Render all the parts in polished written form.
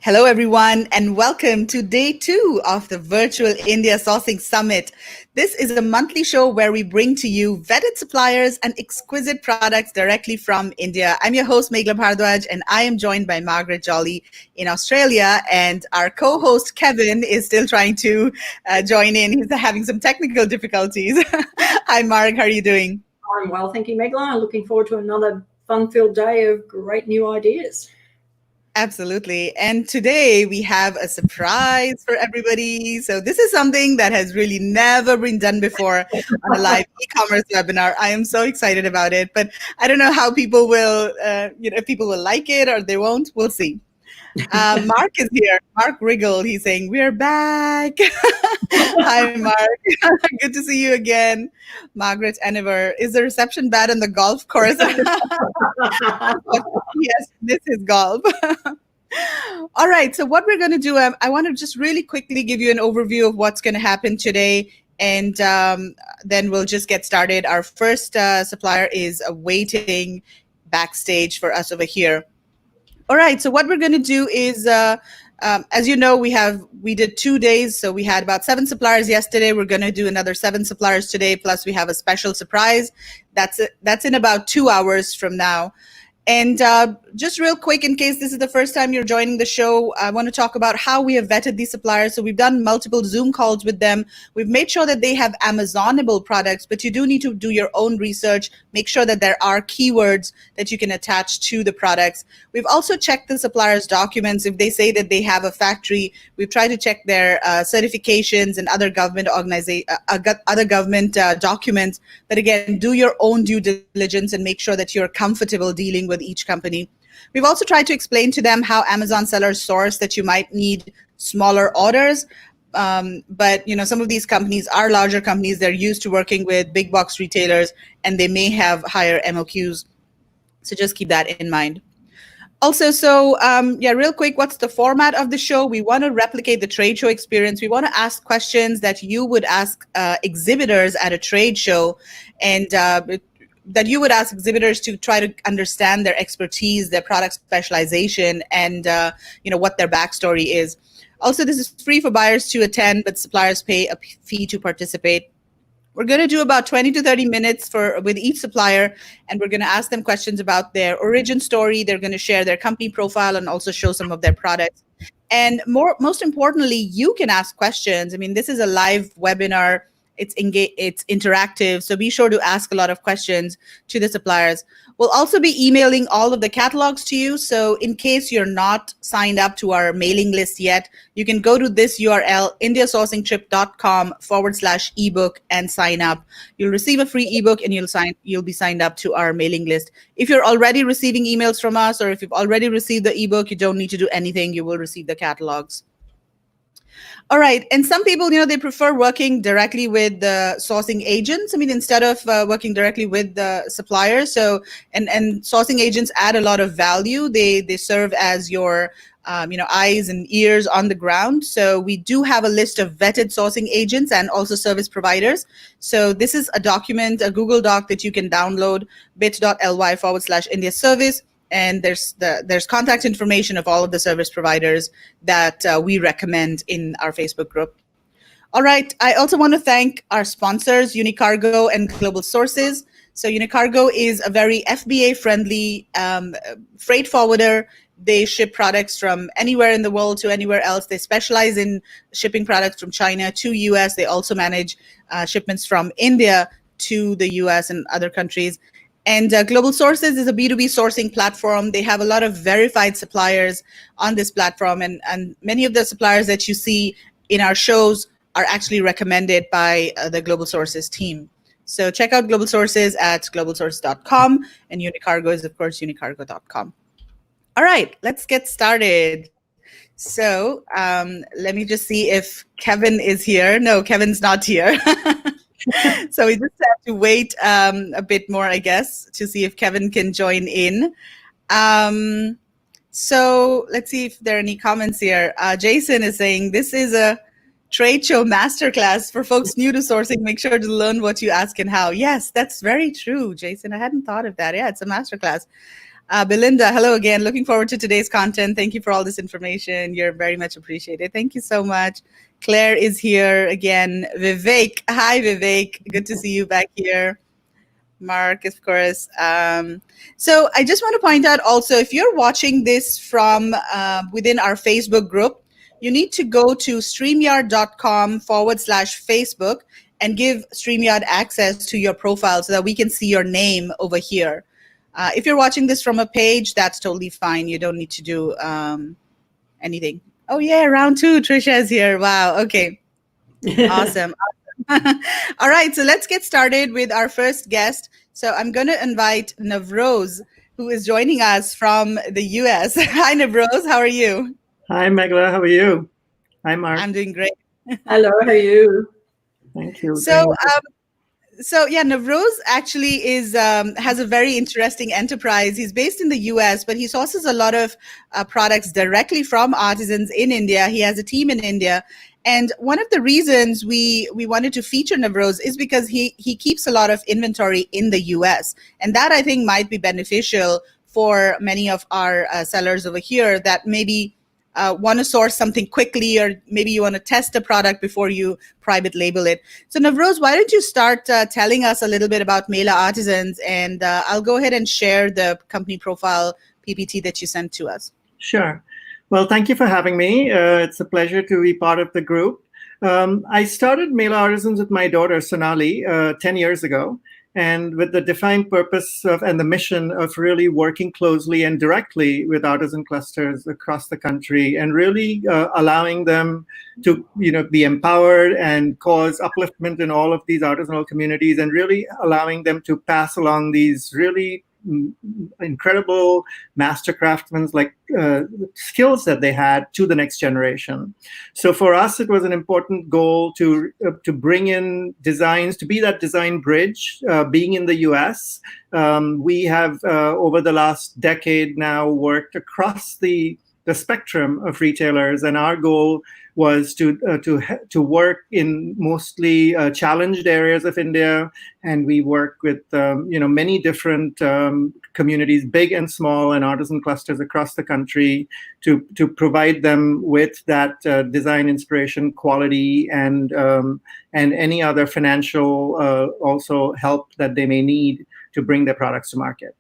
Hello, everyone, and welcome to day 2 of the Virtual India Sourcing Summit. This is a monthly show where we bring to you vetted suppliers and exquisite products directly from India. I'm your host, Meghla Bhardwaj, and I am joined by Margaret Jolly in Australia. And our co host, Kevin, is still trying to join in. He's having some technical difficulties. Hi, Marg, how are you doing? I'm well, thank you, Meghla. I'm looking forward to another fun-filled day of great new ideas. Absolutely. And today we have a surprise for everybody. So this is something that has really never been done before on a live e-commerce webinar. I am so excited about it, but I don't know how people will, if people will like it or they won't. We'll see. Mark is here. Mark Riggle. He's saying, "We're back." Hi, Mark. Good to see you again. Margaret Eniver. Is the reception bad on the golf course? Yes, this is golf. All right. So what we're going to do, I want to just really quickly give you an overview of what's going to happen today. And then we'll just get started. Our first supplier is waiting backstage for us over here. All right, so what we're going to do is, as you know, we did 2 days, so we had about 7 suppliers yesterday. We're going to do another 7 suppliers today, plus we have a special surprise. That's in about 2 hours from now. And just real quick, in case this is the first time you're joining the show, I want to talk about how we have vetted these suppliers. So we've done multiple Zoom calls with them. We've made sure that they have Amazonable products, but you do need to do your own research. Make sure that there are keywords that you can attach to the products. We've also checked the suppliers' documents. If they say that they have a factory, we've tried to check their certifications and other government documents. But again, do your own due diligence and make sure that you're comfortable dealing with each company. We've also tried to explain to them how Amazon sellers source, that you might need smaller orders. But some of these companies are larger companies. They're used to working with big box retailers, and they may have higher MOQs. So just keep that in mind. Also, real quick, what's the format of the show? We want to replicate the trade show experience. We want to ask questions that you would ask exhibitors at a trade show, and that you would ask exhibitors to try to understand their expertise, their product specialization, and what their backstory is. Also, this is free for buyers to attend, but suppliers pay a fee to participate. We're going to do about 20 to 30 minutes with each supplier, and we're going to ask them questions about their origin story. They're going to share their company profile and also show some of their products. And most importantly, you can ask questions. I mean, this is a live webinar. It's interactive, so be sure to ask a lot of questions to the suppliers. We'll also be emailing all of the catalogs to you, so in case you're not signed up to our mailing list yet, you can go to this URL, indiasourcingtrip.com/ebook, and sign up. You'll receive a free ebook, and you'll be signed up to our mailing list. If you're already receiving emails from us, or if you've already received the ebook, you don't need to do anything. You will receive the catalogs. All right. And some people, they prefer working directly with the sourcing agents. I mean, instead of working directly with the suppliers. So, and sourcing agents add a lot of value. They serve as your, eyes and ears on the ground. So we do have a list of vetted sourcing agents and also service providers. So this is a document, a Google Doc that you can download, bit.ly/India service. And there's contact information of all of the service providers that we recommend in our Facebook group. All right. I also want to thank our sponsors, Unicargo and Global Sources. So Unicargo is a very FBA-friendly freight forwarder. They ship products from anywhere in the world to anywhere else. They specialize in shipping products from China to US. They also manage shipments from India to the US and other countries. And Global Sources is a B2B sourcing platform. They have a lot of verified suppliers on this platform. And many of the suppliers that you see in our shows are actually recommended by the Global Sources team. So check out Global Sources at globalsource.com. And Unicargo is, of course, unicargo.com. All right, let's get started. So let me just see if Kevin is here. No, Kevin's not here. So we just have to wait a bit more, I guess, to see if Kevin can join in. So let's see if there are any comments here. Jason is saying, this is a trade show masterclass for folks new to sourcing. Make sure to learn what you ask and how. Yes, that's very true, Jason. I hadn't thought of that. Yeah, it's a masterclass. Belinda, hello again. Looking forward to today's content. Thank you for all this information. You're very much appreciated. Thank you so much. Claire is here again. Vivek, hi Vivek. Good to see you back here. Mark, of course. So I just want to point out also, if you're watching this from within our Facebook group, you need to go to streamyard.com/Facebook and give StreamYard access to your profile so that we can see your name over here. If you're watching this from a page, that's totally fine. You don't need to do anything. Oh yeah, round two, Trisha is here. Wow, okay. Awesome. All right, so let's get started with our first guest. So I'm going to invite Navroz, who is joining us from the US. Hi, Navroz. How are you? Hi, Megla. How are you? Hi, Mark. I'm doing great. Hello, how are you? Thank you. So yeah, Navroz actually is has a very interesting enterprise. He's based in the US, but he sources a lot of products directly from artisans in India. He has a team in India. And one of the reasons we wanted to feature Navroz is because he keeps a lot of inventory in the US. And that I think might be beneficial for many of our sellers over here that maybe want to source something quickly, or maybe you want to test a product before you private label it. So Navroz, why don't you start telling us a little bit about Mela Artisans, and I'll go ahead and share the company profile PPT that you sent to us. Sure. Well, thank you for having me. It's a pleasure to be part of the group. I started Mela Artisans with my daughter, Sonali, 10 years ago, and with the defined purpose of and the mission of really working closely and directly with artisan clusters across the country, and really allowing them to be empowered and cause upliftment in all of these artisanal communities, and really allowing them to pass along these really incredible master craftsmen skills that they had to the next generation. So for us, it was an important goal to bring in designs, to be that design bridge. Being in the US, we have over the last decade now worked across the spectrum of retailers, and our goal was to work in mostly challenged areas of India, and we work with many different communities, big and small, and artisan clusters across the country to provide them with that design inspiration, quality, and any other financial also help that they may need to bring their products to market.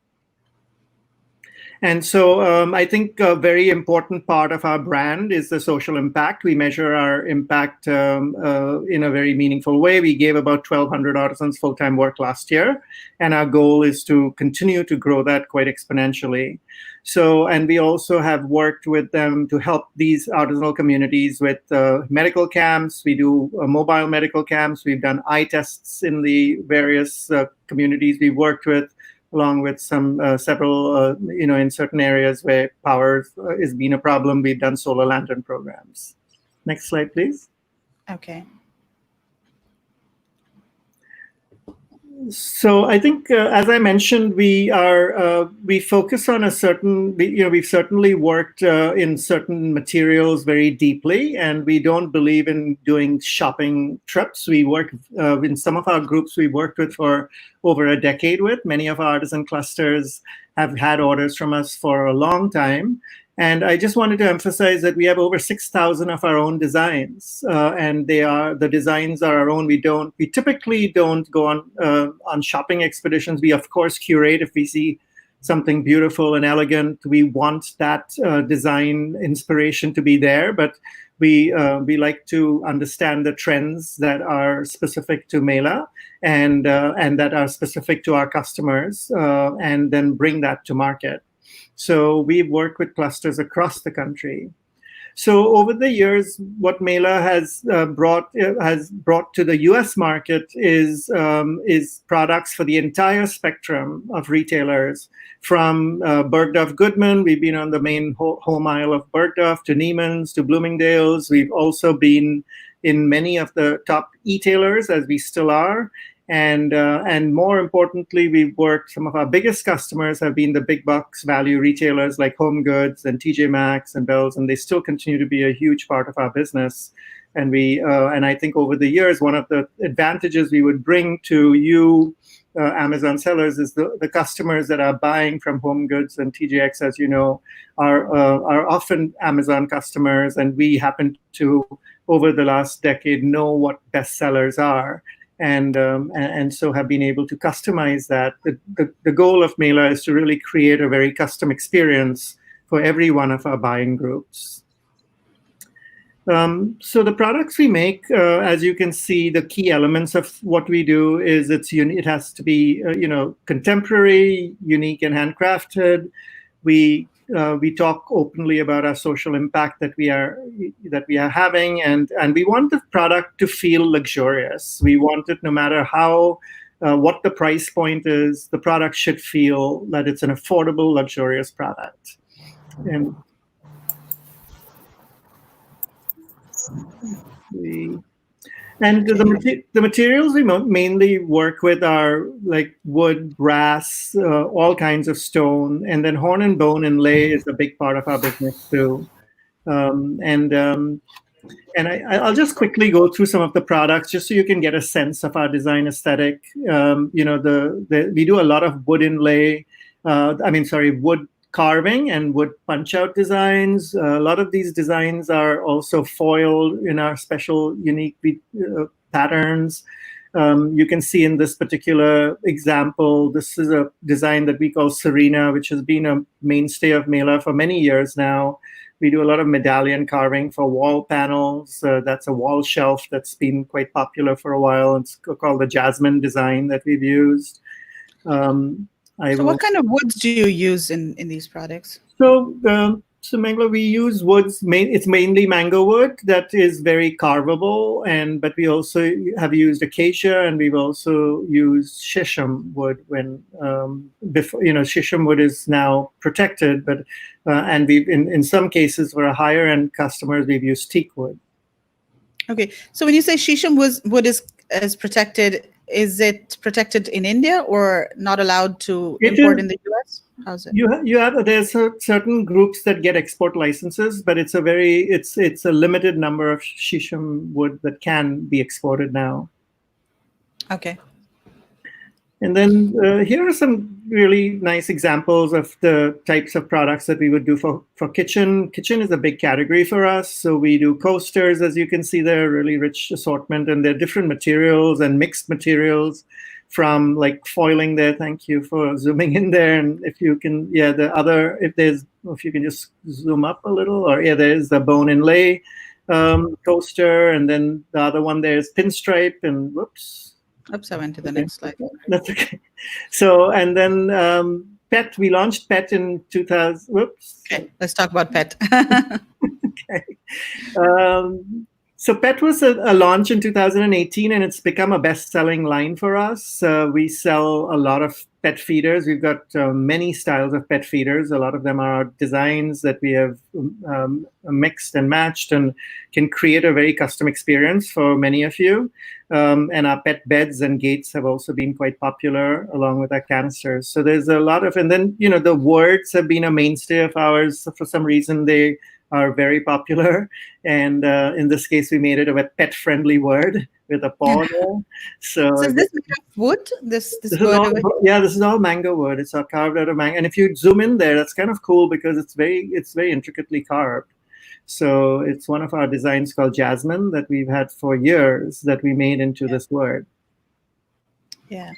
And so I think a very important part of our brand is the social impact. We measure our impact in a very meaningful way. We gave about 1,200 artisans full-time work last year, and our goal is to continue to grow that quite exponentially. So, and we also have worked with them to help these artisanal communities with medical camps. We do mobile medical camps. We've done eye tests in the various communities we worked with, along with several, in certain areas where power has been a problem, we've done solar lantern programs. Next slide, please. Okay. So I think, as I mentioned, we focus on a certain, we've certainly worked in certain materials very deeply, and we don't believe in doing shopping trips. We work in some of our groups we worked with for over a decade with. Many of our artisan clusters have had orders from us for a long time. And I just wanted to emphasize that we have over 6,000 of our own designs, and the designs are our own. We typically don't go on shopping expeditions. We of course curate if we see something beautiful and elegant. We want that design inspiration to be there, but we like to understand the trends that are specific to Mela and that are specific to our customers, and then bring that to market. So we've worked with clusters across the country. So over the years, what Mela has brought to the U.S. market is products for the entire spectrum of retailers, from Bergdorf Goodman. We've been on the main home aisle of Bergdorf, to Neiman's, to Bloomingdale's. We've also been in many of the top e-tailers, as we still are. And more importantly, some of our biggest customers have been the big box value retailers like Home Goods and TJ Maxx and Bells, and they still continue to be a huge part of our business. And I think over the years, one of the advantages we would bring to you Amazon sellers is the customers that are buying from Home Goods and TJX, as you know, are often Amazon customers, and we happen to, over the last decade, know what bestsellers are, and so have been able to customize that. The goal of Mela is to really create a very custom experience for every one of our buying groups. So the products we make, as you can see, the key elements of what we do is it has to be contemporary, unique, and handcrafted. We talk openly about our social impact that we are having, and we want the product to feel luxurious. We want it, no matter how what the price point is, the product should feel that it's an affordable, luxurious product. And the materials we mainly work with are like wood, brass, all kinds of stone, and then horn and bone inlay is a big part of our business too. And I'll just quickly go through some of the products just so you can get a sense of our design aesthetic. We do a lot of wood inlay. Wood carving and wood punch-out designs. A lot of these designs are also foiled in our special, unique patterns. You can see in this particular example, this is a design that we call Serena, which has been a mainstay of Mela for many years now. We do a lot of medallion carving for wall panels. That's a wall shelf that's been quite popular for a while. It's called the Jasmine design that we've used. So what kind of woods do you use in these products? So Mangla, we use woods. It's mainly mango wood that is very carvable, but we also have used acacia, and we've also used shisham wood when before. Shisham wood is now protected, but and we've in some cases for a higher end customers we've used teak wood. Okay, so when you say shisham wood is protected, is it protected in India or not allowed to import in the US? How's it? There's certain groups that get export licenses, but it's a limited number of shisham wood that can be exported now. Okay. And then here are some really nice examples of the types of products that we would do for kitchen. Kitchen is a big category for us. So we do coasters, as you can see there, really rich assortment, and they're different materials and mixed materials from like foiling there. Thank you for zooming in there. And if you can, if you can just zoom up a little, or there's the bone inlay coaster. And then the other one there is pinstripe, and whoops. Oops, I went to the next slide. That's okay. So, and then Pet, we launched Pet in 2000. Whoops. Okay, let's talk about Pet. Okay. So Pet was a launch in 2018, and it's become a best-selling line for us. We sell a lot of pet feeders. We've got many styles of pet feeders. A lot of them are designs that we have mixed and matched and can create a very custom experience for many of you. And our pet beds and gates have also been quite popular, along with our canisters. So there's a lot of, and then, the words have been a mainstay of ours. So for some reason, they are very popular. And in this case, we made it a pet-friendly word with a paw there. So is this made of wood? This is all, this is all mango wood. It's all carved out of mango. And if you zoom in there, that's kind of cool because it's very intricately carved. So it's one of our designs called Jasmine that we've had for years that we made into this word. Yeah.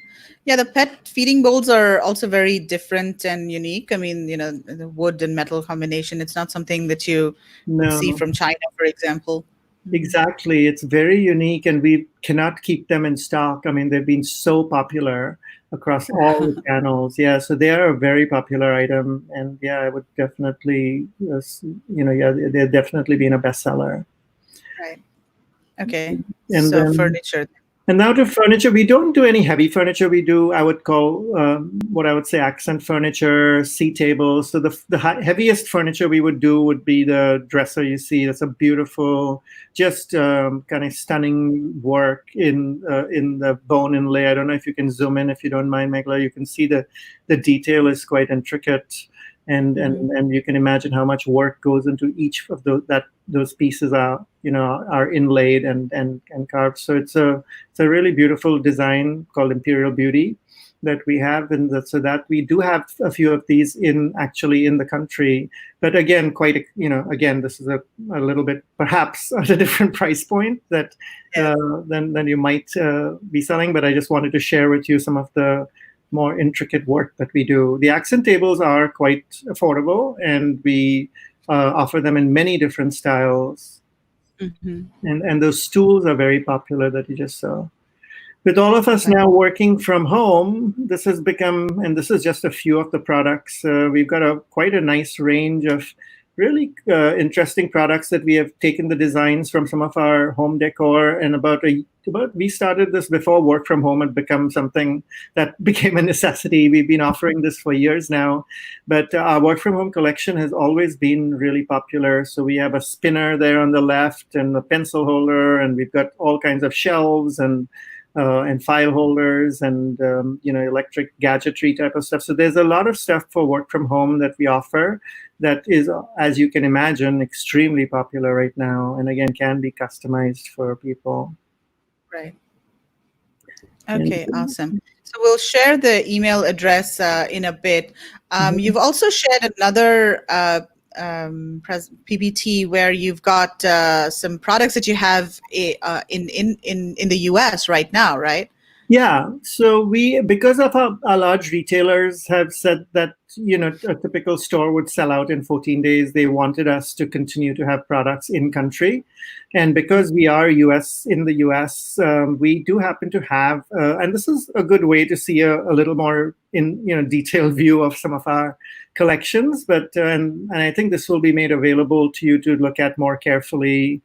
Yeah, the pet feeding bowls are also very different and unique. I mean, the wood and metal combination, it's not something that you see from China, for example. Exactly. It's very unique, and we cannot keep them in stock. I mean, they've been so popular across all the channels. Yeah, so they are a very popular item, and I would definitely, they've definitely been a bestseller. Right. Okay. And so then, furniture. And now to furniture, we don't do any heavy furniture. We do, I would call, what I would say accent furniture, sea tables. So the heaviest furniture we would do would be the dresser you see. That's a beautiful, just kind of stunning work in the bone inlay. I don't know if you can zoom in, if you don't mind, Megla. You can see the detail is quite intricate. And you can imagine how much work goes into each of those pieces are inlaid and carved. So it's a really beautiful design called Imperial Beauty, that we have, and so that we do have a few of these in the country. But again, again, this is a little bit perhaps at a different price point that than you might be selling. But I just wanted to share with you some of the more intricate work that we do. The accent tables are quite affordable, and we offer them in many different styles. Mm-hmm. And those stools are very popular that you just saw. With all of us now working from home, this has become, and this is just a few of the products. We've got quite a nice range of really interesting products that we have taken the designs from some of our home decor. And we started this before work from home had become something that became a necessity. We've been offering this for years now, but our work from home collection has always been really popular. So we have a spinner there on the left and a pencil holder, and we've got all kinds of shelves and file holders and electric gadgetry type of stuff. So there's a lot of stuff for work from home that we offer that is, as you can imagine, extremely popular right now, and again can be customized for people. Right. Okay, awesome. So we'll share the email address in a bit. You've also shared another PPT where you've got some products that you have in the US right now, right? Yeah. So because of our large retailers have said that, a typical store would sell out in 14 days, they wanted us to continue to have products in country. And because we are in the US, we do happen to have, and this is a good way to see a little more detailed view of some of our collections. But and I think this will be made available to you to look at more carefully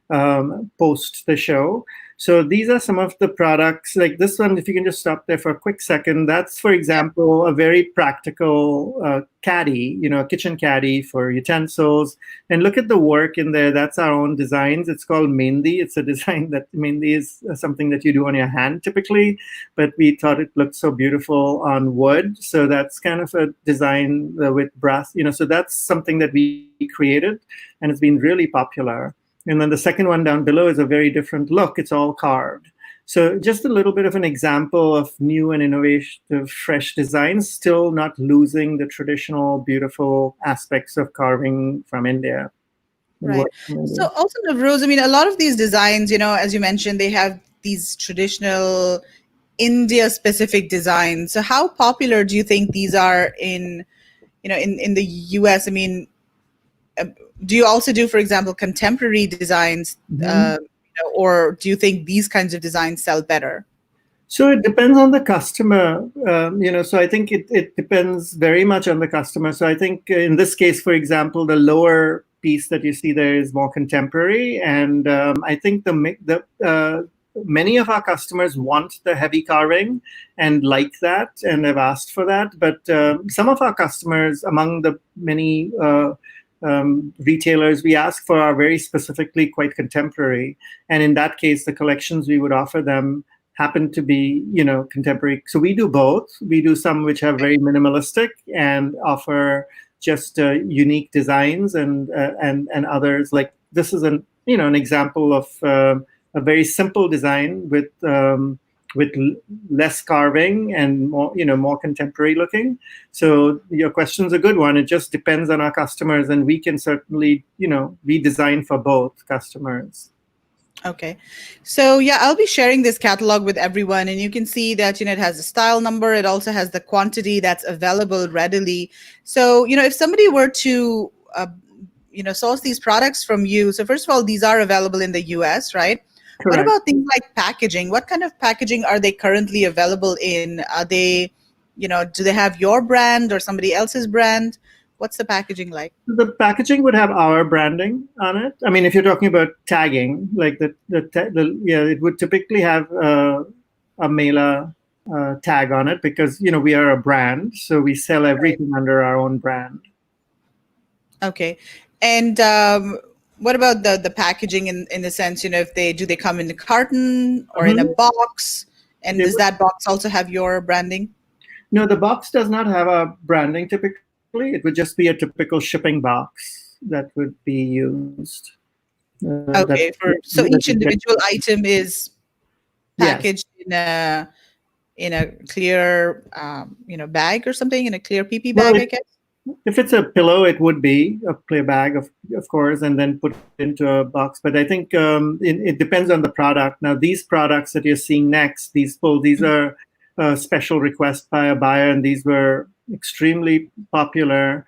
post the show. So these are some of the products, like this one, if you can just stop there for a quick second. That's, for example, a very practical caddy, a kitchen caddy for utensils. And look at the work in there. That's our own designs. It's called Mehndi. It's a design that Mehndi is something that you do on your hand typically, but we thought it looked so beautiful on wood. So that's kind of a design with brass, so that's something that we created, and it's been really popular. And then the second one down below is a very different look. It's all carved. So just a little bit of an example of new and innovative, fresh designs, still not losing the traditional, beautiful aspects of carving from India. Right. So also, Navroz, I mean, a lot of these designs, as you mentioned, they have these traditional India-specific designs. So how popular do you think these are in the US? I mean, do you also do, for example, contemporary designs, or do you think these kinds of designs sell better? So it depends on the customer, so I think it depends very much on the customer. So I think in this case, for example, the lower piece that you see there is more contemporary. And I think many of our customers want the heavy carving and like that, and have asked for that. But some of our customers, among the many retailers we ask for, are very specifically quite contemporary, and in that case the collections we would offer them happen to be contemporary. So we do both. We do some which are very minimalistic and offer just unique designs, and others, like this is an example of a very simple design with less carving and more contemporary looking. So your question's a good one. It just depends on our customers, and we can certainly be designed for both customers. Okay. So yeah, I'll be sharing this catalog with everyone, and you can see that it has a style number. It also has the quantity that's available readily. So if somebody were to source these products from you, so first of all, these are available in the US, right? Correct. What about things like packaging? What kind of packaging are they currently available in? Are they, do they have your brand or somebody else's brand? What's the packaging like? The packaging would have our branding on it. I mean, if you're talking about tagging, like it would typically have a Mela tag on it, because we are a brand, so we sell everything under our own brand. Okay, and what about the packaging in the sense, if they come in a carton or in a box, and does that box also have your branding? No, the box does not have a branding typically. It would just be a typical shipping box that would be used. Okay, so each individual item is packaged in a in a clear, bag or something, in a clear PP Well, bag, I guess? if it's a pillow, it would be a clear bag, of course, and then put it into a box. But I think it depends on the product. Now, these products that you're seeing next, these are special requests by a buyer, and these were extremely popular.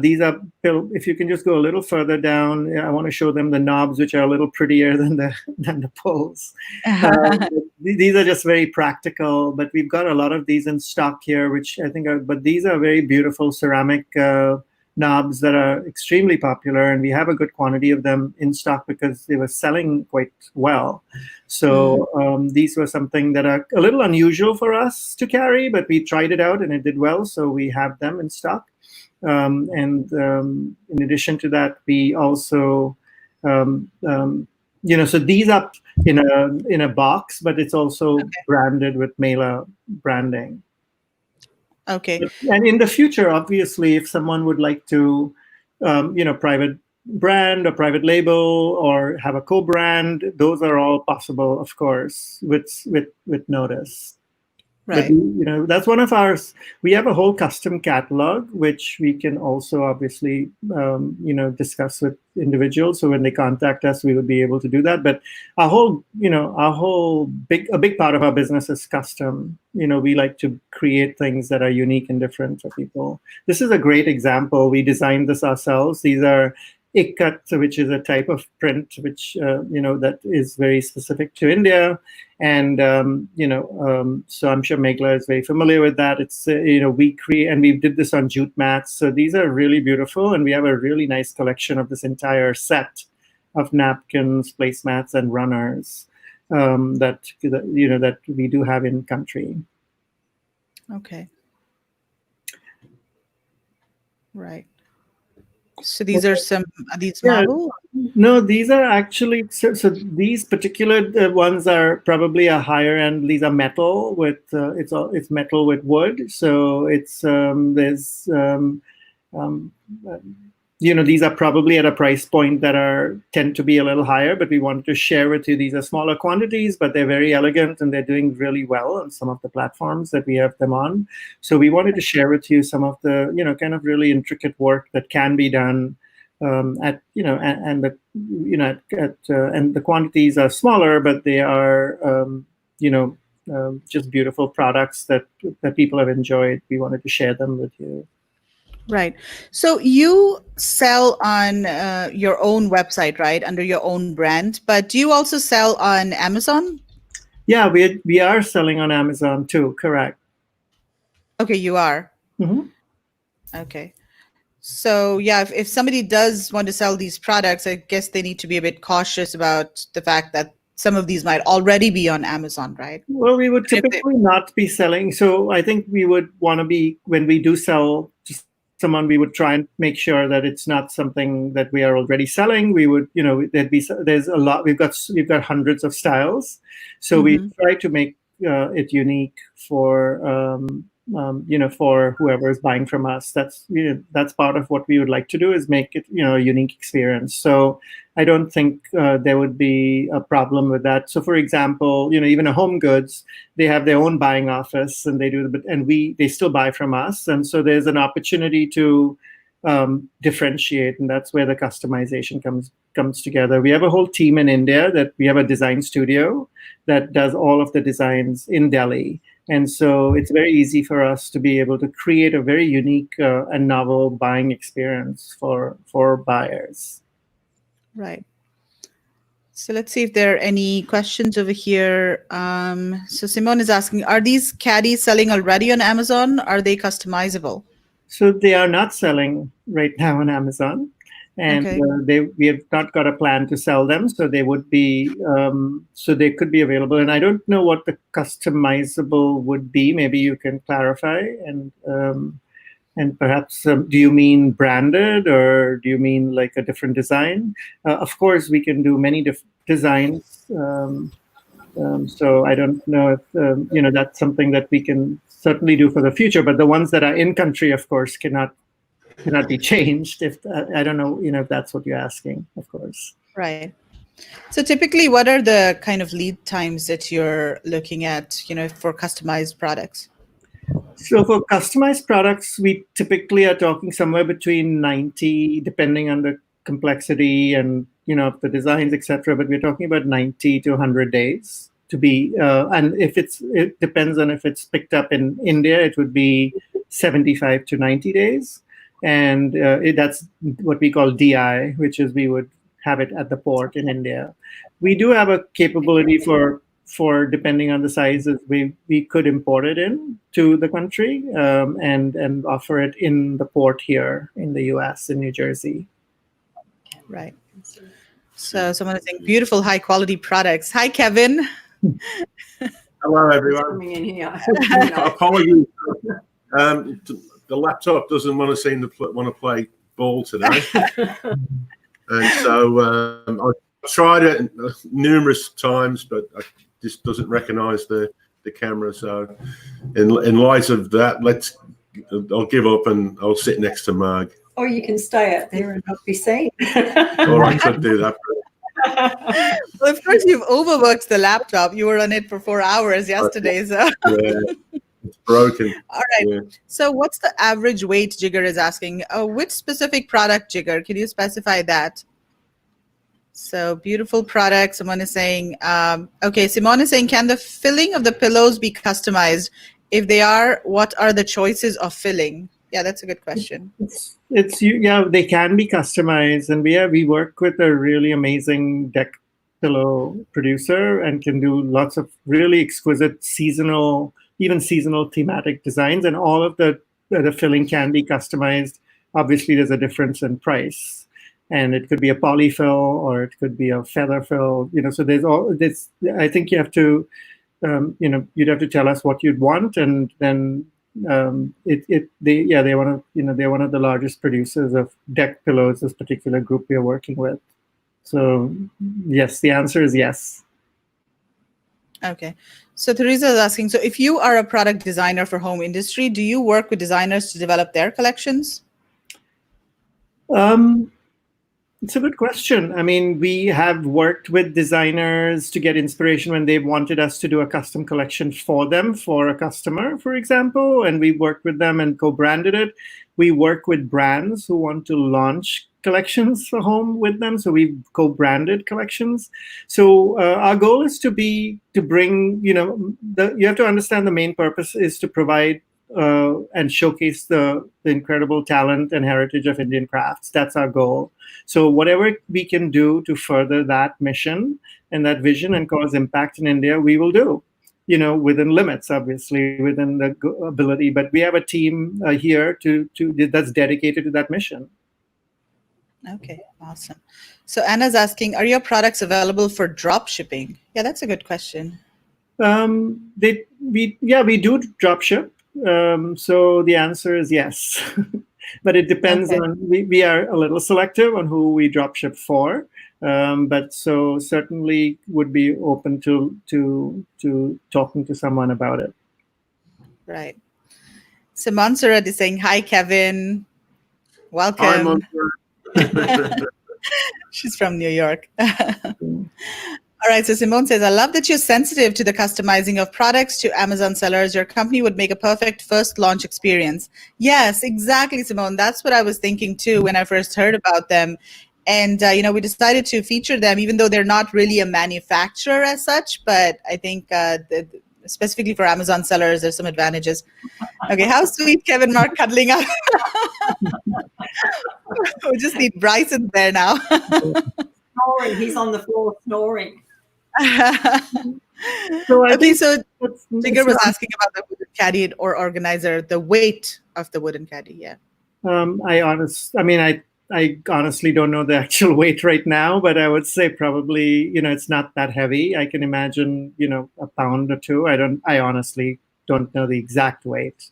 These are, if you can just go a little further down, I want to show them the knobs, which are a little prettier than the pulls. These are just very practical, but we've got a lot of these in stock here, which I think but these are very beautiful ceramic knobs that are extremely popular, and we have a good quantity of them in stock because they were selling quite well. So these were something that are a little unusual for us to carry, but we tried it out and it did well, so we have them in stock. In addition to that, we also, so these are in a box, but it's also branded with Mela branding. Okay. And in the future, obviously, if someone would like to, private brand or private label or have a co-brand, those are all possible, of course, with notice. Right. But, that's one of ours. We have a whole custom catalog, which we can also obviously, discuss with individuals. So when they contact us, we would be able to do that. But a big part of our business is custom. We like to create things that are unique and different for people. This is a great example. We designed this ourselves. These are ikat, which is a type of print which that is very specific to India, and so I'm sure Megla is very familiar with that. It's we create, and we did this on jute mats. So these are really beautiful, and we have a really nice collection of this entire set of napkins, placemats, and runners that we do have in country. Okay. Right. So these are these models? No, these are actually, so these particular ones are probably a higher end. These are metal with, it's metal with wood. So it's, there's, these are probably at a price point that tend to be a little higher, but we wanted to share with you. These are smaller quantities, but they're very elegant and they're doing really well on some of the platforms that we have them on. So we wanted to share with you some of the, kind of really intricate work that can be done and the quantities are smaller, but they are, just beautiful products that people have enjoyed. We wanted to share them with you. Right. So you sell on your own website, right, under your own brand, but do you also sell on Amazon? Yeah, we are selling on Amazon too, correct. Okay, you are. Mm-hmm. Okay. So yeah, if somebody does want to sell these products, I guess they need to be a bit cautious about the fact that some of these might already be on Amazon, right? Well, we would typically not be selling. So I think we would want to be, when we do sell to someone, we would try and make sure that it's not something that we are already selling. We would, there's a lot, we've got hundreds of styles. So we try to make it unique for, for whoever is buying from us. That's part of what we would like to do, is make it, a unique experience. So I don't think there would be a problem with that. So, for example, even a Home Goods, they have their own buying office, and they still buy from us, and so there's an opportunity to differentiate, and that's where the customization comes together. We have a whole team in India that we have a design studio that does all of the designs in Delhi. And so it's very easy for us to be able to create a very unique and novel buying experience for buyers. Right. So let's see if there are any questions over here. So Simone is asking, are these caddies selling already on Amazon? Are they customizable? So they are not selling right now on Amazon. And we have not got a plan to sell them, so they would be, so they could be available. And I don't know what the customizable would be. Maybe you can clarify. And perhaps, do you mean branded, or do you mean like a different design? Of course, we can do many different designs. So I don't know if that's something that we can certainly do for the future. But the ones that are in country, of course, cannot be changed. If I don't know, if that's what you're asking, of course. Right. So typically, what are the kind of lead times that you're looking at, for customized products? So for customized products, we typically are talking somewhere between 90, depending on the complexity and the designs, etc. But we're talking about 90 to 100 days to be. And it depends on if it's picked up in India, it would be 75 to 90 days, and that's what we call DI, which is we would have it at the port in India. We do have a capability for depending on the sizes, we could import it in to the country and offer it in the port here in the US, in New Jersey. Right. So someone is saying beautiful, high quality products. Hi, Kevin. Hello, everyone. Coming in here. Apologies. The laptop doesn't want to play ball today, and so I tried it numerous times, but I just doesn't recognise the camera. So, in light of that, I'll give up and I'll sit next to Marg. Or you can stay out there and not be seen. Or I could do that. Well, of course, you've overworked the laptop. You were on it for 4 hours yesterday. So Yeah, it's broken. all right. Yeah. So what's the average weight, Jigar is asking? Which specific product, Jigar? Can you specify that? So beautiful product. Someone is saying, okay, Simone is saying, can the filling of the pillows be customized? If they are, what are the choices of filling? Yeah, that's a good question. They can be customized, and we work with a really amazing deck pillow producer and can do lots of really exquisite seasonal thematic designs, and all of the filling can be customized. Obviously, there's a difference in price, and it could be a polyfill or it could be a feather fill. So there's all this. I think you have to, you'd have to tell us what you'd want, and then they're one of the largest producers of deck pillows, this particular group we are working with. So yes, the answer is yes. Okay. So Teresa is asking, so if you are a product designer for home industry, do you work with designers to develop their collections? It's a good question. I mean, we have worked with designers to get inspiration when they've wanted us to do a custom collection for them, for a customer, for example, and we worked with them and co-branded it. We work with brands who want to launch collections for home with them, so we've co-branded collections. So our goal is to bring, you have to understand the main purpose is to provide and showcase the incredible talent and heritage of Indian crafts. That's our goal. So whatever we can do to further that mission and that vision and cause impact in India, we will do, within limits, obviously, within the ability. But we have a team here that's dedicated to that mission. Okay, awesome. So Anna's asking, are your products available for drop shipping? Yeah, that's a good question. We do drop ship. So the answer is yes, but it depends on, we are a little selective on who we drop ship for, but so certainly would be open to talking to someone about it. Right. So Montserrat is saying, hi, Kevin. Welcome. Hi, Montserrat. She's from New York. All right, so Simone says, I love that you're sensitive to the customizing of products to Amazon sellers. Your company would make a perfect first launch experience. Yes, exactly, Simone. That's what I was thinking too when I first heard about them. And, we decided to feature them, even though they're not really a manufacturer as such. But I think specifically for Amazon sellers, there's some advantages. Okay, how sweet, Kevin Mark cuddling up. We just need Bryson there now. Snoring. He's on the floor snoring. So Jigar was asking about the wooden caddy or organizer, the weight of the wooden caddy. Yeah. I honestly don't know the actual weight right now, but I would say probably, it's not that heavy. I can imagine, a pound or two. I honestly don't know the exact weight.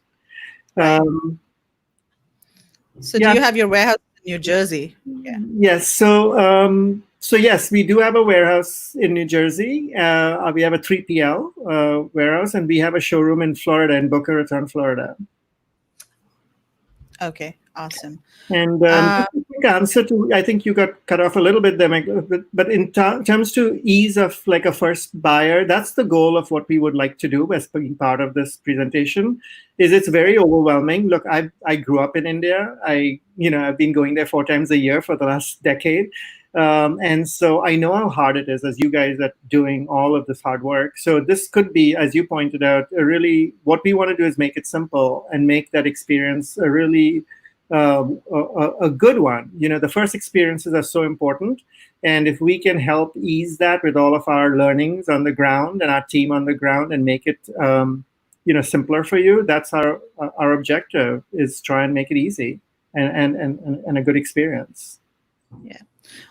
Do you have your warehouse in New Jersey? Yeah. Yes. So yes, we do have a warehouse in New Jersey. We have a 3PL warehouse, and we have a showroom in Florida, in Boca Raton, Florida. Okay, awesome. And just a quick quick answer to, I think you got cut off a little bit there, but in terms to ease of like a first buyer, that's the goal of what we would like to do as being part of this presentation. Is it's very overwhelming. Look, I grew up in India. I've been going there 4 times a year for the last decade. And so I know how hard it is as you guys are doing all of this hard work. So this could be, as you pointed out, what we want to do is make it simple and make that experience a really a good one. The first experiences are so important. And if we can help ease that with all of our learnings on the ground and our team on the ground and make it simpler for you, that's our objective, is try and make it easy and a good experience. Yeah.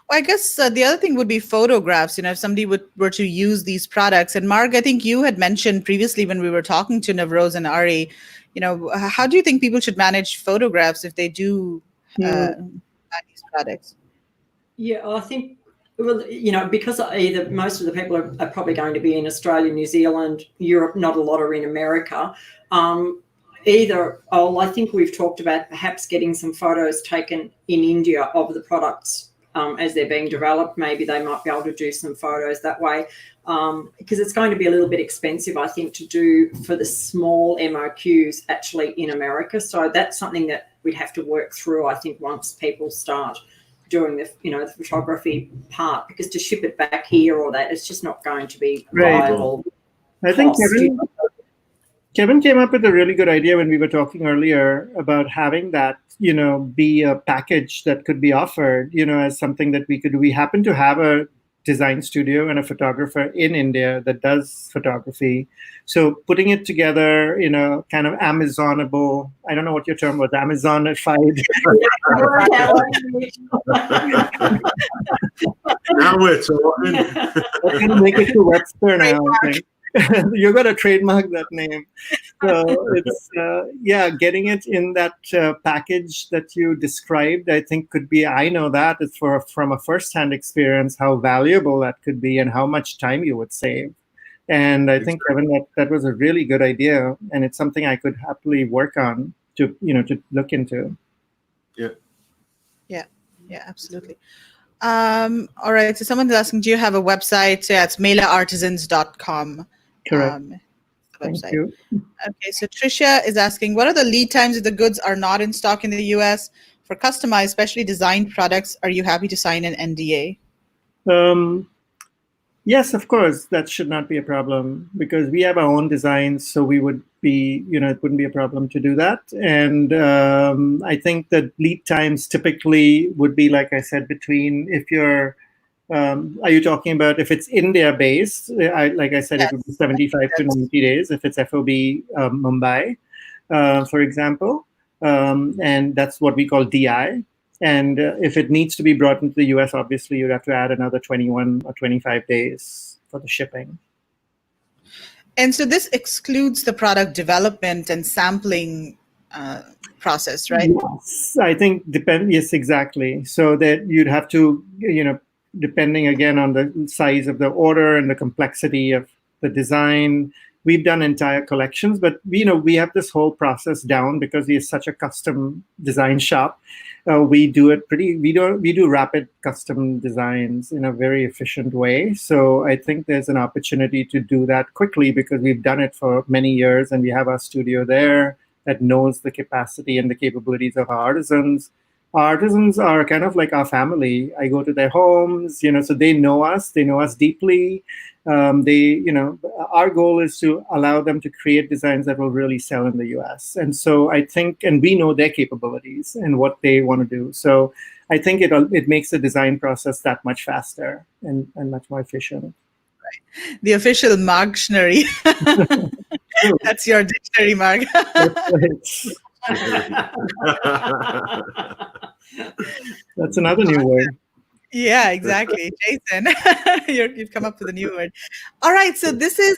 Well, I guess the other thing would be photographs. If somebody were to use these products, and Mark, I think you had mentioned previously when we were talking to Navroz and Ari, how do you think people should manage photographs if they do buy these products? Yeah, I think, well, because either most of the people are probably going to be in Australia, New Zealand, Europe, not a lot are in America. I think we've talked about perhaps getting some photos taken in India of the products as they're being developed. Maybe they might be able to do some photos that way, because it's going to be a little bit expensive, I think, to do for the small MOQs actually in America. So that's something that we'd have to work through, I think, once people start doing the photography part, because to ship it back here or that, it's just not going to be viable. I think Kevin came up with a really good idea when we were talking earlier about having that, be a package that could be offered, as something that we could do. We happen to have a design studio and a photographer in India that does photography. So putting it together in a kind of Amazonable, I don't know what your term was, Amazonified. Now we're talking. I can make it to Webster now, I think. You're going to trademark that name. So it's, getting it in that package that you described, I think could be, I know that it's from a firsthand experience, how valuable that could be and how much time you would save. And I think, Kevin, that was a really good idea. And it's something I could happily work on to look into. Yeah, absolutely. All right. So someone's asking, do you have a website? Yeah, it's melaartisans.com. Correct. Website. Thank you. Okay. So Tricia is asking, what are the lead times if the goods are not in stock in the US for customized, specially designed products? Are you happy to sign an NDA? Yes, of course. That should not be a problem because we have our own designs. So we would be, it wouldn't be a problem to do that. And I think that lead times typically would be, like I said, between, if you're, are you talking about if it's India based? Like I said, yes. It would be 75 to 90 days if it's FOB Mumbai, for example. And that's what we call DI. And if it needs to be brought into the US, obviously, you'd have to add another 21 or 25 days for the shipping. And so this excludes the product development and sampling process, right? Yes, I think yes, exactly. So that you'd have to, depending again on the size of the order and the complexity of the design. We've done entire collections, but we have this whole process down because we are such a custom design shop. We do it we do rapid custom designs in a very efficient way. So I think there's an opportunity to do that quickly because we've done it for many years and we have our studio there that knows the capacity and the capabilities of our artisans. Our artisans are kind of like our family. I go to their homes, so they know us deeply. Our goal is to allow them to create designs that will really sell in the US. And so I think, and we know their capabilities and what they want to do. So I think it makes the design process that much faster and much more efficient. Right. The official Margtionary. That's your dictionary, Mark. That's another new word. Yeah, exactly. Jason, you've come up with a new word. All right. So this is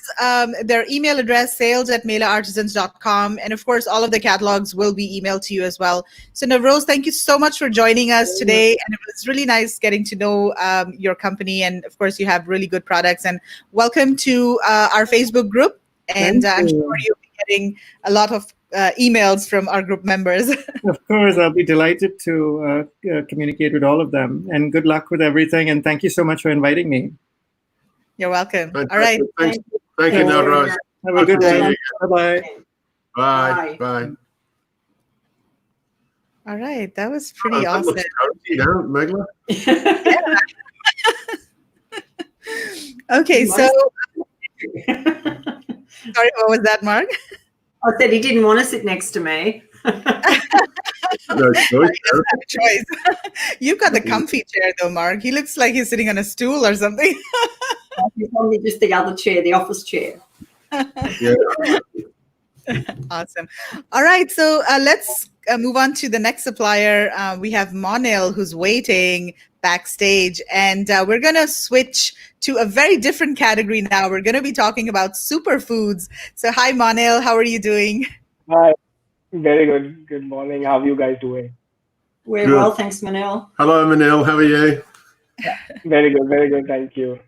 their email address, sales@melaartisans.com. And of course, all of the catalogs will be emailed to you as well. So Navroz, thank you so much for joining us today. And it was really nice getting to know your company. And of course, you have really good products. And welcome to our Facebook group. And I'm sure you'll be getting a lot of emails from our group members. Of course, I'll be delighted to communicate with all of them. And good luck with everything. And thank you so much for inviting me. You're welcome. Fantastic. All right. Thank you, Nalraj. Have a good day. Bye. Bye-bye. Bye. Bye. All right. That was pretty That awesome. looks cozy, now, Megla. Okay, so sorry, what was that, Mark? I said he didn't want to sit next to me. No choice, He doesn't have a choice. You've got the comfy chair though, Mark. He looks like he's sitting on a stool or something. He's only just the other chair, the office chair. Yeah. Awesome. All right, so let's move on to the next supplier. We have Monil, who's waiting backstage, and we're going to switch to a very different category now. We're going to be talking about superfoods. So hi, Monil. How are you doing? Hi, very good. Good morning. How are you guys doing? We're Good. well, thanks, Manil. Hello, Manil. How are you? Very good. Very good. Thank you.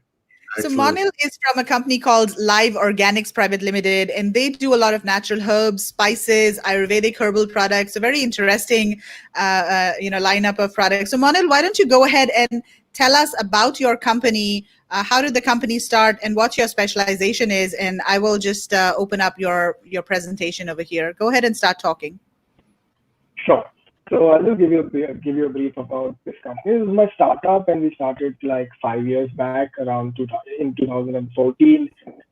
So Excellent. Monil is from a company called Live Organics Pvt Ltd, and they do a lot of natural herbs, spices, Ayurvedic herbal products. A very interesting, lineup of products. So Monil, why don't you go ahead and tell us about your company? How did the company start, and what your specialization is? And I will just open up your presentation over here. Go ahead and start talking. Sure. So I'll just give you a brief about this company. This is my startup, and we started like 5 years back, in 2014.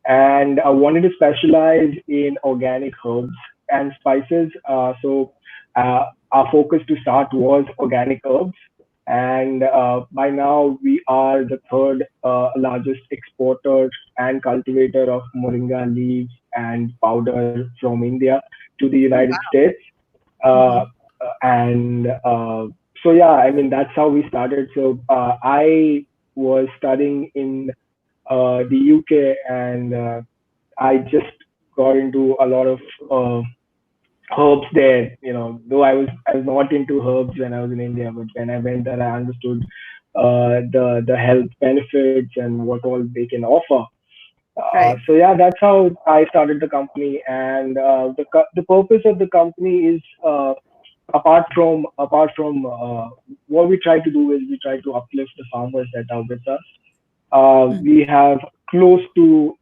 And I wanted to specialize in organic herbs and spices. So our focus to start was organic herbs. And by now, we are the third largest exporter and cultivator of moringa leaves and powder from India to the United States. So yeah, I mean, that's how we started. So I was studying in the UK, and I just got into a lot of herbs there. Though I was not into herbs when I was in India, but when I went there, I understood the health benefits and what all they can offer. Right. So yeah, that's how I started the company, and the purpose of the company is apart from what we try to do is we try to uplift the farmers that are with us. We have close to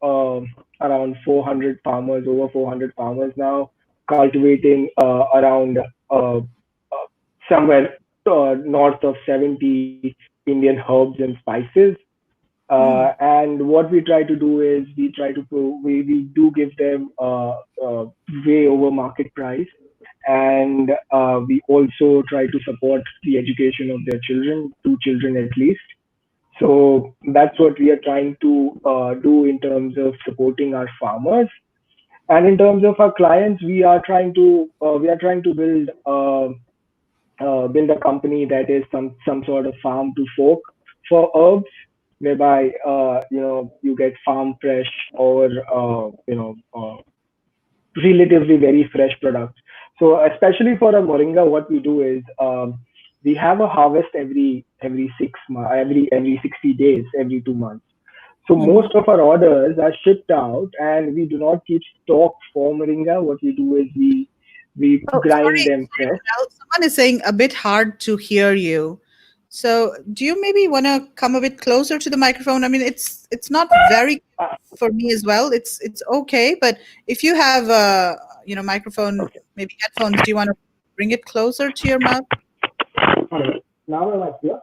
around 400 farmers, over 400 farmers now, cultivating around somewhere north of 70 Indian herbs and spices. And what we try to do is we do give them way over market price, and we also try to support the education of their children, 2 children at least. So that's what we are trying to do in terms of supporting our farmers. And in terms of our clients, we are trying to build a company that is some sort of farm to fork for herbs, whereby you get farm fresh or relatively very fresh products. So especially for a moringa, what we do is we have a harvest every 60 days, every 2 months. So most of our orders are shipped out, and we do not keep stock for moringa. What we do is we grind them fresh. Someone is saying a bit hard to hear you. So do you maybe want to come a bit closer to the microphone? I mean, it's not very for me as well. It's okay, but if you have a microphone, maybe headphones, do you want to bring it closer to your mouth? Now am I clear?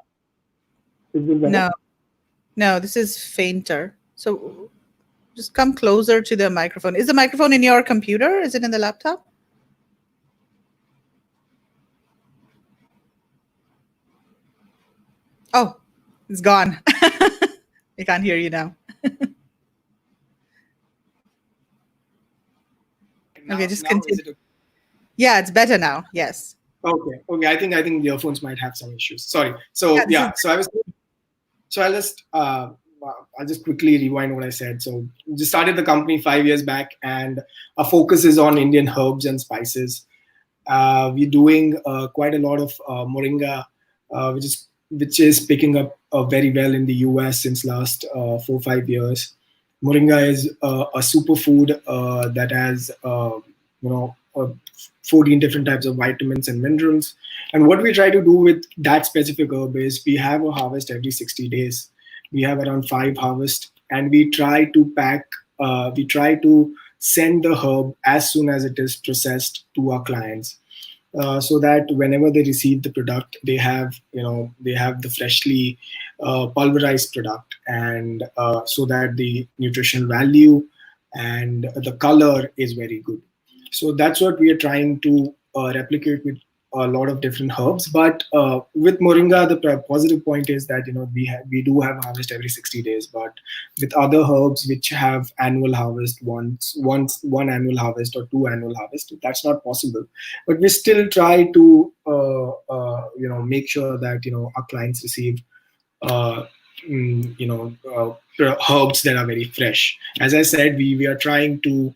Is this better? No, this is fainter. So just come closer to the microphone. Is the microphone in your computer? Is it in the laptop? Oh, it's gone. I can't hear you now. Okay, just continue. Yeah, it's better now. Yes. Okay. I think the earphones might have some issues. Sorry. So I'll just quickly rewind what I said. So just started the company 5 years back, and our focus is on Indian herbs and spices. We're doing quite a lot of moringa, which is picking up very well in the US since last 4 or 5 years. Moringa is a superfood that has 14 different types of vitamins and minerals. And what we try to do with that specific herb is we have a harvest every 60 days. We have around 5 harvests, and we try to we try to send the herb as soon as it is processed to our clients, so that whenever they receive the product, they have the freshly pulverized product, and so that the nutritional value and the color is very good. So that's what we are trying to replicate with a lot of different herbs. But with moringa, the positive point is that we do have harvest every 60 days. But with other herbs which have annual harvest, one annual harvest or 2 annual harvest, that's not possible. But we still try to make sure that our clients receive uh, herbs that are very fresh. As I said, we are trying to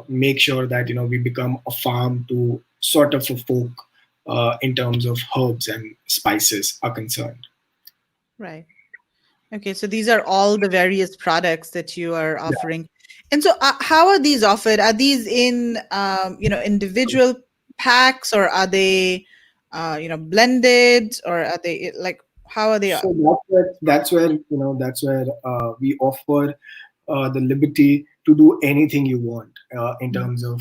make sure that we become a farm to sort of a folk in terms of herbs and spices are concerned. Right. Okay, so these are all the various products that you are offering. And so how are these offered? Are these in individual packs, or are they blended, or are they like, how are they? So that's where we offer the liberty to do anything you want in terms of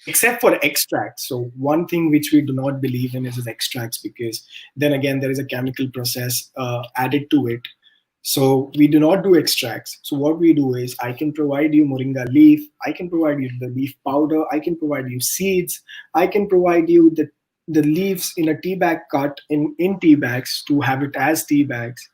except for extracts. So one thing which we do not believe in is extracts, because then again there is a chemical process added to it. So we do not do extracts. So what we do is, I can provide you moringa leaf, I can provide you the leaf powder, I can provide you seeds, I can provide you the leaves in a tea bag cut in tea bags to have it as tea bags.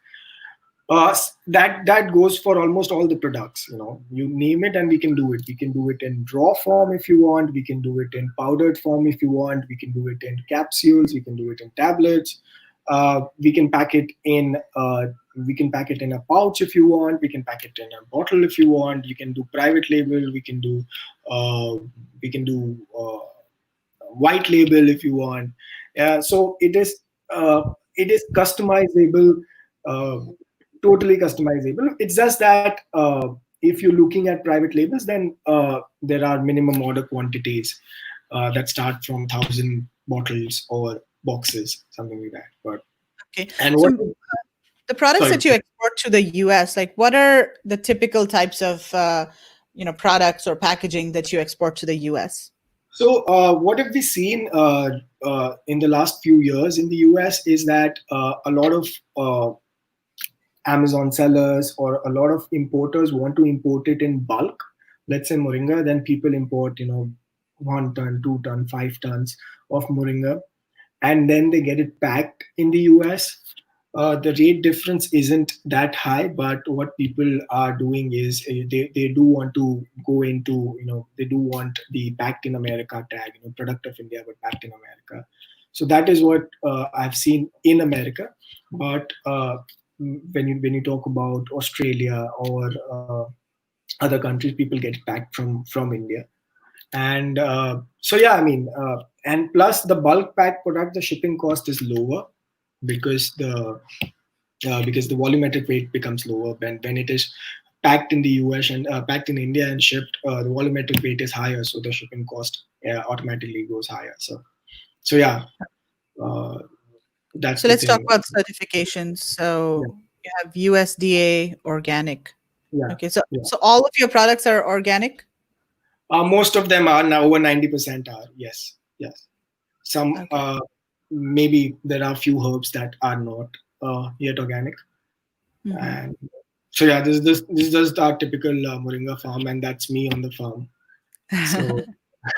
That goes for almost all the products. You name it and we can do it. We can do it in raw form if you want. We can do it in powdered form if you want. We can do it in capsules. We can do it in tablets. We can pack it in. We can pack it in a pouch if you want. We can pack it in a bottle if you want. You can do private label. We can do. White label if you want. So it is customizable. Totally customizable. It's just that if you're looking at private labels, then there are minimum order quantities that start from 1,000 bottles or boxes, something like that. But Okay. and So what? the products Sorry. that you export to the US, like what are the typical types of products or packaging that you export to the US? So what have we seen in the last few years in the US is that a lot of Amazon sellers or a lot of importers want to import it in bulk. Let's say moringa, then people import 1 ton, 2 ton, 5 tons of moringa, and then they get it packed in the US. The rate difference isn't that high, but what people are doing is they do want to go into, they do want the packed in America tag, product of India but packed in America. So that is what I've seen in America. But when you talk about Australia or other countries, people get it packed from India. And so yeah, and plus the bulk pack product, the shipping cost is lower because the volumetric weight becomes lower when it is packed in the US and packed in India and shipped. The volumetric weight is higher, so the shipping cost automatically goes higher. So yeah, that's So the let's talk thing. about certifications. So you have USDA organic. Yeah. Okay, so Yeah. so all of your products are organic? Most of them are now. Over 90% are. Yes. Some Okay. maybe there are a few herbs that are not yet organic. Mhm. And so yeah, this is just our typical moringa farm, and that's me on the farm. So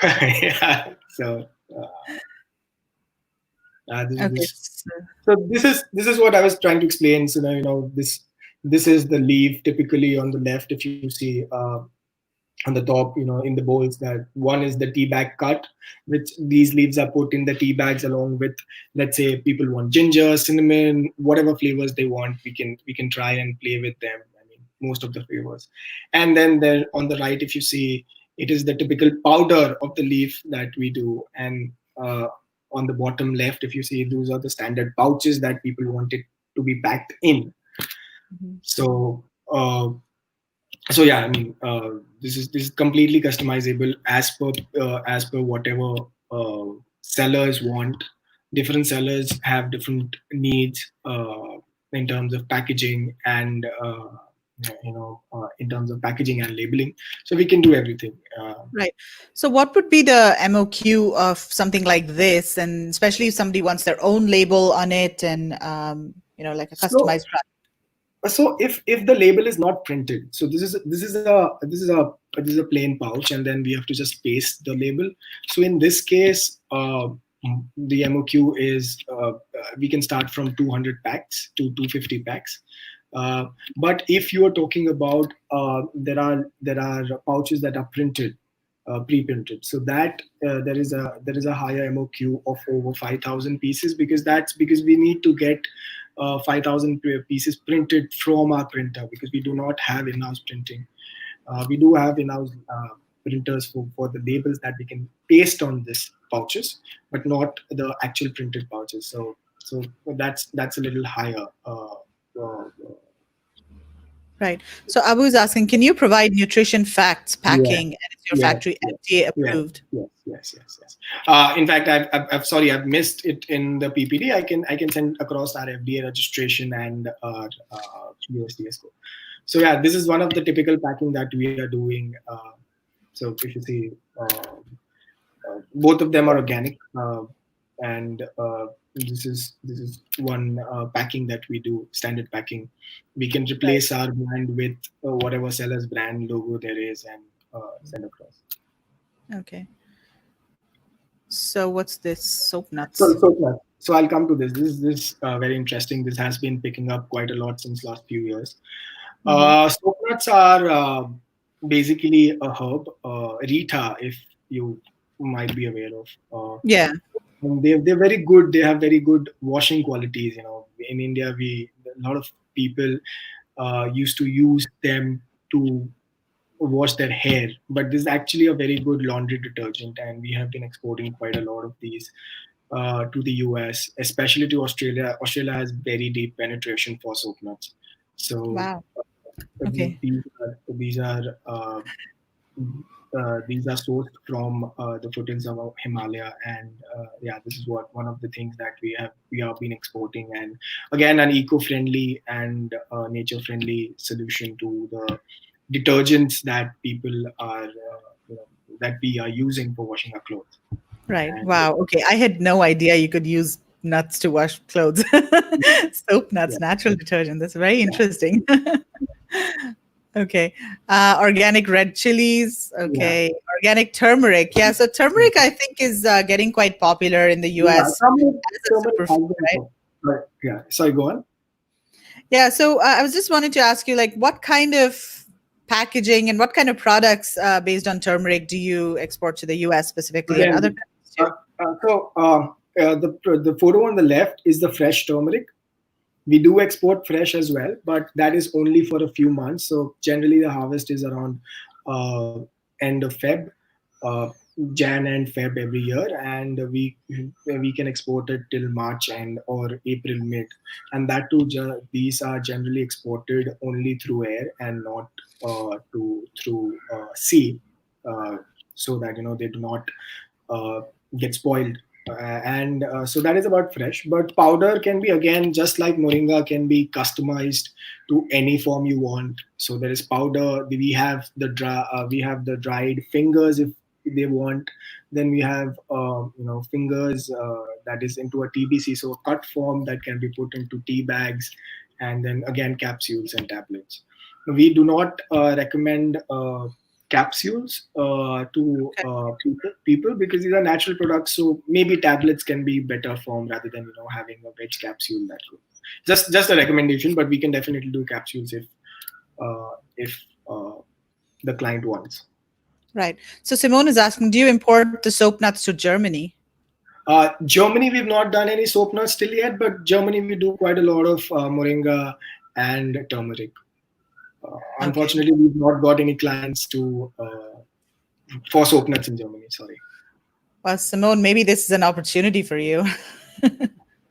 yeah. So Okay. so this is what I was trying to explain. So this is the leaf typically on the left. If you see on the top, in the bowls, that one is the tea bag cut, which these leaves are put in the tea bags along with, let's say people want ginger, cinnamon, whatever flavors they want, we can try and play with them. Most of the flavors. And then there on the right, if you see, it is the typical powder of the leaf that we do. And on the bottom left, if you see, those are the standard pouches that people want it to be packed in. Mhm. So So yeah, I mean, this is completely customizable as per whatever sellers want. Different sellers have different needs in terms of packaging and in terms of packaging and labeling. So we can do everything. Right. So what would be the MOQ of something like this, and especially if somebody wants their own label on it and like a So customized product? so if the label is not printed, so this is a plain pouch, and then we have to just paste the label. So in this case, the MOQ is we can start from 200 packs to 250 packs. But if you are talking about there are pouches that are printed, pre-printed, so that there is a higher MOQ of over 5,000 pieces, because we need to get 5,000 pieces printed from our printer, because we do not have in-house printing. We do have in-house printers for the labels that we can paste on this pouches, but not the actual printed pouches. So that's a little higher. Right. So I was asking, can you provide nutrition facts Yeah. packing, and is your Yes, factory yes, FDA yes, approved? yes. In fact, I've sorry, I've missed it in the PPD. I can send across our FDA registration and our USDS code. So yeah, this is one of the typical packing that we are doing. So if you see, both of them are organic, and this is one packing that we do, standard packing. We can replace our brand with whatever seller's brand logo there is, and send across. Okay. So what's this? Soap So, nuts. so, yeah. So I'll come to this. This is very interesting. This has been picking up quite a lot since last few years. Soap nuts are basically a herb, Rita, if you might be aware of. Yeah. And they're very good. They have very good washing qualities. In India, a lot of people used to use them to wash their hair, but this is actually a very good laundry detergent, and we have been exporting quite a lot of these to the US, especially to Australia. Australia has very deep penetration for soap nuts. So Wow. Okay. these are sourced from the foothills of Himalaya, and yeah, this is what one of the things that we have been exporting, and again, an eco-friendly and nature-friendly solution to the detergents that people are that we are using for washing our clothes. Right. And Wow. Okay. I had no idea you could use nuts to wash clothes. Soap nuts, yeah, natural detergent. That's very yeah, interesting. Okay. Organic red chilies. yeah. Okay. Organic turmeric. Yeah. So turmeric, I think, is getting quite popular in the Yeah, US as a somebody has superfood, been right? but yeah. Sorry, go on. Yeah. So I was just wanting to ask you, like, what kind of packaging and what kind of products based on turmeric do you export to the US specifically, and other Again, countries uh, too? the photo on the left is the fresh turmeric. We do export fresh as well, but that is only for a few months. So generally, the harvest is around uh, end of Feb, uh, Jan and Feb every year, and we can export it till March and or April mid, and that too. These are generally exported only through air and not through sea, uh, so that they do not uh, get spoiled. And so that is about fresh. But powder can be, again, just like moringa, can be customized to any form you want. So there is powder. We have the dried fingers if they want. Then we have fingers that is into a TBC, so a cut form that can be put into tea bags, and then again capsules and tablets. We do not recommend capsules to Okay. people, because these are natural products. So maybe tablets can be better form rather than having a veg capsule. That could just a recommendation, but we can definitely do capsules if the client wants. Right. So Simone is asking, do you import the soap nuts to Germany? Germany, we've not done any soap nuts till yet, but Germany we do quite a lot of moringa and turmeric. Okay. Unfortunately, we've not got any clients for soap nuts in Germany. Sorry. Well, Simone, maybe this is an opportunity for you.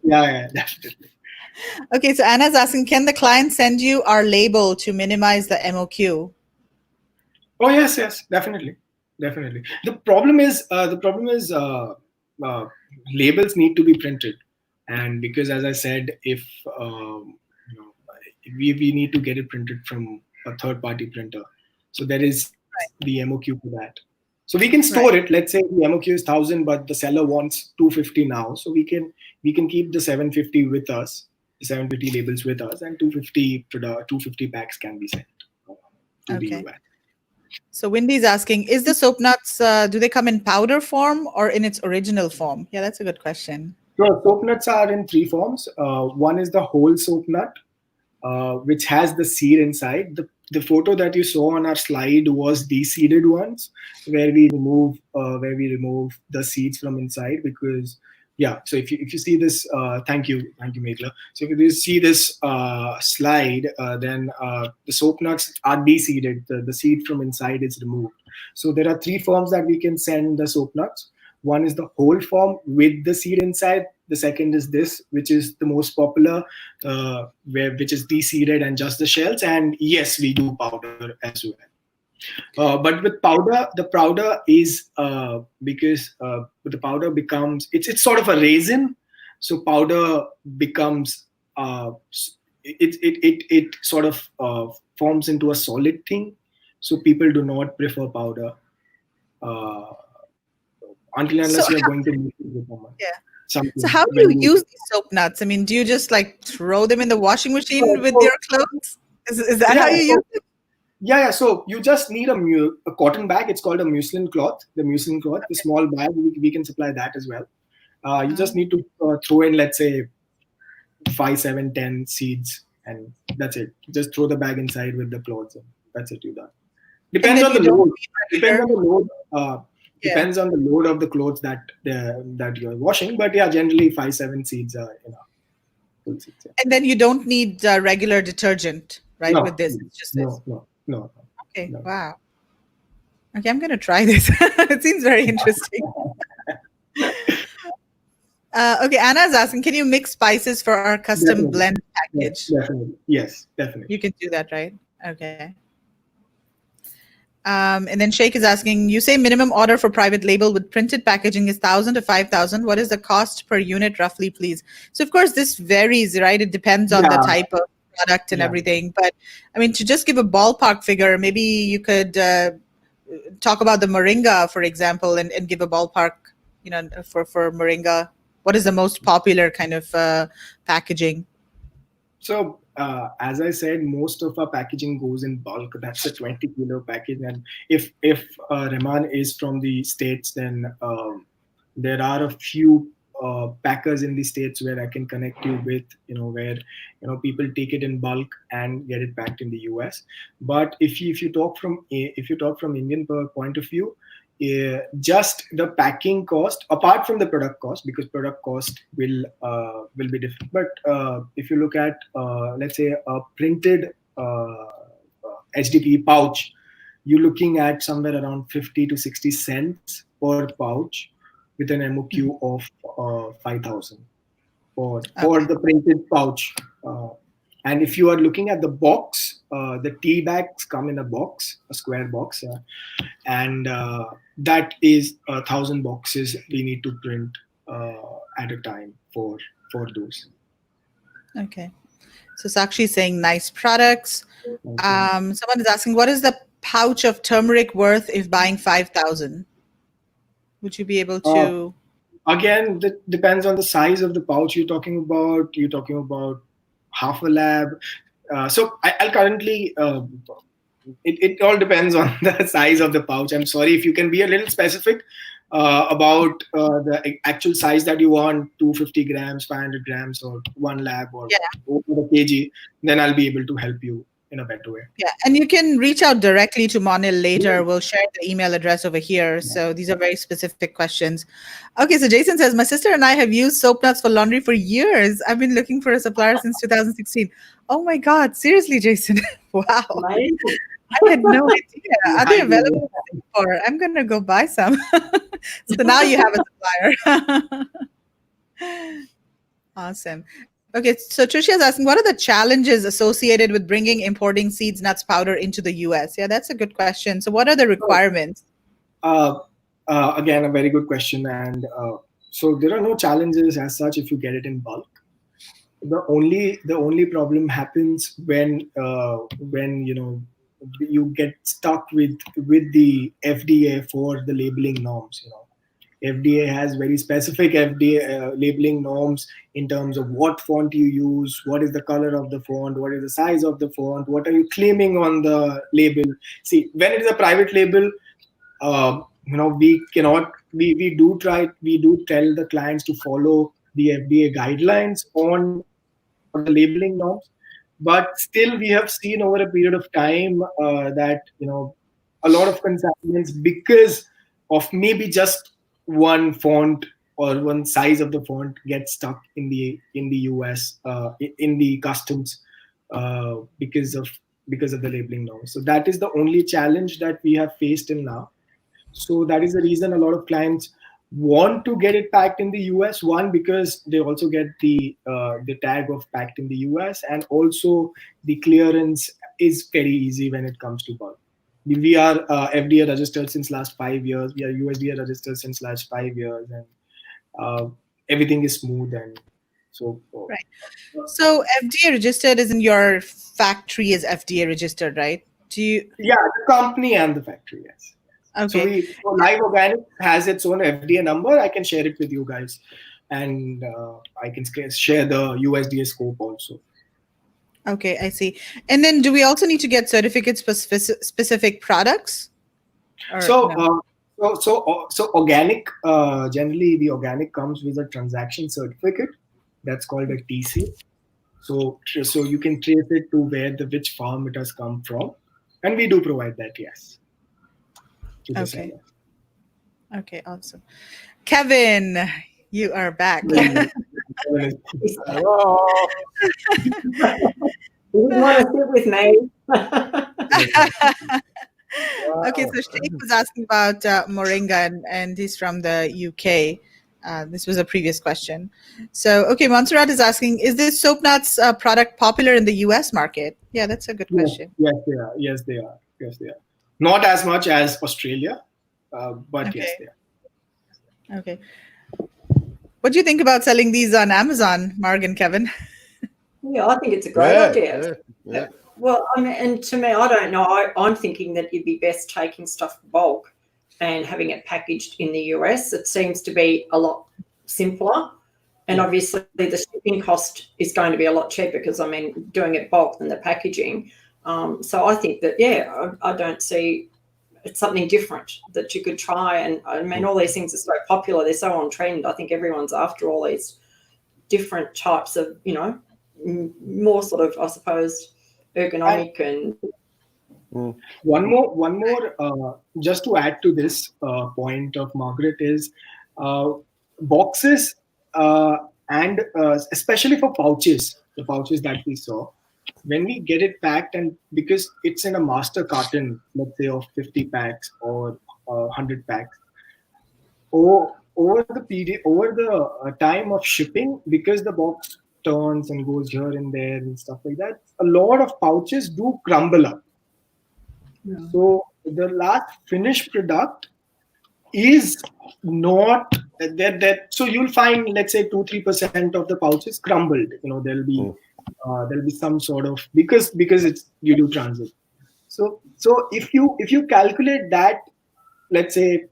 Yeah, definitely. Okay, so Anna's asking, can the client send you our label to minimize the MOQ? Oh yes, definitely. The problem is labels need to be printed, and because as I said, if you know, we need to get it printed from a third party printer, so there is the MOQ for that. So we can store Right. it. Let's say the MOQ is 1,000, but the seller wants 250 now, so we can keep the 750 with us, the 750 labels with us, and 250 packs can be sent to the Okay. US. So Wendy's asking, is the soap nuts, do they come in powder form or in its original form? Yeah, that's a good question. So soap nuts are in three forms. One is the whole soap nut, which has the seed inside. The photo that you saw on our slide was de-seeded ones, where we remove the seeds from inside because yeah. So if you see this, thank you, Megla. So if you see this slide, then the soap nuts are de-seeded. The seed from inside is removed. So there are three forms that we can send the soap nuts. One is the whole form with the seed inside. The second is this, which is the most popular, which is de-seeded and just the shells. And yes, we do powder as well. But with powder, the powder is because the powder becomes it's sort of a resin, so powder becomes it sort of forms into a solid thing. So people do not prefer powder uh, until and So unless you're how, going to make it with yeah. So something how do when you you use these soap nuts? I mean, do you just like throw them in the washing machine so, with so your clothes? Is that how yeah you use so it? Yeah. So you just need a cotton bag. It's called a muslin cloth. The muslin cloth, the small bag, we can supply that as well. You just need to throw in, let's say, 5, 7, 10 seeds, and that's it. Just throw the bag inside with the clothes, and that's it. You're done. And Depends then on you the don't load. need Depends regular. on the load. Yeah. Depends on the load of the clothes that you're washing. But yeah, generally 5, 7 seeds are enough. Full seeds. Yeah. And then you don't need regular detergent, right? With No, this, it's just this. no. Okay. Wow. Okay, I'm gonna try this. It seems very interesting. Okay, Anna's asking, can you mix spices for our custom Definitely. blend Yeah, package? definitely. Yes, definitely. You can do that, right? Okay. And then Sheikh is asking, you say minimum order for private label with printed packaging is 1,000 to 5,000. What is the cost per unit roughly, please? So of course this varies, right? It depends on the Yeah, type of product and yeah. everything. But I mean, to just give a ballpark figure, maybe you could talk about the moringa, for example, and give a ballpark, for moringa. What is the most popular kind of packaging? So, as I said, most of our packaging goes in bulk. That's a 20-kilo package. And if Rahman is from the States, then there are a few packers in the States where I can connect you with, where people take it in bulk and get it packed in the US. But if you talk from Indian point of view, just the packing cost, apart from the product cost, because product cost will be different. But if you look at let's say a printed HDPE pouch, you're looking at somewhere around 50 to 60 cents per pouch, with an MOQ of 5,000 for Okay. the printed pouch. And if you are looking at the box, the tea bags come in a box, a square box, and that is 1,000 boxes we need to print at a time for those. Okay. So Sakshi is saying nice products. Someone is asking, what is the pouch of turmeric worth if buying 5,000? Would you be able to? Again, that depends on the size of the pouch you're talking about. You're talking about half a lab. So I'll currently. It all depends on the size of the pouch. I'm sorry if you can be a little specific about the actual size that you want, 250 grams, 500 grams, or 1 lab, or Yeah. over a kg. Then I'll be able to help you in a better way. Yeah, and you can reach out directly to Monil later. We'll share the email address over here. So these are very specific questions. Okay, so Jason says, my sister and I have used soap nuts for laundry for years. I've been looking for a supplier since 2016. Oh my God, seriously, Jason. Wow. Amazing. I had no idea. Are they available in Singapore? I'm going to go buy some. So now you have a supplier. Awesome. Okay, so Tricia is asking, what are the challenges associated with bringing importing seeds, nuts, powder into the US? Yeah, that's a good question. So what are the requirements? Uh, Again, a very good question. And so there are no challenges as such if you get it in bulk. The only problem happens when you get stuck with the FDA for the labeling norms. FDA has very specific FDA labeling norms in terms of what font you use, what is the color of the font, what is the size of the font, what are you claiming on the label. See, when it is a private label, we do tell the clients to follow the FDA guidelines on for the labeling norms, but still we have seen over a period of time that a lot of consignments, because of maybe just one font or one size of the font, get stuck in the US in the customs because of the labeling norms. So that is the only challenge that we have faced till now. So that is the reason a lot of clients want to get it packed in the US. One, because they also get the tag of packed in the US, and also the clearance is very easy when it comes to bulk. We are FDA registered since last 5 years. We are USDA registered since last 5 years, and everything is smooth. And so, Right. So FDA registered is in your factory is FDA registered, right? Do you? yeah, the company and the factory, yes. Okay. So Live Organic has its own FDA number. I can share it with you guys, and I can share the USDA scope also. Okay, I see. And then do we also need to get certificates for specific products? Or So, no? so organic. Generally, the organic comes with a transaction certificate that's called a TC. So you can trace it to which farm it has come from, and we do provide that. Yes. To the Okay. seller. Okay, awesome. Kevin, you are back. Hello. You didn't want to sit with me. Okay, so Sheikh was asking about moringa, and he's from the UK. This was a previous question. So, okay, Montserrat is asking, is this soap nuts product popular in the US market? Yeah, that's a good question. Yes, they are. Yes, they are. Yes, they are. Not as much as Australia, but Okay. yes, they are. Okay. What do you think about selling these on Amazon, Marg and Kevin? Yeah, I think it's a great idea. Yeah. Well, I mean, and to me, I don't know. I'm thinking that it'd be best taking stuff bulk and having it packaged in the US. It seems to be a lot simpler. And obviously the shipping cost is going to be a lot cheaper because, I mean, doing it bulk than the packaging. So I think that, I don't see it's something different that you could try. And I mean, all these things are so popular. They're so on trend. I think everyone's after all these different types of, more sort of, I suppose, ergonomic and one more just to add to this point of Margaret is boxes and especially for pouches, the pouches that we saw, when we get it packed, and because it's in a master carton, let's say of 50 packs or 100 packs, over the time of shipping, because the box turns and goes here and there and stuff like that, a lot of pouches do crumble up. So the last finished product is not that. So you'll find, let's say, 2-3% of the pouches crumbled. There'll be some sort of, because it's due to transit. So if you calculate that, let's say,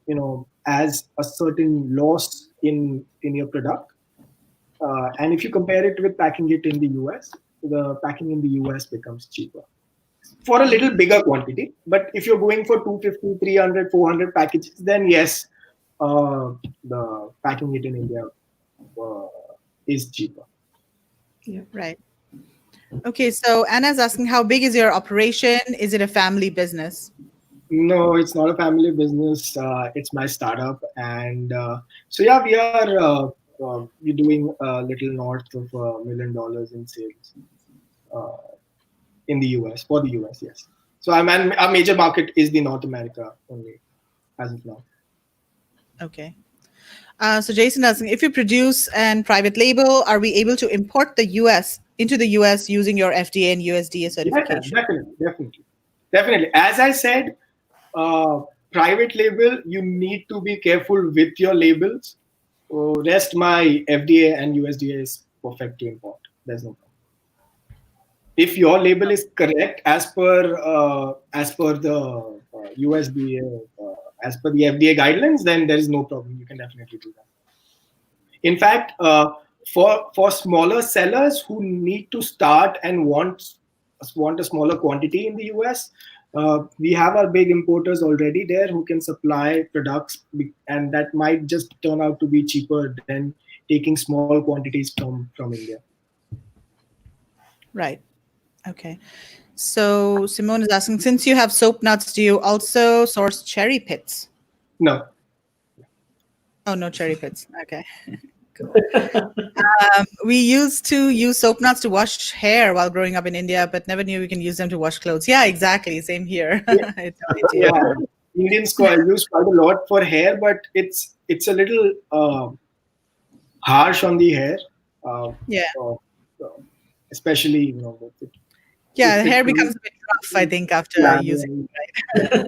as a certain loss in your product, and if you compare it with packing it in the US, the packing in the US becomes cheaper for a little bigger quantity. But if you're going for 250, 300, 400 packages, then yes, the packing it in India is cheaper. Yeah. Right. Okay, so Anna's asking, how big is your operation? Is it a family business? No, it's not a family business. It's my startup, and so yeah, we're doing a little north of $1 million in sales in the US, for the US, yes. So our major market is the North America only as of now. Okay. So Jason asking, if you produce and private label, are we able to import into the US using your FDA and USDA certification? Definitely. As I said, private label, you need to be careful with your labels. Rest, my FDA and USDA is perfect to import. There's no problem. If your label is correct as per the USDA, as per the FDA guidelines, then there is no problem. You can definitely do that. In fact, for smaller sellers who need to start and want a smaller quantity in the US, we have our big importers already there who can supply products, and that might just turn out to be cheaper than taking small quantities from India. Right. Okay. So Simone is asking, since you have soap nuts, do you also source cherry pits? No. Oh, no cherry pits. Okay. Cool. We used to use soap nuts to wash hair while growing up in India, but never knew we can use them to wash clothes. Yeah, exactly. Same here. Yeah. Indians use quite a lot for hair, but it's a little harsh on the hair. Especially, yeah, the hair becomes a bit rough, I think, after using it. Right?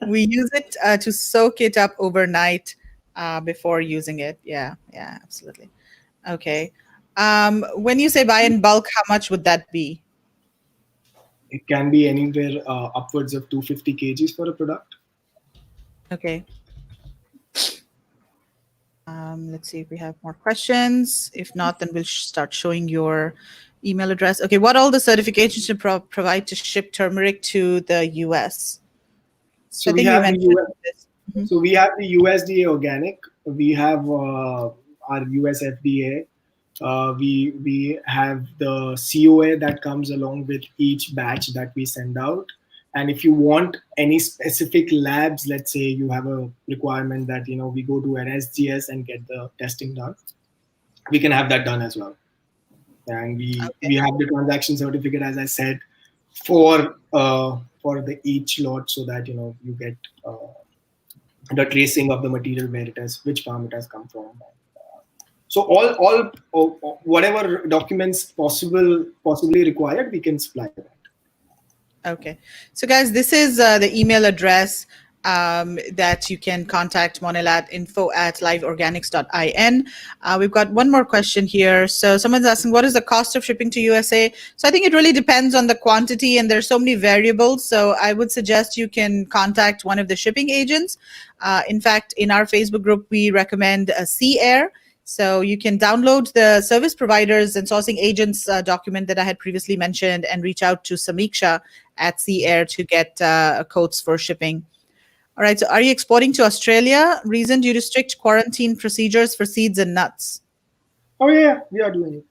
We use it to soak it up overnight before using it. Yeah, absolutely. Okay. When you say buy in bulk, how much would that be? It can be anywhere upwards of 250 kgs for a product. Okay. Let's see if we have more questions. If not, then we'll start showing your email address. Okay, what all the certifications to provide to ship turmeric to the US? So we have So we have the USDA organic. We have our US FDA. We have the COA that comes along with each batch that we send out. And if you want any specific labs, let's say you have a requirement that we go to an SGS and get the testing done, we can have that done as well. And we have the transaction certificate, as I said, for the each lot, so that you get the tracing of the material, where it is, which farm it has come from. So all whatever documents possibly required, we can supply that. Okay. So guys, this is the email address that you can contact Monil at info@liveorganics.in. We've got one more question here. So someone's asking, what is the cost of shipping to USA? So I think it really depends on the quantity, and there's so many variables. So I would suggest you can contact one of the shipping agents. In fact, in our Facebook group, we recommend Sea Air. So you can download the service providers and sourcing agents document that I had previously mentioned and reach out to Samiksha at Sea Air to get quotes for shipping. All right. So are you exporting to Australia? Reason due to strict quarantine procedures for seeds and nuts. Oh, yeah. We are doing it.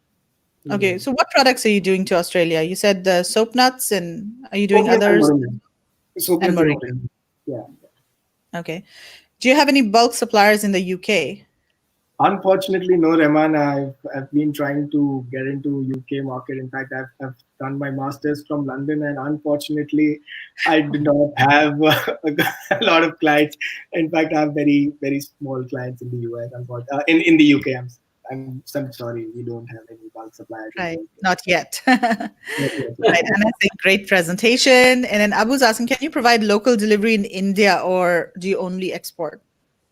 Okay. So what products are you doing to Australia? You said the soap nuts, and are you doing others? Soap and moringa. Yeah. Okay. Do you have any bulk suppliers in the UK? Unfortunately, no, Rahman. I've been trying to get into UK market. In fact, I've done my master's from London, and unfortunately, I do not have a lot of clients. In fact, I have very, very small clients in the US. In the UK, I'm sorry, we don't have any bulk suppliers. Right, not yet. Right, and I think great presentation. And then Abu's asking, can you provide local delivery in India, or do you only export?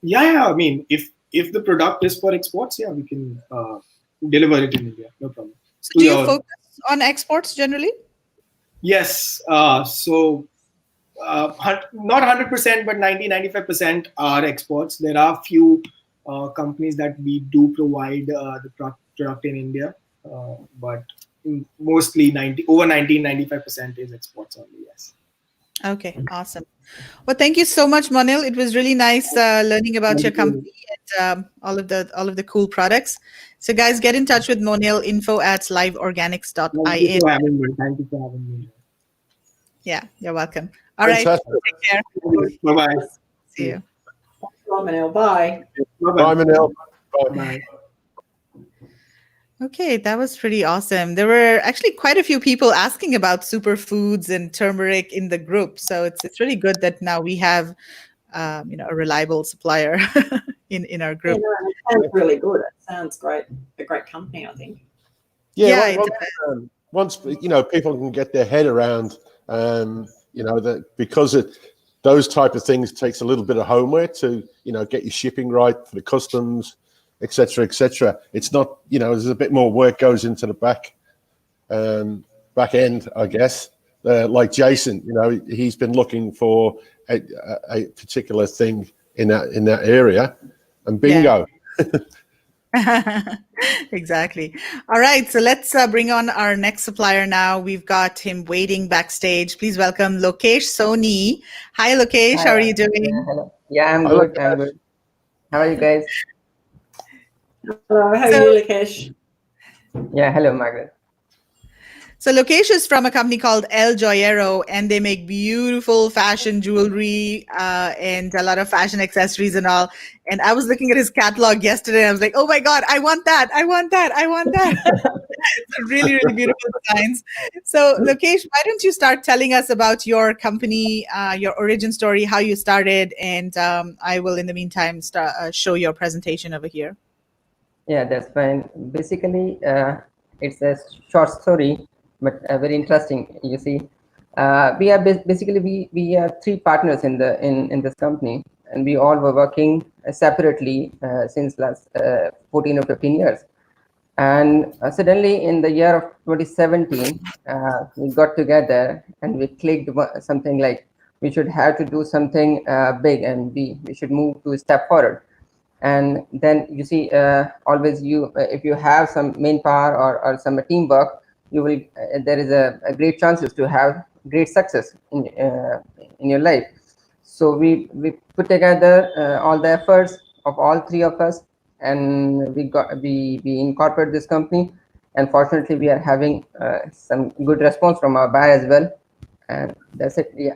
Yeah. I mean, if the product is for exports, yeah, we can deliver it in India. No problem. So do you focus on exports generally? Yes. So not 100%, but 90-95% are exports. There are few companies that we do provide the product in India, but mostly 95% is exports only. Yes. Okay, awesome. Well, thank you so much, Monil. It was really nice learning about your company and all of the cool products. So guys, get in touch with Monil, info@liveorganics.in. Thank you for having me. Yeah, you're welcome. All right, take care. Bye-bye. See you. Manil. Bye. Bye, Manil. Bye. Okay, that was pretty awesome. There were actually quite a few people asking about superfoods and turmeric in the group. So it's really good that now we have a reliable supplier. in our Yeah, group. no, it sounds really good. It sounds great. A great company, I think. Yeah, once, once people can get their head around, that because those type of things takes a little bit of homework to get your shipping right for the customs, etc., etc. It's not there's a bit more work goes into the back end, I guess. Like Jason, he's been looking for a particular thing in that area, and bingo. Exactly. All right, so let's bring on our next supplier now. We've got him waiting backstage. Please welcome Lokesh Soni. Hi, Lokesh. How are you doing? Yeah, hello. Yeah, I'm Hello, good. I'm good. How are you guys? Hello, how are So- you, Lakesh? Yeah, hello, Margaret. So Lokesh is from a company called Joyero, and they make beautiful fashion jewelry and a lot of fashion accessories and all. And I was looking at his catalog yesterday, and I was like, "Oh my God, I want that! I want that! I want that!" It's really, really beautiful designs. So Lokesh, why don't you start telling us about your company, your origin story, how you started, and I will, in the meantime, show your presentation over here. Yeah, that's fine. Basically, it's a short story, but very interesting. You see, we are basically we are three partners in this company, and we all were working separately since last 14 or 15 years. And suddenly, in the year of 2017, we got together and we clicked something like we should have to do something big, and we should move to a step forward. And then you see, always if you have some main power or some teamwork, you will there is a great chances to have great success in your life. So we put together all the efforts of all three of us, and we incorporate this company, and fortunately we are having some good response from our buyer as well, and that's it. Yeah.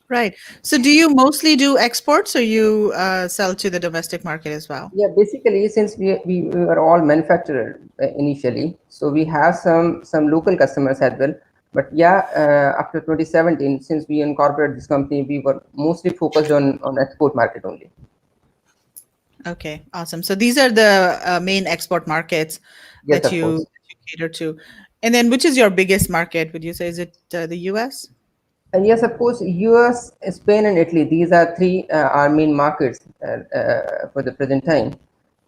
Right. So do you mostly do exports, or you sell to the domestic market as well? Yeah, basically, since we were all manufacturer initially, so we have some local customers as well. But yeah, after 2017, since we incorporated this company, we were mostly focused on export market only. Okay, awesome. So these are the main export markets Yes, that of course. you cater to. And then which is your biggest market? Would you say, is it the US? Yes, of course, US, Spain, and Italy. These are three our main markets for the present time.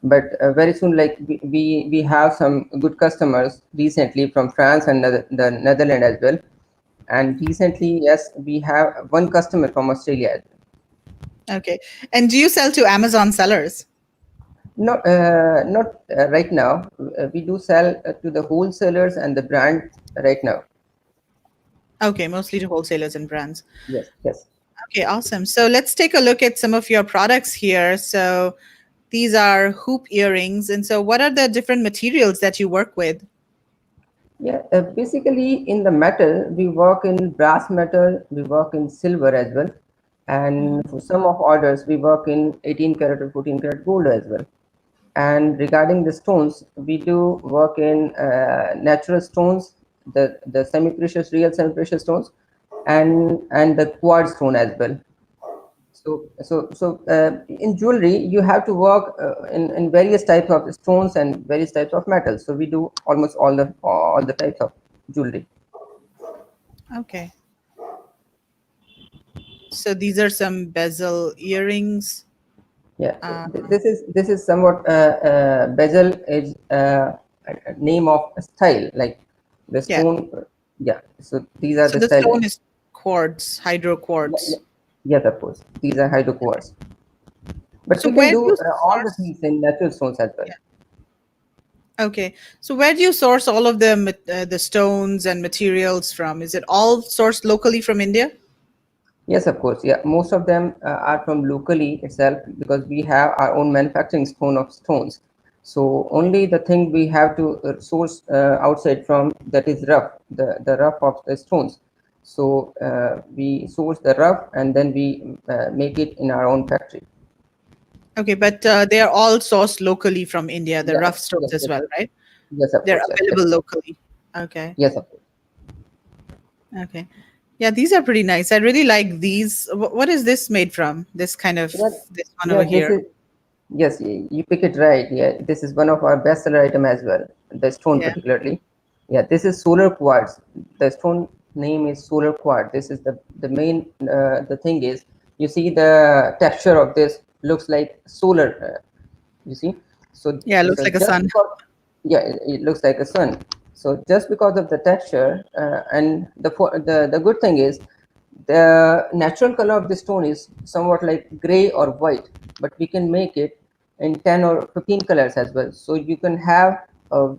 But very soon, like we have some good customers recently from France and the Netherlands as well. And recently, yes, we have one customer from Australia as well. Okay. And do you sell to Amazon sellers? Not right now. We do sell to the wholesalers and the brand right now. Okay, mostly to wholesalers and brands. Yes, yes. Okay, awesome. So let's take a look at some of your products here. So these are hoop earrings. And so what are the different materials that you work with? Yeah, basically in the metal, we work in brass metal, we work in silver as well. And for some of orders, we work in 18 karat or 14 karat gold as well. And regarding the stones, we do work in natural stones, the semi-precious, real semi-precious stones, and the quartz stone as well. So in jewelry, you have to work in various types of stones and various types of metals. So we do almost all the types of jewelry. Okay. So these are some bezel earrings. Yeah, this is somewhat bezel is a name of a style, like the stone. Yeah, so these are So the the style. stone is quartz, hydro quartz. Yes, of course. These are hydro quartz. But So we where can do do you all the source? things in natural stones as well. Yeah. Okay. So where do you source all of the stones and materials from? Is it all sourced locally from India? Yes, of course. Yeah, most of them are from locally itself, because we have our own manufacturing of stones. So only the thing we have to source outside from, that is rough, the rough of the stones. So we source the rough and then we make it in our own factory. Okay, but they are all sourced locally from India, the Yeah, rough stones yes, as well, right? yes, of They're course. Yes, available locally. Okay. yes, of course. Okay. Yeah, these are pretty nice. I really like these. What is this made from? This kind of Yeah, this one yeah, over here. Yes, you pick it right. Yeah, this is one of our bestseller item as well. The stone Yeah. particularly. Yeah, this is solar quartz. The stone name is solar quartz. This is the main. The thing is, you see the texture of this looks like solar. You see, so Yeah, it looks like a just sun. because, yeah, it looks like a sun. So just because of the texture and the good thing is the natural color of the stone is somewhat like gray or white, but we can make it in 10 or 15 colors as well. So you can have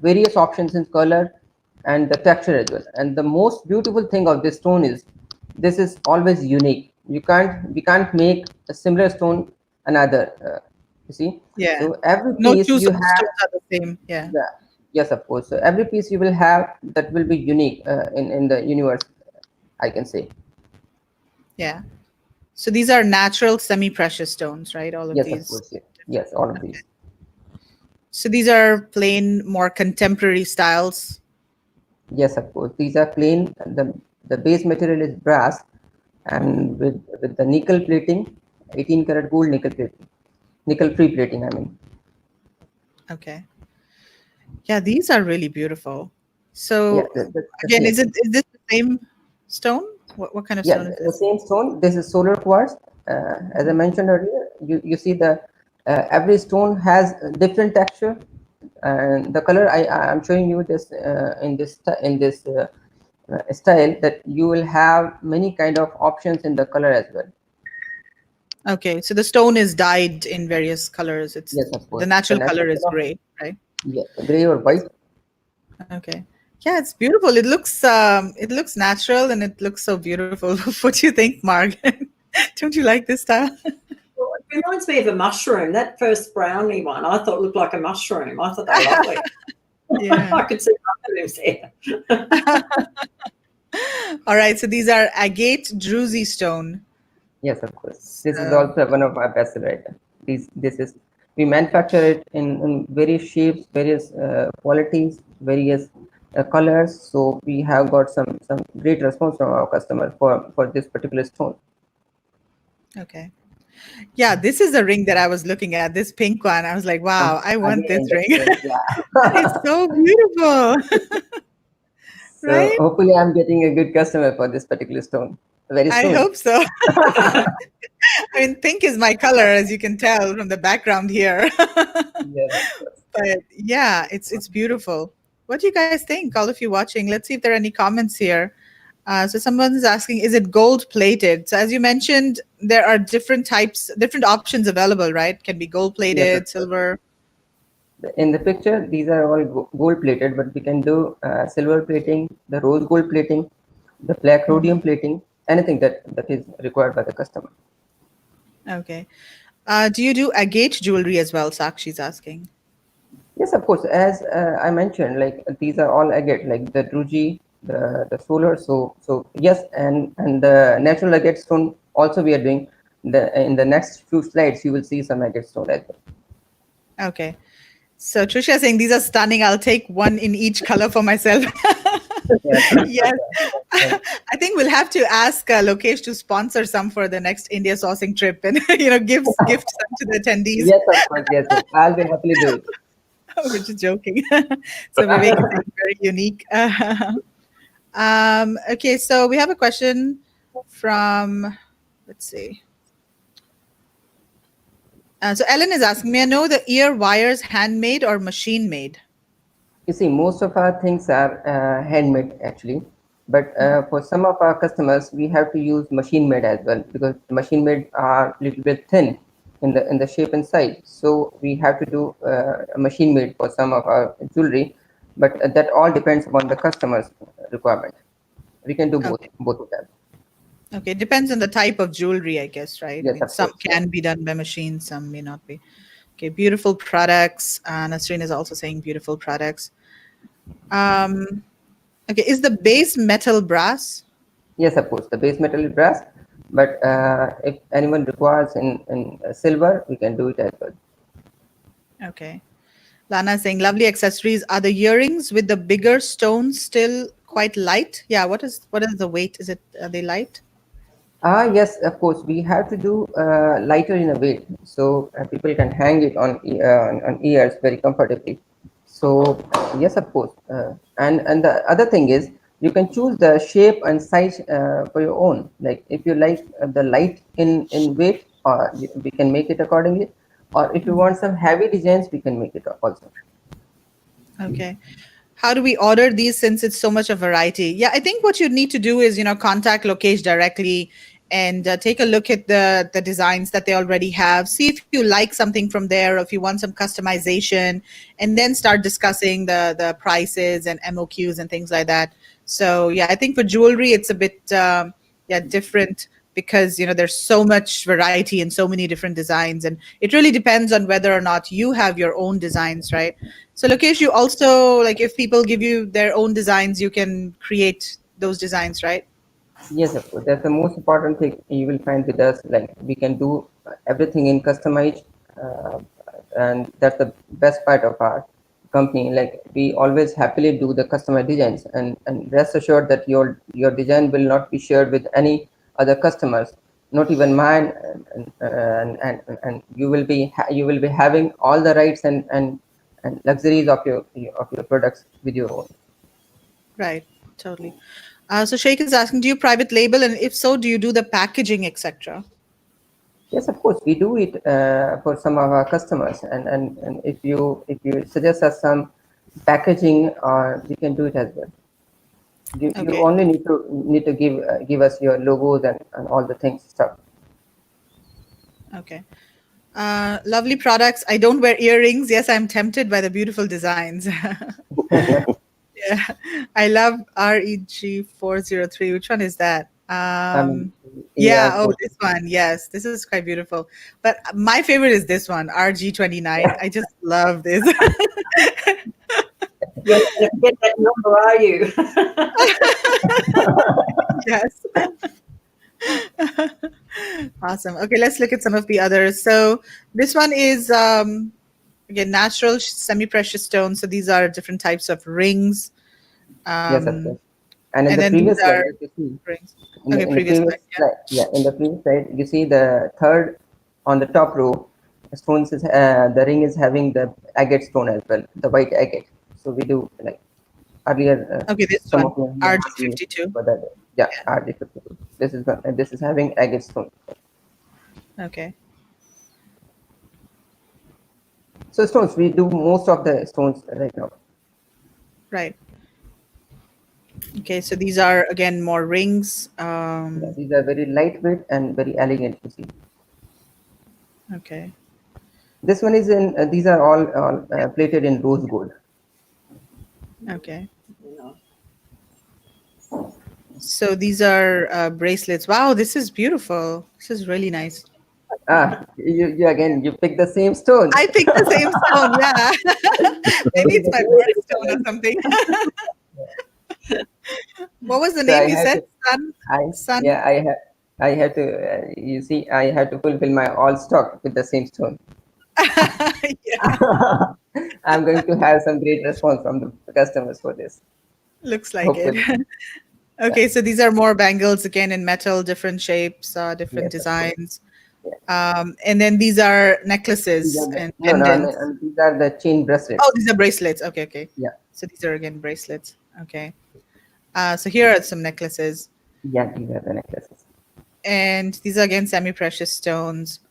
various options in color and the texture as well. And the most beautiful thing of this stone is this is always unique. We can't make a similar stone another. You see, Yeah. so every No piece two you have, stones are the same. Yeah. yeah, yes, of course. So every piece you will have that will be unique in the universe, I can say. Yeah. So these are natural semi-precious stones, right? All of Yes, of these. course. Yes, all of these. So these are plain, more contemporary styles. Yes, of course. These are plain. The base material is brass, and with the nickel plating, 18 karat gold nickel plating, nickel free plating. I mean. Okay. Yeah, these are really beautiful. Yeah, So the again, same. is this the same stone? What kind of Yeah, stone is the this? same stone. This is solar quartz. As I mentioned earlier, you see the every stone has a different texture, and the color I'm showing you this in this style that you will have many kind of options in the color as well. Okay, so the stone is dyed in various colors. It's Yes, of the course. The natural natural color is color, gray, right? yes, gray or white. Okay. Yeah, it's beautiful. It looks natural and it looks so beautiful. What do you think, Mark? Don't you like this style? Well, it reminds me of a mushroom. That first brownie one, I thought looked like a mushroom. I thought they were lovely. Yeah. I could see mushrooms there. All right. So these are agate druzy stone. Yes, of course. This is So, also one of our best seller items. This is we manufacture it in various shapes, various qualities, various colors. So we have got some great response from our customers for this particular stone. okay. Yeah, this is the ring that I was looking at, this pink one. I was like, wow, I want Again, this ring. yeah. It's so beautiful. So Right? hopefully I'm getting a good customer for this particular stone very I soon. hope so. I mean, pink is my color, as you can tell from the background here. Yes, of course. But yeah, it's beautiful. What do you guys think, all of you watching? Let's see if there are any comments here. So someone's asking, is it gold plated? So as you mentioned, there are different types, different options available, right? Can be gold Yes, of plated, course. silver. In the picture, these are all gold plated, but we can do silver plating, the rose gold plating, the black rhodium plating, anything that is required by the customer. Okay. Do you do agate jewelry as well, Sakshi's asking? Yes, of course. As I mentioned, like these are all agate, like the druji, the solar. So yes, and the natural agate stone also we are doing. In the next few slides, you will see some agate stone as well. Okay. So Trisha is saying these are stunning. I'll take one in each color for myself. Yes, Yes. yes. I think we'll have to ask Lokesh to sponsor some for the next India sourcing trip and gift some to the attendees. Yes, of course. Yes, yes. I'll be happily do it. We're just joking. So Vivek is saying very unique. Okay, so we have a question from, let's see. So Ellen is asking, may I know the ear wires handmade or machine made? You see, most of our things are handmade actually, but for some of our customers, we have to use machine made as well because machine made are a little bit thin in the shape and size. So we have to do a machine made for some of our jewelry, but that all depends upon the customer's requirement. We can do both of them. Okay, depends on the type of jewelry, I guess, right? I Yes, mean, of some course. can be done by machine, some may not be. Okay, beautiful products. Nasreen is also saying beautiful products. Okay, is the base metal brass? Yes, of course. The base metal is brass, but if anyone requires in silver, we can do it as well. Okay. Lana is saying lovely accessories. Are the earrings with the bigger stones still quite light? Yeah, what is the weight? Are they light? Yes, of course. We have to do lighter in a weight, so people can hang it on ears very comfortably. So yes, of course. And the other thing is, you can choose the shape and size for your own. Like if you like the light in weight, we can make it accordingly. Or if you want some heavy designs, we can make it also. Okay. How do we order these since it's so much of variety? Yeah, I think what you need to do is, contact Lokesh directly and take a look at the designs that they already have. See if you like something from there, or if you want some customization, and then start discussing the prices and MOQs and things like that. So yeah, I think for jewelry it's a bit different because there's so much variety and so many different designs, and it really depends on whether or not you have your own designs, right? So Lokesh, you also, like, if people give you their own designs, you can create those designs, right? Yes, of course. That's the most important thing you will find with us. Like we can do everything in customized, uh, and that's the best part of our company. Like we always happily do the customized designs, and rest assured that your design will not be shared with any other customers, not even mine. And you will be having all the rights and luxuries of your products with your own. Right, totally. So Sheikh is asking, do you private label, and if so, do you do the packaging, etc.? Yes, of course, we do it for some of our customers, and if you suggest us some packaging, we can do it as well. You Okay, only need to give us your logos and all the things stuff. okay. Lovely products. I don't wear earrings. Yes, I'm tempted by the beautiful designs. Yeah, I love REG403. Which one is that? Um, Yeah, yeah, oh, this one. Yes, this is quite beautiful. But my favorite is this one, RG29. I just love this. You're not going to get that number, are you? Yes. Awesome. Okay, let's look at some of the others. So this one is again natural semi-precious stones. So these are different types of rings. yes, of Um, course. And in and the then these previous slide, are if you see, rings. in the, Okay, in the previous previous slide. Yeah. slide, yeah, in the previous slide, you see the third on the top row, stones is the ring is having the agate stone as well, the white agate. So we do like earlier, Okay, this some one, of you have asked me RG52. for that. Yeah, Yeah. RG52. This is having agate stone. Okay. So stones, we do most of the stones right now. Right. Okay, so these are again more rings. Yeah, these are very lightweight and very elegant to see. Okay. This one is in. These are all plated in rose gold. Okay. So these are bracelets. Wow, this is beautiful. This is really nice. You again. You pick the same stones. I picked the same stone. Yeah. Maybe Only it's the my color is birthstone or different. something. What was the So name you said? Sun? Sun? I had to. You see, I had to fulfill my all stock with the same stone. Yeah, I'm going to have some great response from the customers for this. looks like it. Hopefully, yeah. Okay, so these are more bangles again in metal, different shapes, different Yes, of course. designs. Yeah. And then these are These necklaces are the, and no, no. pendants. These are the chain Oh, bracelets. these are bracelets. Okay, okay. Yeah, So these are again bracelets. Okay. So here are some necklaces. yeah. These are the necklaces. And these are again semi-precious stones.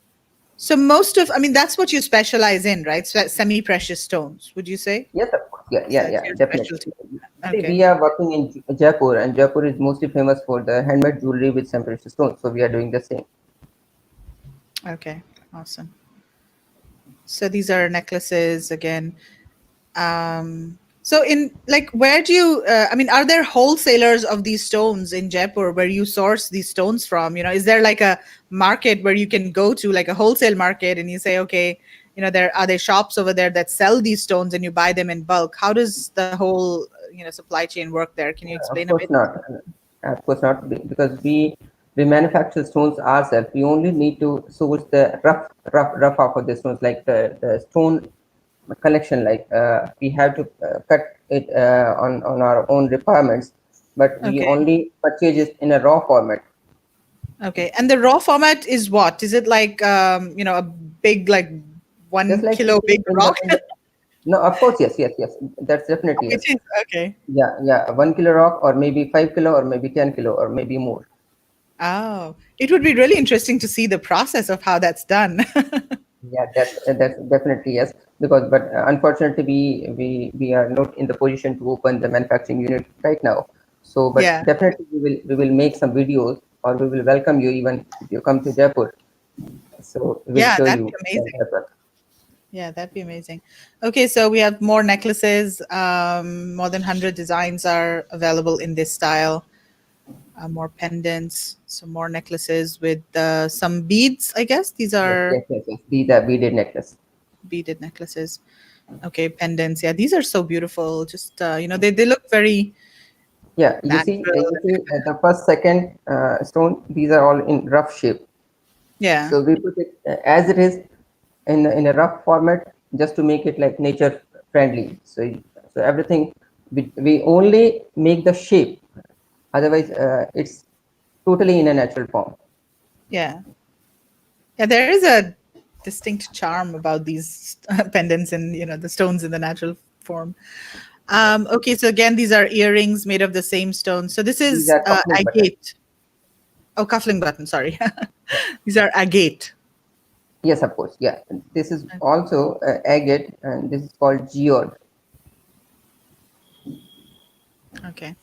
So most of, I mean, that's what you specialize in, right? Semi-precious stones, would you say? Yes, of course. Yeah, So yeah, that's yeah. your Definitely. specialty. See, Okay. we are working in Jaipur, and Jaipur is mostly famous for the handmade jewelry with some precious stones. So we are doing the same. Okay. Awesome. So these are necklaces again. So in like, where do you, I mean, are there wholesalers of these stones in Jaipur where you source these stones from? Is there like a market where you can go to, like a wholesale market, and you say, okay, are there shops over there that sell these stones and you buy them in bulk? How does the whole, supply chain work there? Can you Of explain a course bit? not. Of course not, because we manufacture stones ourselves. We only need to source the rough off of the stones, like the stone collection. Like we have to cut it on our own requirements, but we Okay. only purchase it in a raw format. Okay. And the raw format is what? Is it like a big, like Just 1 like kilo big rock? no, of course, yes. That's definitely It yes. is okay. Yeah. 1 kilo rock, or maybe 5 kilo, or maybe 10 kilo, or maybe more. Oh, it would be really interesting to see the process of how that's done. Yeah, that's definitely yes. Because but unfortunately, we are not in the position to open the manufacturing unit right now. So, but Yeah. definitely we will make some videos, or we will welcome you even if you come to Jaipur. So we will Yeah, show that'd be you amazing. that. Yeah, that'd be amazing. Okay, so we have more necklaces. More than 100 designs are available in this style. More pendants, some more necklaces with some beads, I guess. These are Yes. These are beaded necklace. beaded necklaces. Okay, pendants. Yeah, these are so beautiful. Just, they look very Yeah, natural. you see the first, second stone. These are all in rough shape. Yeah, So we put it as it is in a rough format, just to make it like nature friendly. So everything we only make the shape. Otherwise, it's totally in a natural form. yeah. Yeah, there is a distinct charm about these pendants and, the stones in the natural form. Okay, so again, these are earrings made of the same stone. So this These is are coupling button. agate. Oh, cuffling button, sorry. These are agate. Yes, of course. Yeah, this is also agate, and this is called geode. Okay.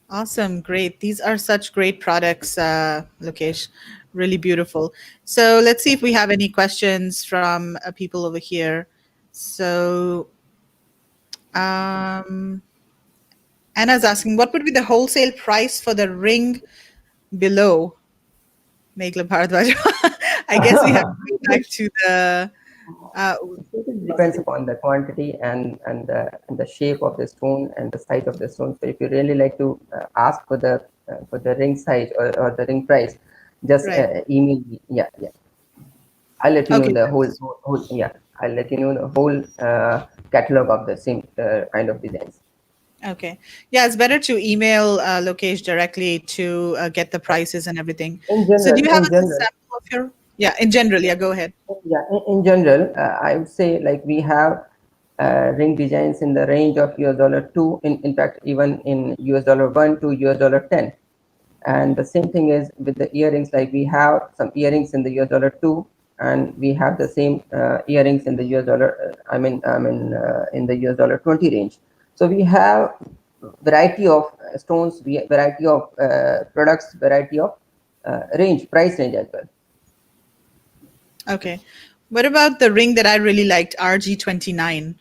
Awesome. Great. These are such great products, Lokesh. Really beautiful. So let's see if we have any questions from people over here. So um, Anna's asking, what would be the wholesale price for the ring below? Meghla Bharadwaj. I guess we have to go back to the. It depends upon the quantity and the shape of the stone and the size of the stone. So if you really like to ask for the ring size, or the ring price, just Right. email me. Yeah. I'll let you know Okay. the whole. Yeah, I'll let you know the whole catalog of the same kind of designs. Okay. Yeah, it's better to email Lokesh directly to get the prices and everything. In So do general, you have a sample of your? Yeah, in general. Yeah, go ahead. in general, I would say like we have ring designs in the range of $2. In fact, even in $1 to $10. And the same thing is with the earrings. Like we have some earrings in the $2, and we have the same earrings in the US dollar. In the $20 range. So we have variety of stones, variety of products, variety of price range as well. Okay. What about the ring that I really liked, RG29?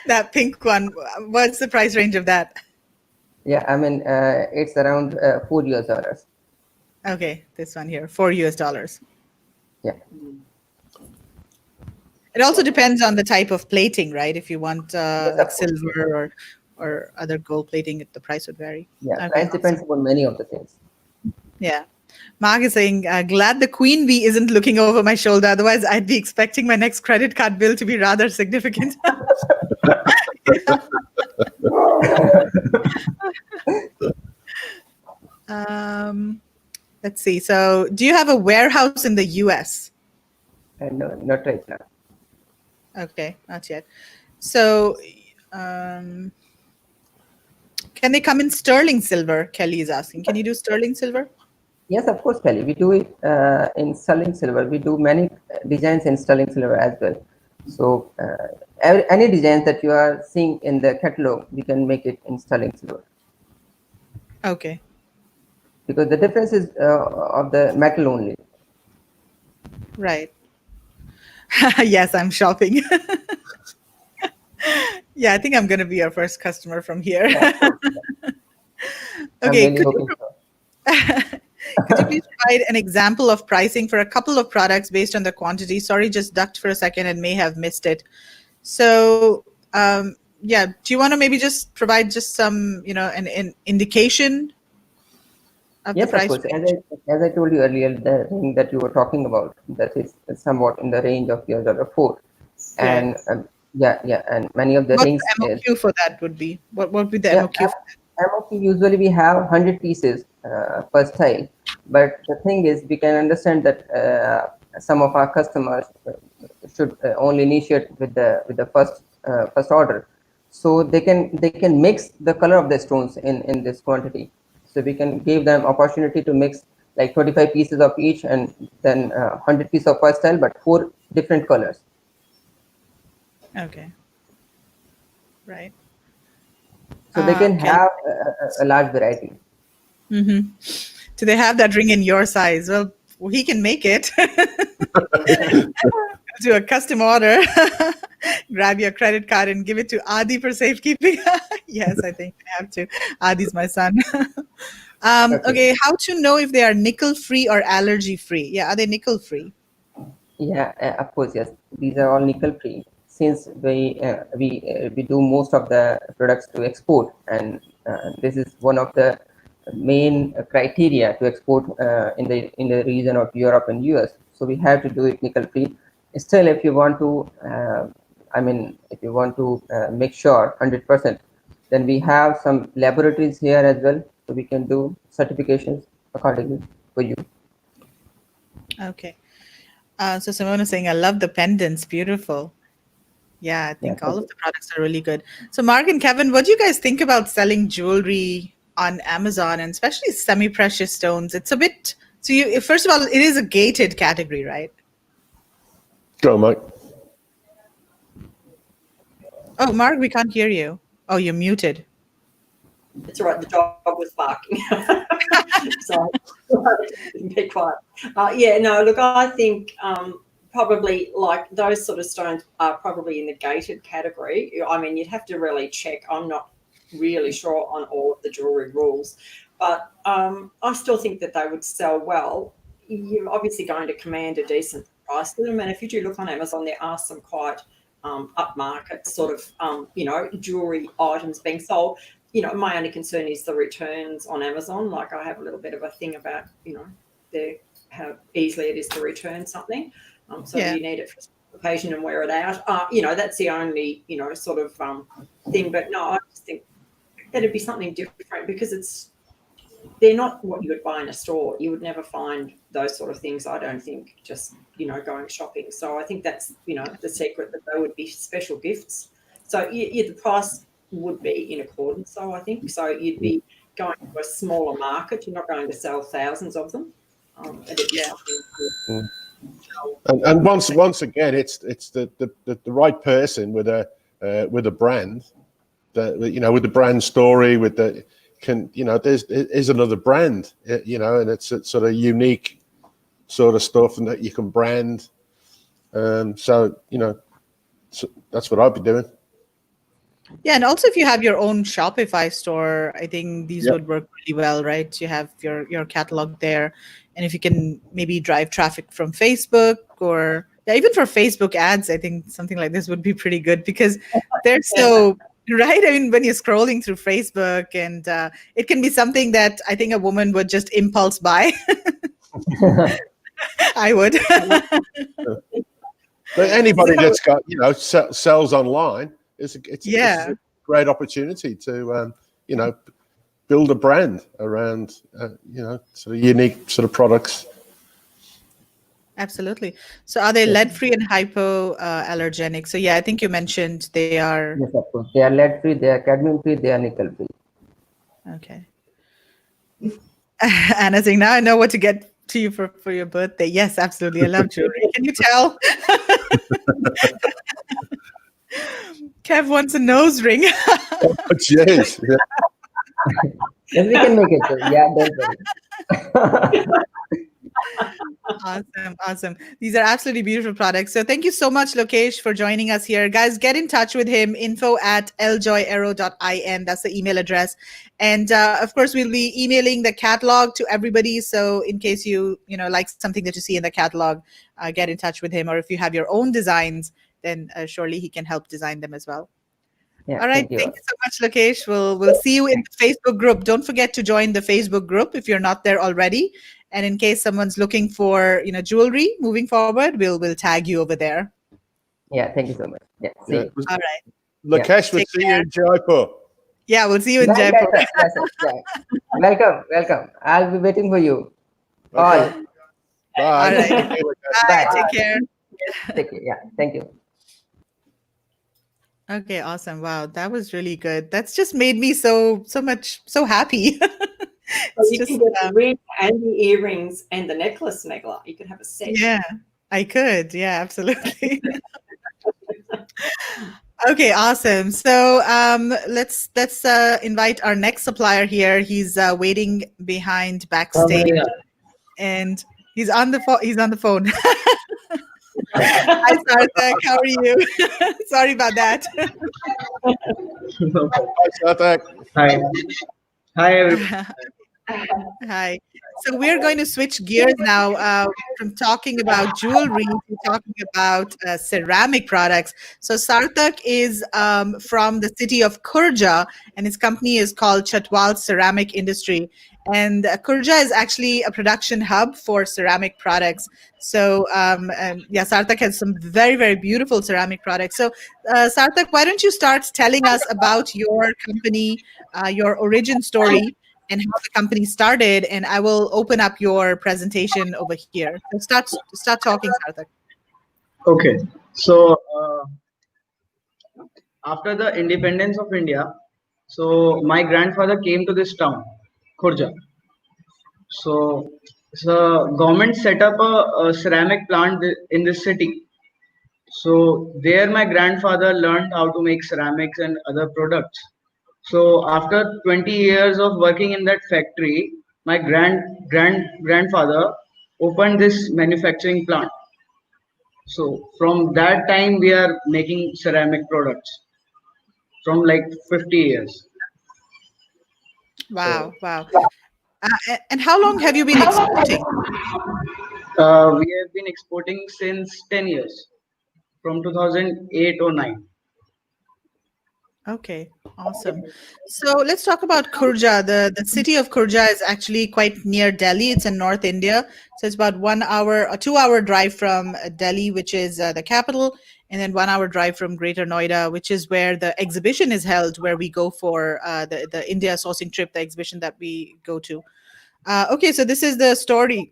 That pink one. What's the price range of that? Yeah, it's around $4. Okay, this one here, $4. Yeah. It also depends on the type of plating, right? If you want Yes, like of course. silver or other gold plating, the price would vary. Yeah, Okay, price awesome. depends upon many of the things. Yeah. Mark is saying, glad the queen bee isn't looking over my shoulder. Otherwise, I'd be expecting my next credit card bill to be rather significant. Let's see. So, do you have a warehouse in the US? No, not right now. Okay, not yet. So, can they come in sterling silver? Kelly is asking. Can you do sterling silver? Yes, of course, Kelly. We do it in sterling silver. We do many designs in sterling silver as well. So any designs that you are seeing in the catalog, we can make it in sterling silver. Okay. Because the difference is of the metal only. Right. Yes, I'm shopping. Yeah, I think I'm going to be your first customer from here. Okay. I'm really hoping so. Could you please provide an example of pricing for a couple of products based on the quantity? Sorry, just ducked for a second and may have missed it. So, yeah, do you want to maybe just provide just some, an indication of Yes, the price of course. range? As I told you earlier, the ring that you were talking about, that is somewhat in the range of $4. And Right. yeah, and many of the What rings. the MOQ for that would be? What would be the Yeah, MOQ for that? MOP usually we have 100 pieces per style, but the thing is we can understand that some of our customers should only initiate with the first order, so they can mix the color of the stones in this quantity. So we can give them opportunity to mix like 25 pieces of each, and then 100 pieces of first style, but 4 different colors. Okay. Right. So they can Okay. have a large variety. Mm-hmm. Do they have that ring in your size? Well, he can make it. Do a custom order. Grab your credit card and give it to Adi for safekeeping. Yes, I think I have to. Adi's my son. Okay, how to know if they are nickel free or allergy free? Yeah, are they nickel free? Yeah, of course, yes. These are all nickel free. Since we do most of the products to export, and this is one of the main criteria to export in the region of Europe and US. So we have to do it nickel free. Still, if you want to, if you want to make sure 100%, then we have some laboratories here as well, so we can do certifications accordingly for you. Okay. So Simone is saying, I love the pendants. Beautiful. Yeah, I think all of the products are really good. So Mark and Kevin, what do you guys think about selling jewelry on Amazon, and especially semi-precious stones? It's a bit, so you, first of all, it is a gated category, right? Go, Mike. Oh, Mark, we can't hear you. Oh, you're muted. It's all right. The dog was barking. So be quiet. Yeah, no, look, I think probably like those sort of stones are probably in the gated category. I mean, you'd have to really check. I'm not really sure on all of the jewelry rules, but I still think that they would sell well. You're obviously going to command a decent price for them. And if you do look on Amazon, there are some quite upmarket sort of, jewelry items being sold. My only concern is the returns on Amazon. Like I have a little bit of a thing about, how easily it is to return something. So you need it for a occasion and wear it out. That's the only, sort of thing. But no, I just think that'd be something different because they're not what you would buy in a store. You would never find those sort of things, I don't think, just, going shopping. So I think that's, the secret, that they would be special gifts. So the price would be in accordance. So I think so you'd be going to a smaller market. You're not going to sell thousands of them. And once again, it's the right person with a brand, that with the brand story, with the there's another brand, and it's a sort of unique sort of stuff, and that you can brand. So that's what I'd be doing. Yeah, and also if you have your own Shopify store, I think these would work really well, right? You have your catalog there, and if you can maybe drive traffic from Facebook, or even for Facebook ads, I think something like this would be pretty good because they're so right. I mean, when you're scrolling through Facebook, and it can be something that I think a woman would just impulse buy. I would. But anybody that's got sells online, it's a great opportunity to build a brand around sort of unique sort of products. Absolutely. So are they lead-free and hypoallergenic? So I think you mentioned they are. Yes, of course. They are lead-free, they are cadmium-free, they are nickel-free. Okay. Anna saying, now I know what to get to you for your birthday. Yes, absolutely. I love jewelry. Can you tell? Kev wants a nose ring. Oh, jeez. Yes, we can make it. Don't worry. Awesome. These are absolutely beautiful products. So thank you so much, Lokesh, for joining us here. Guys, get in touch with him, info@ljoyero.in. That's the email address. And of course, we'll be emailing the catalog to everybody. So in case you like something that you see in the catalog, get in touch with him. Or if you have your own designs, then surely he can help design them as well. Yeah, all right. Thank you so much, Lokesh. We'll see you in the Facebook group. Don't forget to join the Facebook group if you're not there already. And in case someone's looking for jewelry moving forward, we'll tag you over there. Yeah, thank you so much. Yeah, see you. All right. Lokesh, we'll see you in Jaipur. Yeah, we'll see you in Right, Jaipur. that's it. Yeah. Welcome. I'll be waiting for you. All. Okay. Bye. All right. Thank you. Bye. Bye. Take care. Take care. Yeah. Thank you. Okay, awesome. Wow, that was really good. That's just made me so happy. Well, It's you can just get the ring and the earrings and the necklace, Megla. You can have a set. yeah, I could. Yeah, absolutely. Okay, awesome. So let's invite our next supplier here. He's waiting behind backstage, and he's on the phone. He's on the phone. Hi, Sarthak. How are you? Sorry about that. Bye, Sarthak. Hi. Hi, everyone. Hi. So we're going to switch gears now from talking about jewelry to talking about ceramic products. So Sarthak is from the city of Khurja, and his company is called Chhatwal Ceramic Industry. And Khurja is actually a production hub for ceramic products. So yeah, Sarthak has some very, very beautiful ceramic products. So Sarthak, why don't you start telling us about your company, your origin story, and how the company started, and I will open up your presentation over here. So start talking, Sarthak. Okay, so after the independence of India, so my grandfather came to this town, Khurja. So the government set up a ceramic plant in this city. So there my grandfather learned how to make ceramics and other products. So after 20 years of working in that factory, my grandfather opened this manufacturing plant. So from that time we are making ceramic products from like 50 years. Wow, wow. And how long have you been exporting? We have been exporting since 10 years, from 2008 or 9. Okay, awesome. So let's talk about Khurja. The city of Khurja is actually quite near Delhi. It's in North India. So it's about 1 hour, a 2 hour drive from Delhi, which is the capital, and then 1 hour drive from Greater Noida, which is where the exhibition is held, where we go for the India sourcing trip, the exhibition that we go to. Okay, so this is the story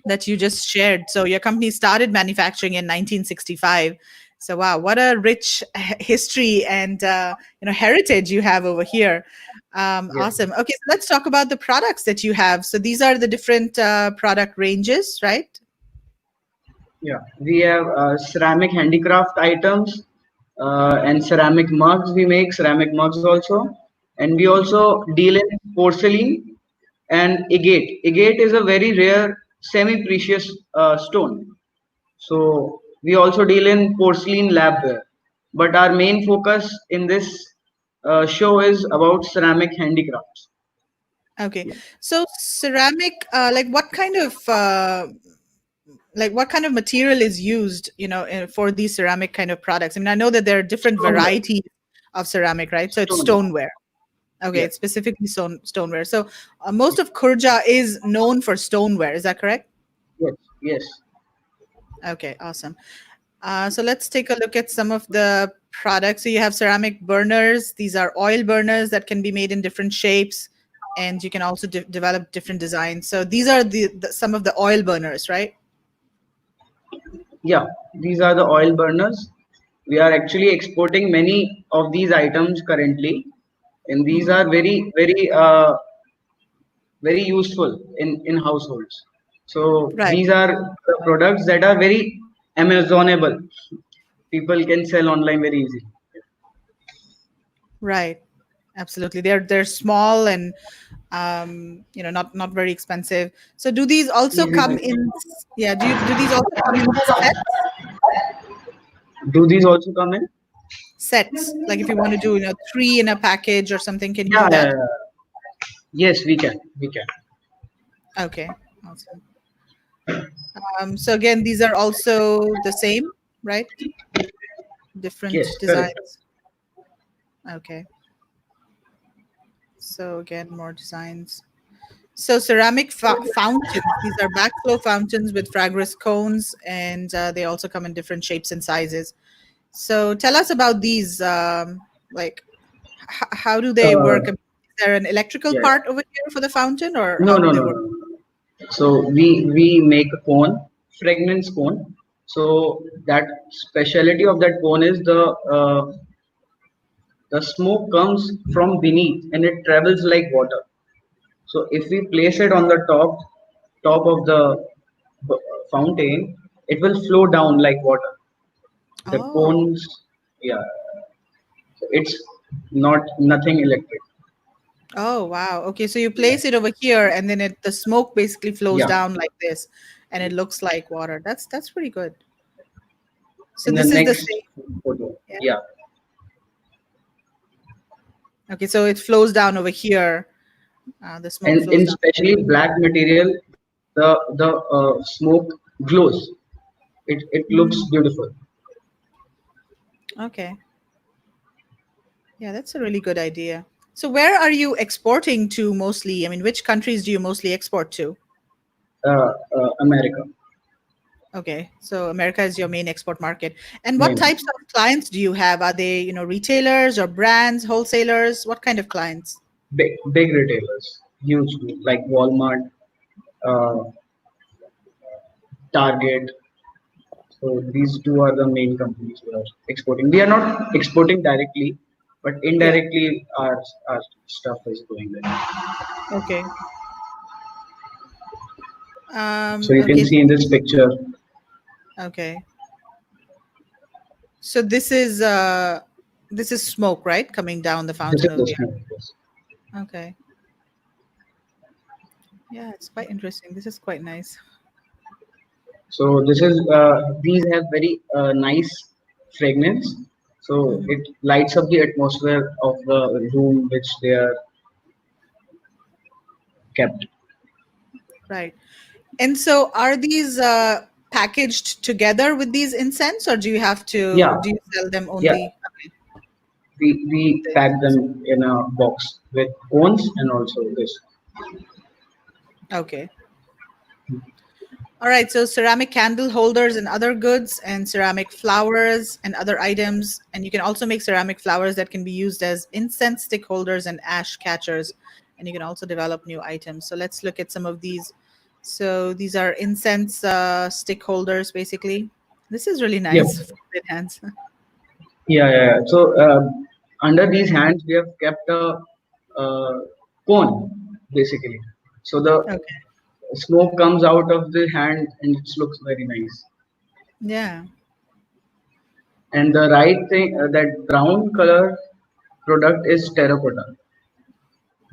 that you just shared. So your company started manufacturing in 1965. So wow, what a rich history and heritage you have over here. Awesome. Okay, so let's talk about the products that you have. So these are the different product ranges, right? Yeah, we have ceramic handicraft items and ceramic mugs. We make ceramic mugs also, and we also deal in porcelain and agate. Agate is a very rare, semi-precious stone. So we also deal in porcelain labware, but our main focus in this show is about ceramic handicrafts. Okay, so ceramic, what kind of material is used, for these ceramic kind of products? I mean, I know that there are different Stoneware. varieties of ceramic, right? So it's Stoneware. stoneware. Okay, Yeah. it's specifically stoneware. So most of Khurja is known for stoneware. Is that correct? Yes, yes. Okay, awesome. So let's take a look at some of the products. So you have ceramic burners. These are oil burners that can be made in different shapes, and you can also develop different designs. So these are some of the oil burners, right? Yeah, these are the oil burners. We are actually exporting many of these items currently, and these are very, very, very useful in households. So Right. these are the products that are very Amazonable. People can sell online very easily. Right. Absolutely. They're small and not very expensive. So do these also Easy come to- in do these also come in sets? Do these also come in? Sets. Like if you want to do 3 in a package or something, can you Yeah, do that? yes, we can. We can. Okay. Awesome. So again, these are also the same, right? Different Yes, designs. correct. Okay. So again, more designs. So ceramic fountains. These are backflow fountains with fragrance cones, and they also come in different shapes and sizes. So tell us about these. How do they work? Is there an electrical Yeah. part over here for the fountain, or No, how do no, they no, work? no, no. So we make a cone, fragrance cone. So that specialty of that cone is the smoke comes from beneath and it travels like water. So if we place it on the top of the fountain, it will flow down like water. The Oh, cones, yeah. So it's not nothing electric. oh, wow. Okay, so you place it over here, and then the smoke basically flows Yeah. down like this, and it looks like water. That's pretty good. So In the this is the next same. photo, Yeah. yeah. Okay, so it flows down over here. The smoke And flows in down. especially black material, the smoke glows. It looks Mm, beautiful. okay. Yeah, that's a really good idea. So where are you exporting to mostly? I mean, which countries do you mostly export to? America Okay, so America is your main export market. And what main types of clients do you have? Are they, retailers or brands, wholesalers? What kind of clients? big retailers, huge like Walmart, uh, Target. So these two are the main companies we are exporting. We are not exporting directly, but Yeah. indirectly our stuff is going there. Okay. So you can Okay. see in this picture, Okay. So this is smoke, right? Coming down the this is fountain over the here. smoke. Yes. Okay. Yeah, it's quite interesting. This is quite nice. So this is these have very nice fragrance. So Mhm. it lights up the atmosphere of the room which they are kept. Right. And so are these packaged together with these incense, or Yeah, do you sell them yeah. only? Okay. We The pack incense. them in a box with cones and also this. Okay. All right. So ceramic candle holders and other goods, and ceramic flowers and other items. And you can also make ceramic flowers that can be used as incense stick holders and ash catchers. And you can also develop new items. So let's look at some of these. So these are incense stick holders, basically. This is really Yep. nice. Folded hands. Yeah, yeah. Yeah. So under these hands we have kept a cone basically. So the Okay. smoke comes out of the hand and it looks very nice. Yeah. And the right thing, that brown color product is terracotta.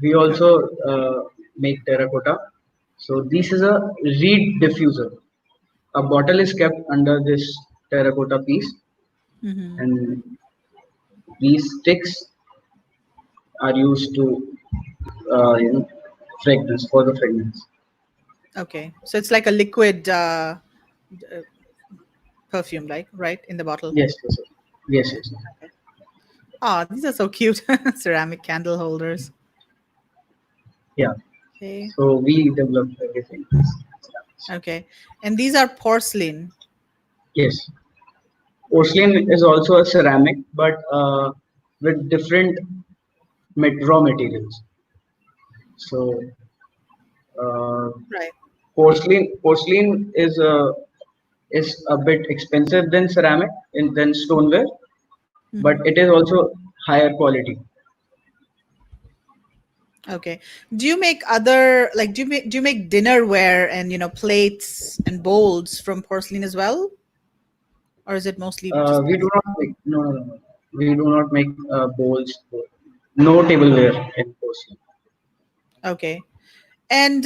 We Okay. also make terracotta. So this is a reed diffuser. A bottle is kept under this terracotta piece, Hmm. and these sticks are used to fragrance for the fragrance. Okay. So it's like a liquid uh, perfume, like, right, in the bottle. Yes, yes, yes, Yeah. yes. Okay. Oh, these are so cute. Ceramic candle holders. Yeah. Okay. So we developed everything. Okay. And these are porcelain. Yes. Porcelain is also a ceramic, but with different raw materials. So uh, Right. porcelain is a bit expensive than ceramic and than stoneware, but Hmm. it is also higher quality. Okay. Do you make other, like, do you make dinnerware and, plates and bowls from porcelain as well? Or is it mostly just We do porcelain? not make no. We do not make bowls, no tableware in porcelain. Okay. And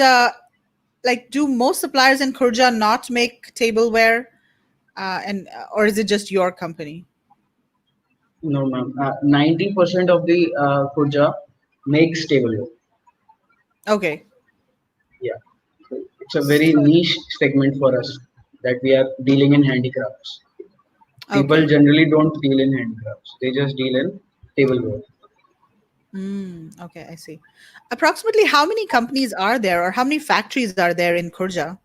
like, do most suppliers in Kurja not make tableware? And or is it just your company? No, ma'am. 90% of the Kurja makes tableware. Okay. Yeah, so it's a very So, niche segment for us that we are dealing in handicrafts. People okay. generally don't deal in handicrafts; they just deal in tableware. Okay, I see. Approximately how many companies are there, or how many factories are there in Kurja?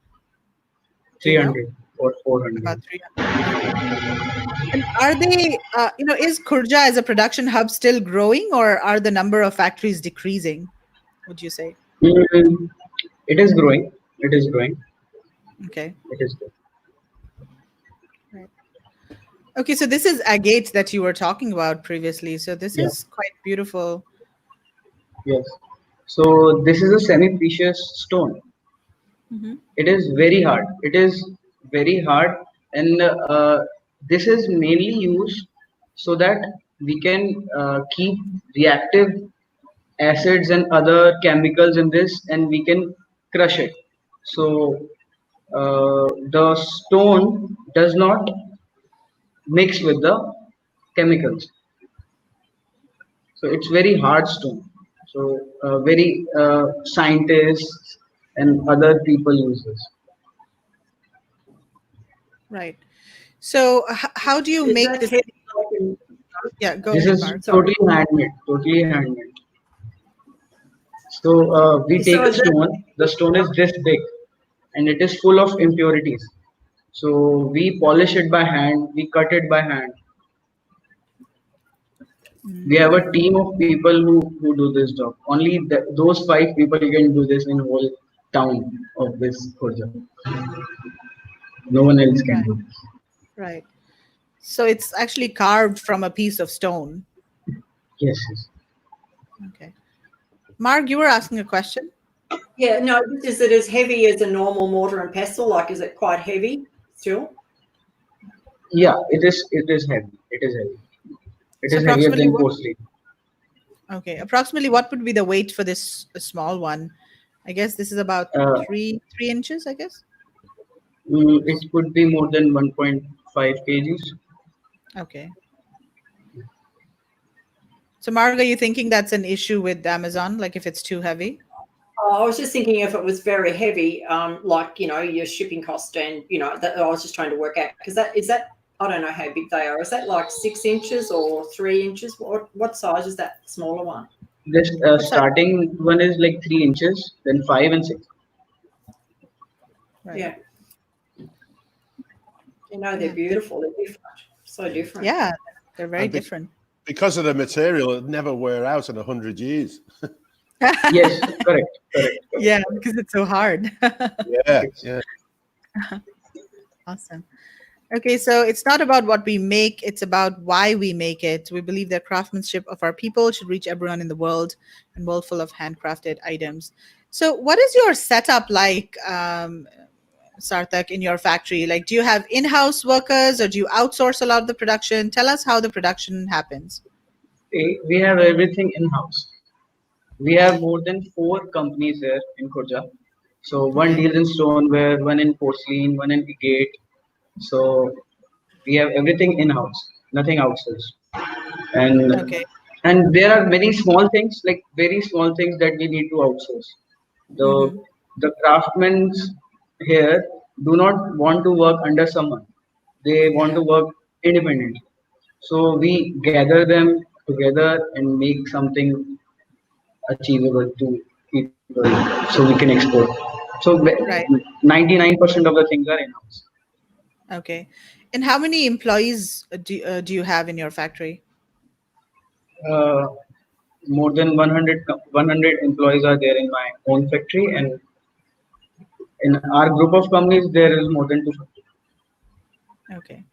Do you know? 300 or 400. About 300. Okay. And are they, is Khurja as a production hub still growing, or are the number of factories decreasing, would you say? Mm, it is growing. It is growing. Okay. It is growing. Right. Okay, so this is agate that you were talking about previously. So this Yeah. is quite beautiful. Yes. So this is a semi-precious stone. Hmm. It is very hard. It is very hard, and this is mainly used so that we can keep reactive acids and other chemicals in this, and we can crush it. So the stone does not mix with the chemicals. So it's very hard stone. So very scientists and other people use this. Right. So how do you Is make that this? heavy? Like Yeah, go This ahead, is Mark. sorry. totally handmade. Totally handmade. So we take So a is that stone. The stone is this big, and it is full of impurities. So we polish it by hand. We cut it by hand. We have a team of people who do this job. Only those 5 people can do this in whole town of this Khurja. No one else can Right. do this. Right. So it's actually carved from a piece of stone. Yes, yes. Okay. Mark, you were asking a question? Yeah, no, is it as heavy as a normal mortar and pestle? Like, is it quite heavy still? Yeah, it is. It is heavy. It is heavy. It So is heavier approximately than what? porcelain. Okay, approximately what would be the weight for this small one? I guess this is about Uh, 3 inches, I guess. it could be more than 1.5 kgs. Okay. So Mark, are you thinking that's an issue with Amazon, like if it's too heavy? I was just thinking if it was very heavy, like, your shipping cost, and, that I was just trying to work out, because is that, I don't know how big they are. Is that like 6 inches or 3 inches? What size is that smaller one? This What's that? starting one is like 3 inches, then 5 and 6. Right. Yeah. They're Yeah. beautiful. They're different. So different. Yeah, they're very And be- different. Because of the material, it'll never wear out in 100 years. Yes, correct, correct. Yeah, because it's so hard. Yeah, yeah. Awesome. Okay, so it's not about what we make, it's about why we make it. We believe that craftsmanship of our people should reach everyone in the world, and world full of handcrafted items. So what is your setup like, Sarthak, in your factory? Like, do you have in-house workers, or do you outsource a lot of the production? Tell us how the production happens. We have everything in house. We have more than 4 companies here in Khurja. So one Okay. deals in stoneware, one in porcelain, one in agate. So we have everything in house, nothing outsourced. And Okay. and there are many small things, like very small things that we need to outsource. The Mm-hmm. the craftsmen here do not want to work under someone. They want Yeah. to work independently. So we gather them together and make something achievable to people so we can export. So Right. 99% of the things are in house. Okay. And how many employees do you have in your factory? Uh, More than 100 employees are there in my own factory, and in our group of companies there is more than 250. Okay.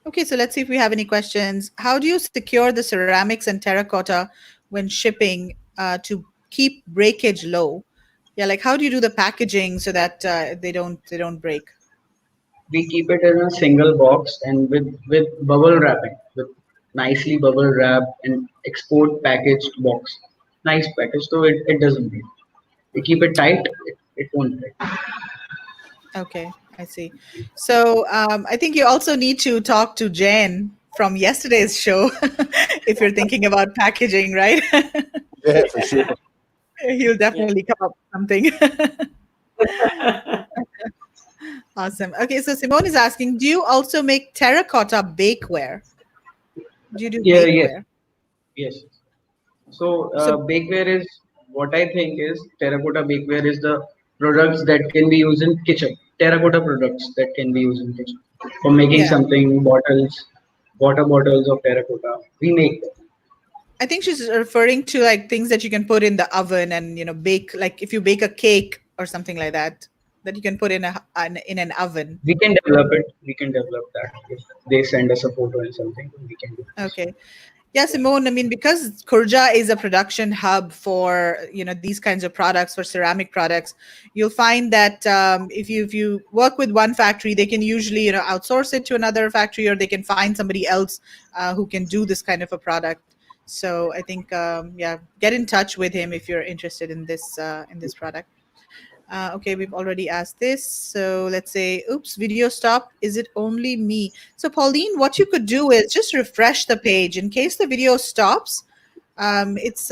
Okay, so let's see if we have any questions. How do you secure the ceramics and terracotta when shipping to keep breakage low? Yeah, like how do you do the packaging so that they don't break? We keep it in a single box and with bubble wrapping, with nicely bubble wrapped and export packaged box, nice package, so it doesn't break. We keep it tight, it won't break. Okay, I see. So I think you also need to talk to Jen from yesterday's show if you're thinking about packaging, right? Yeah, for sure. He'll Yeah. definitely come up with something. Awesome. Okay, so Simone is asking, do you also make terracotta bakeware? Do you do Yeah, yes, bakeware? yes. So So, bakeware is, what I think is, terracotta bakeware is the products that can be used in kitchen. Terracotta products that can be used in kitchen. for making Yeah. something, bottles, water bottles of terracotta. We make them. I think she's referring to like things that you can put in the oven and bake. Like if you bake a cake or something like that, that you can put in in an oven. We can develop it. We can develop that. If they send us a photo and something, we can do this. Okay. Yeah, Simone, I mean, because Khurja is a production hub for, these kinds of products, for ceramic products, you'll find that if you work with one factory, they can usually, outsource it to another factory, or they can find somebody else who can do this kind of a product. So I think, yeah, get in touch with him if you're interested in this product. Okay, we've already asked this. So let's say, oops, video stop. Is it only me? So Pauline, what you could do is just refresh the page in case the video stops. It's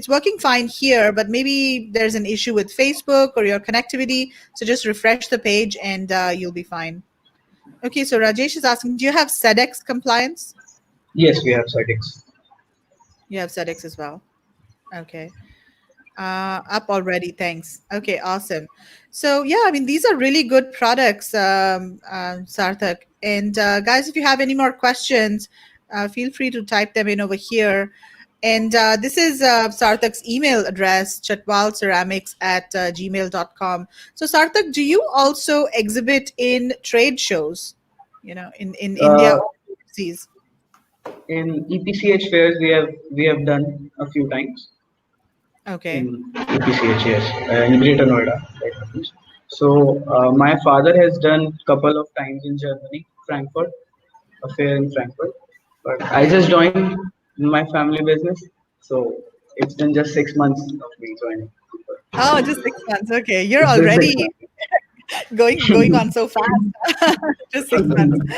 working fine here, but maybe there's an issue with Facebook or your connectivity. So just refresh the page and you'll be fine. Okay, so Rajesh is asking, do you have SEDEX compliance? Yes, we have SEDEX. You have SEDEX as well. Okay. Up already, thanks. Okay, awesome. So yeah, I mean, these are really good products, Sarthak. And guys, if you have any more questions, feel free to type them in over here. And this is Sarthak's email address, chatwalceramics@gmail.com. So Sarthak, do you also exhibit in trade shows, in India or overseas? In EPCH fairs, we have done a few times. Okay. In EPCH, yes, in Greater Noida. So my father has done a couple of times in Germany, Frankfurt, a fair in Frankfurt. But I just joined my family business, so it's been just 6 months of me joining. Oh, just 6 months. Okay, you're already going on so fast. Just 6 months.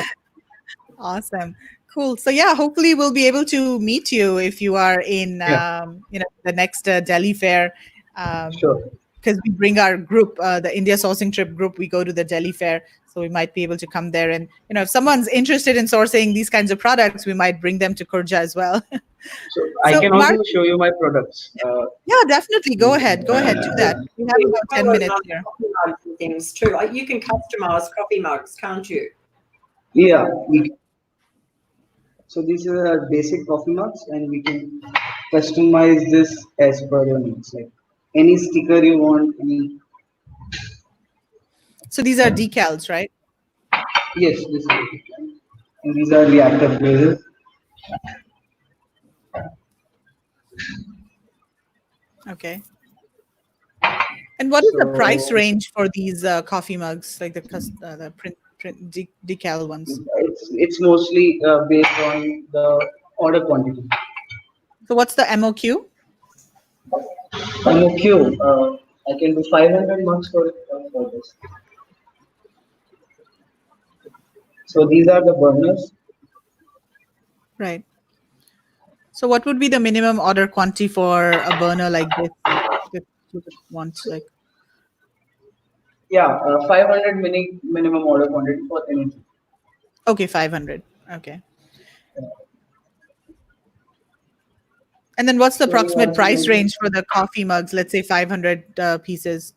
Awesome. Cool. So yeah, hopefully we'll be able to meet you if you are in the next Delhi fair. Sure. Because we bring our group, the India sourcing trip group, we go to the Delhi fair, so we might be able to come there. And if someone's interested in sourcing these kinds of products, we might bring them to Khurja as well. So I can also show you my products. Yeah, definitely. Go ahead. Do that. We have about 10 minutes here. Coffee mugs and things too. Like you can customize coffee mugs, can't you? Yeah. So these are basic coffee mugs, and we can customize this as per your needs. Like any sticker you want. So these are decals, right? Yes, this is decal. And these are reactive glazes. Okay. And what is the price range for these coffee mugs, like the print decal ones? It's mostly based on the order quantity. So what's the MOQ? MOQ, I can do 500 mugs for this. So these are the burners. Right. So what would be the minimum order quantity for a burner like this? If you want, like. Yeah, 500 minimum order quantity for anything. Okay, 500. Okay. And then what's the approximate price range for the coffee mugs? Let's say 500 pieces.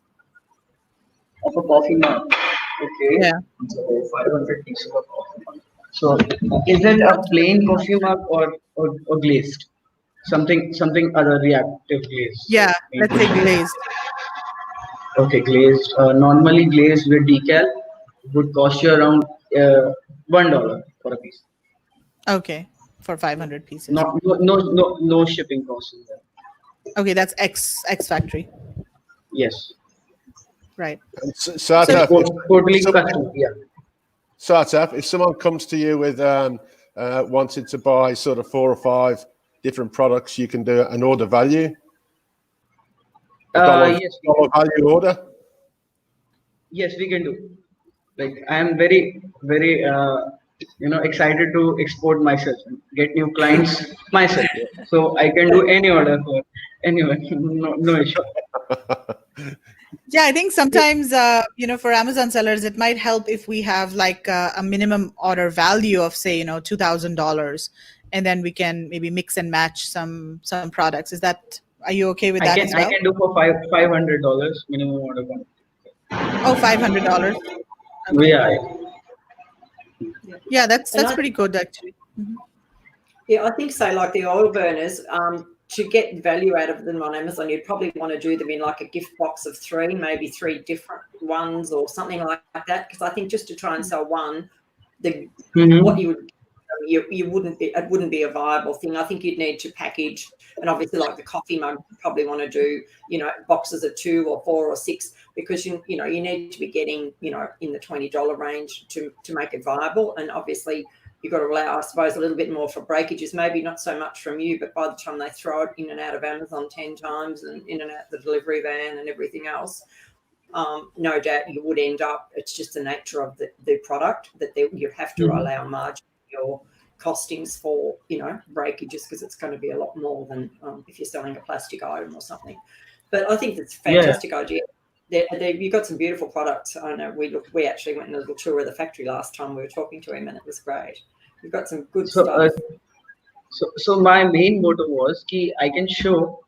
Of a coffee mug. Okay. Yeah. So 500 pieces of coffee mug. So is it a plain coffee mug or glazed? Something other reactive glaze. Yeah, let's say glazed. Okay, glazed. Normally glazed with decal would cost you around $1 for a piece. Okay, for 500 pieces. No shipping costs in there. Okay, that's X factory. Yes. Right. Sarthak, totally custom. Yeah. Sarthak, if someone comes to you with wanting to buy sort of 4 or 5 different products, you can do an order value. Yes. Dollar value order. Yes, we can do. Like I am very excited to export myself and get new clients myself. So I can do any order for anyone. No issue. Yeah, I think sometimes, for Amazon sellers, it might help if we have like a minimum order value of, say, $2,000, and then we can maybe mix and match some products. Are you okay with that as well? I can do for $500 minimum order quantity. Oh, $500. Okay. Yeah. Yeah, that's And I pretty good actually. Mhm. Yeah, I think so. Like the oil burners, to get value out of them on Amazon, you'd probably want to do them in like a gift box of three, maybe three different ones or something like that. Because I think just to try and sell one, what you would you wouldn't be, it wouldn't be a viable thing. I think you'd need to package, and obviously like the coffee mug, you probably want to do, you know, boxes of 2 or 4 or 6, because you need to be getting, you know, in the $20 range to make it viable. And obviously you've got to allow, I suppose, a little bit more for breakages, maybe not so much from you, but by the time they throw it in and out of Amazon 10 times and in and out the delivery van and everything else, no doubt you would end up, it's just the nature of the product that you have to allow margin your costings for, you know, breakages, because it's going to be a lot more than if you're selling a plastic item or something. But I think it's a fantastic idea. You've got some beautiful products. I know we actually went on a little tour of the factory last time we were talking to him, and it was great. You've got some good stuff. So my main motto was ki I can show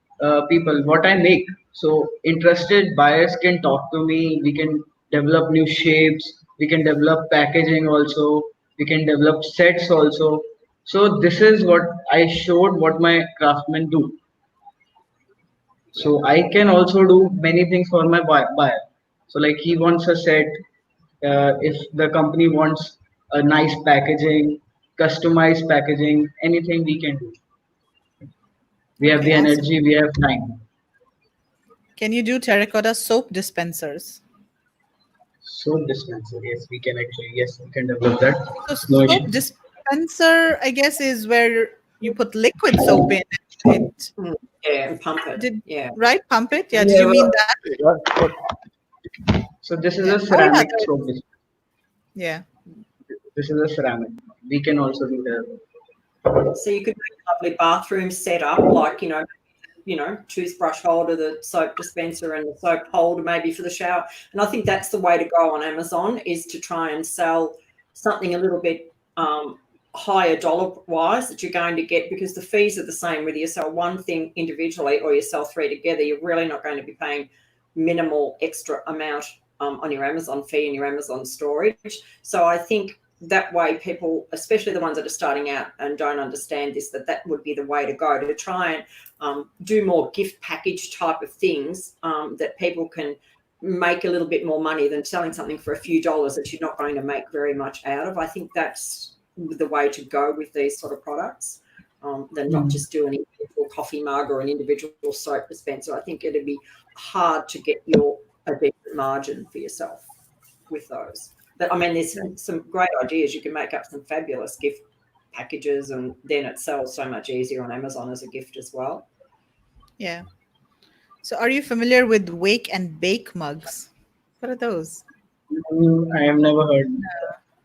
people what I make. So interested buyers can talk to me. We can develop new shapes. We can develop packaging also. We can develop sets also. So this is what I showed what my craftsmen do. So I can also do many things for my buyer. So like he wants a set. If the company wants a nice packaging, customized packaging, anything we can do. We have Okay, the awesome. energy, we have time. Can you do terracotta soap dispensers? Soap dispenser, yes, we can actually, yes, we can develop that. So No soap issue. dispenser, I guess, is where you put liquid soap in. It Yeah, and pump it. did Yeah. right pump it. Yeah, We did you have mean that? so this is Yeah. a Oh, yeah, ceramic there- soap dispenser. yeah. This is a ceramic. We can also do that. So you could make a lovely bathroom setup, like, you know, toothbrush holder, the soap dispenser, and the soap holder maybe for the shower. And I think that's the way to go on Amazon, is to try and sell something a little bit higher dollar wise that you're going to get, because the fees are the same whether you sell one thing individually or you sell 3 together. You're really not going to be paying minimal extra amount on your Amazon fee and your Amazon storage. So I think that way people, especially the ones that are starting out and don't understand this, that would be the way to go, to try and do more gift package type of things that people can make a little bit more money than selling something for a few dollars that you're not going to make very much out of. I think that's the way to go with these sort of products, than not just do an individual coffee mug or an individual soap dispenser. I think it'd be hard to get a decent margin for yourself with those. But I mean, there's some great ideas. You can make up some fabulous gift packages, and then it sells so much easier on Amazon as a gift as well. Yeah. So are you familiar with wake and bake mugs? What are those? I have never heard.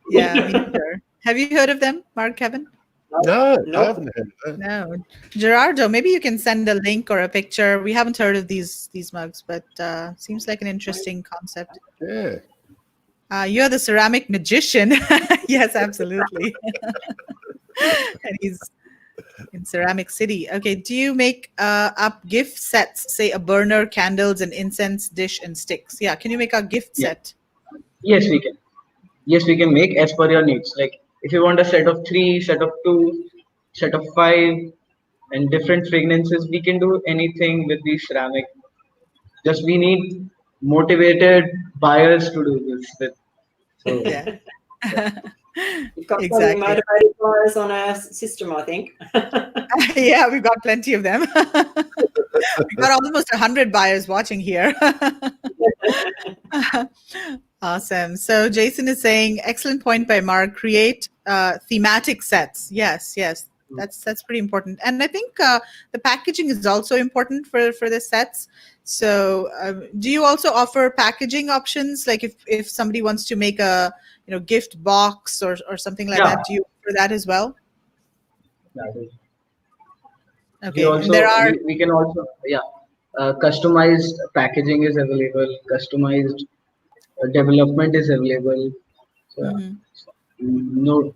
Yeah, me neither. Have you heard of them, Mark, Kevin? No, Nope. I haven't heard of that. No. Gerardo, maybe you can send a link or a picture. We haven't heard of these mugs, but seems like an interesting concept. Yeah. You're the ceramic magician. Yes, absolutely. And he's in Ceramic City. Okay. Do you make up gift sets, say a burner, candles, an incense dish, and sticks? Yeah. Can you make a gift Yeah. set? Yes, we can. Yes, we can make as per your needs. Like if you want a set of 3, set of 2, set of 5, and different fragrances, we can do anything with the ceramic. Just we need motivated buyers to do this with. So Yeah. You've got some Exactly. motivated buyers on our system, I think. Yeah, we've got plenty of them. We've got almost 100 buyers watching here. Awesome. So Jason is saying, excellent point by Mark. Create thematic sets. Yes, that's pretty important. And I think the packaging is also important for the sets. So do you also offer packaging options? Like if somebody wants to make a gift box or something like Yeah. that, do you offer that as well? that is. Okay. We also And there are we can also customized packaging is available. Customized development is available. So, Mhm. no.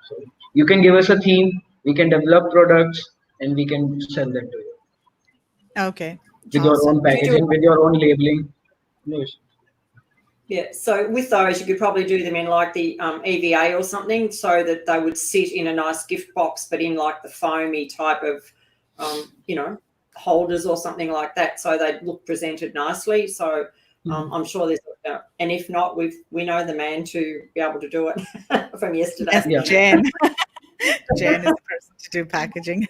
So you can give us a theme. We can develop products and we can sell them to you Okay. with your own Awesome. packaging, with your own labeling. No issue. Yeah, so with those, you could probably do them in like the EVA or something, so that they would sit in a nice gift box, but in like the foamy type of, holders or something like that, so they'd look presented nicely. So I'm sure there's, and if not, we know the man to be able to do it from yesterday. Yes, Yeah. Jen. Jen is the person to do packaging.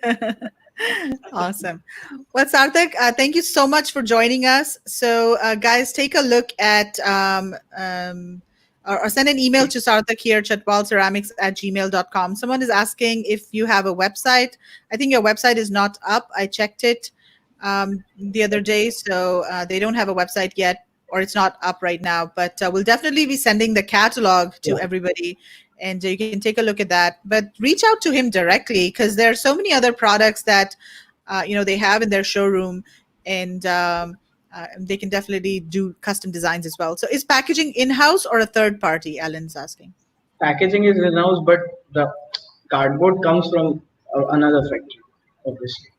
Awesome. Well, Sarthak, thank you so much for joining us. So, guys, take a look at or send an email to Sarthak here, chatwalceramics@gmail.com. Someone is asking if you have a website. I think your website is not up. I checked it the other day, so they don't have a website yet, or it's not up right now. But we'll definitely be sending the catalog to everybody, and you can take a look at that. But reach out to him directly, because there are so many other products that they have in their showroom, and they can definitely do custom designs as well. So is packaging in-house or a third party? Alan's asking. Packaging is in-house, but the cardboard comes from another factory, obviously.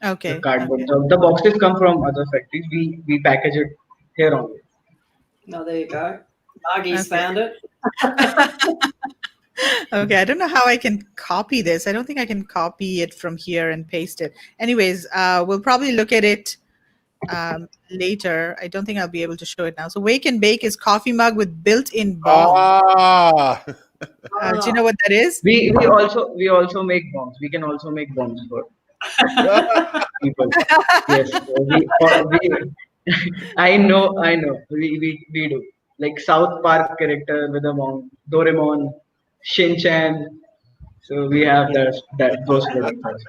Okay. The cardboard, Okay. the boxes come from other factories. We package it here only. Oh, there you go. Margie's Okay. found it. Okay, I don't know how I can copy this. I don't think I can copy it from here and paste it. Anyways, we'll probably look at it later. I don't think I'll be able to show it now. So Wake and Bake is coffee mug with built-in bomb. Ah, Do you know what that is? We also make bombs. We can also make bombs for people. Yes, I know. We do. Like South Park character with a bomb, Doraemon, Shin-chan. So we have those products.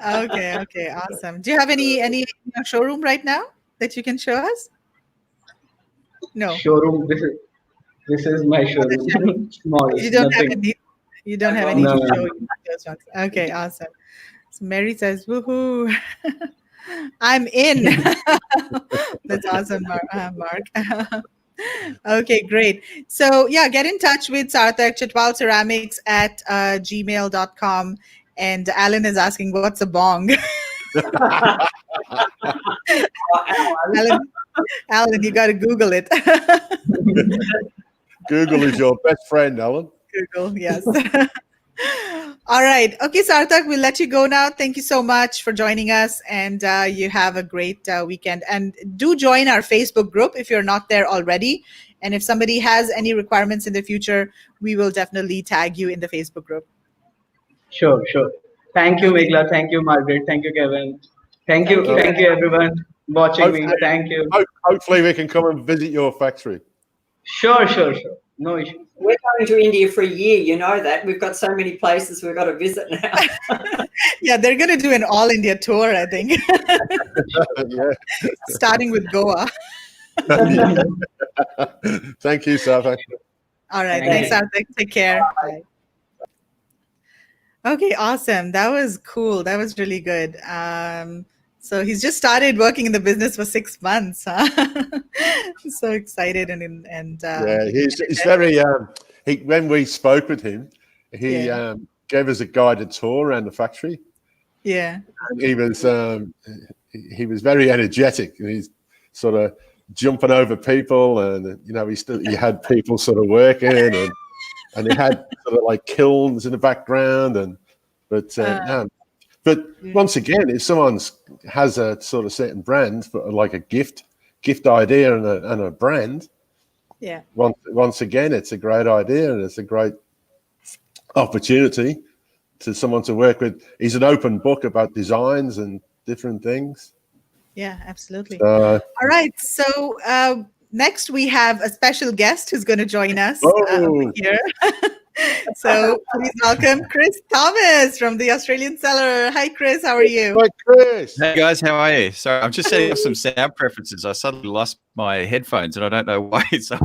Okay, awesome. Do you have any in your showroom right now that you can show us? No. Showroom. This is my showroom. Small. You don't have Nothing. any. You don't have any No. to show you those ones. Okay, awesome. So Mary says, "Woohoo! I'm in." That's awesome, Mark. Okay, great. So yeah, get in touch with Sarthak, Chhatwal Ceramics at gmail.com. And Alan is asking, what's a bong? Alan, you got to Google it. Google is your best friend, Alan. Google, yes. All right. Okay, Sarthak, we'll let you go now. Thank you so much for joining us, and you have a great weekend. And do join our Facebook group if you're not there already. And if somebody has any requirements in the future, we will definitely tag you in the Facebook group. Sure. Thank you, Meghla. Thank you, Margaret. Thank you, Kevin. Thank you everyone watching me. Thank you. Hopefully we can come and visit your factory. Sure. No issue. We're going to India for a year, you know that. We've got so many places we've got to visit now. Yeah, they're going to do an all-India tour, I think. Yeah. Starting with Goa. Thank you, Sarthak. All right. Thanks, Sarthak. Take care. Bye. Okay, awesome. That was cool. That was really good. So he's just started working in the business for 6 months. Huh? So excited and yeah, he's very. When we spoke with him, he gave us a guided tour around the factory. Yeah, and he was very energetic. He's sort of jumping over people, and he had people sort of working, and he had sort of like kilns in the background, but once again, if someone has a sort of certain brand, for like a gift idea and a brand, yeah. Once again, it's a great idea and it's a great opportunity to someone to work with. He's an open book about designs and different things. Yeah, absolutely. All right, so next we have a special guest who's going to join us over here. So please welcome Chris Thomas from the Australian Seller. Hi, Chris. How are you? Hi, Chris. Hey guys, how are you? Sorry, I'm just setting up some sound preferences. I suddenly lost my headphones, and I don't know why. So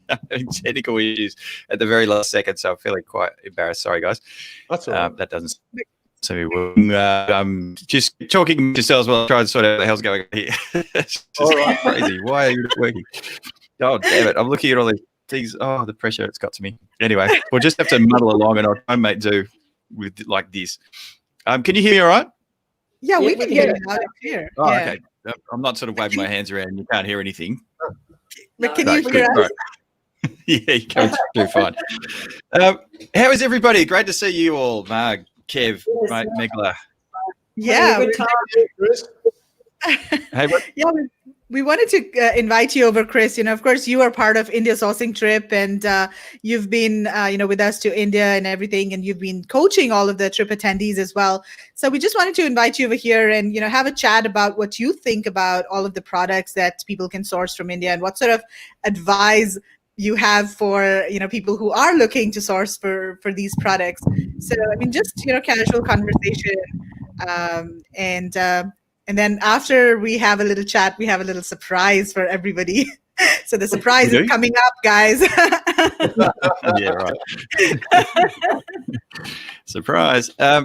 I'm having technical issues at the very last second, so I'm feeling quite embarrassed. Sorry, guys. That's all right. That doesn't. So I'm just talking to yourselves while I try and sort out what the hell's going on here. It's just crazy. Why are you not working? Oh, damn it. I'm looking at all these things. Oh, the pressure it's got to me. Anyway, we'll just have to muddle along, and I'll try and make do with like this. Can you hear me all right? Yeah, we can hear you loud and clear. Oh, yeah. okay. I'm not sort of waving my hands around and you can't hear anything. But can No, you we hear can- us? Right. Yeah, you're coming through fine. How is everybody? Great to see you all, Marg, Kev, Yes. mate, Megla. Yeah, Having a good time. Hey, what? yeah, we wanted to invite you over, Chris. Of course, you are part of India sourcing trip, and you've been, with us to India and everything, and you've been coaching all of the trip attendees as well. So we just wanted to invite you over here and, have a chat about what you think about all of the products that people can source from India and what sort of advice you have for, people who are looking to source for these products. So, I mean, just, casual conversation. And then after we have a little chat, we have a little surprise for everybody. So the surprise We is do? coming up, guys. Yeah, right. Surprise. Yeah,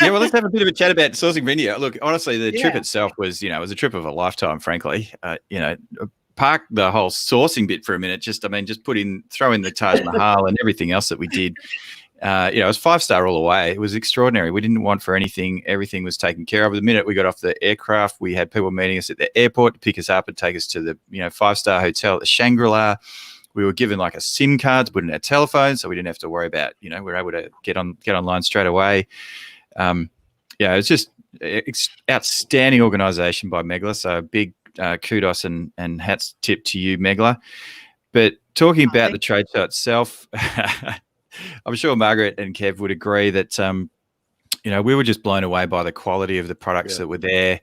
well, let's have a bit of a chat about sourcing from India. Look, honestly, the trip Yeah. itself was, was a trip of a lifetime, frankly. Park the whole sourcing bit for a minute. Throw in the Taj Mahal and everything else that we did. It was 5-star all the way. It was extraordinary. We didn't want for anything. Everything was taken care of. The minute we got off the aircraft, we had people meeting us at the airport to pick us up and take us to the 5-star hotel at the Shangri-La. We were given like a SIM card to put in our telephone, so we didn't have to worry about, we were able to get online straight away. It was just outstanding organisation by Megla. So big kudos and hats tip to you, Megla. But talking about the trade show itself, I'm sure Margaret and Kev would agree that, we were just blown away by the quality of the products that were there.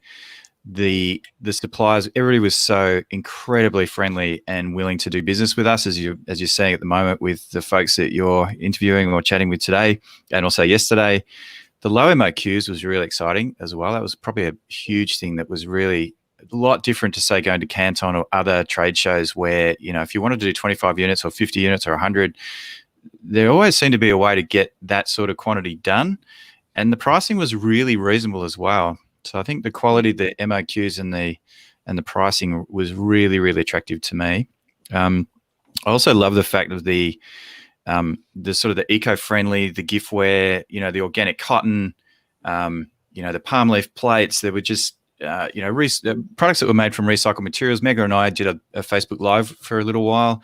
The suppliers, everybody was so incredibly friendly and willing to do business with us, as you're seeing at the moment with the folks that you're interviewing or chatting with today, and also yesterday. The low MOQs was really exciting as well. That was probably a huge thing that was really a lot different to, say, going to Canton or other trade shows where, if you wanted to do 25 units or 50 units or 100, there always seemed to be a way to get that sort of quantity done. And the pricing was really reasonable as well. So I think the quality, the MOQs and the pricing was really, really attractive to me. I also love the fact of the sort of the eco-friendly, the giftware, the organic cotton, the palm leaf plates. There were just, products that were made from recycled materials. Megla and I did a Facebook Live for a little while.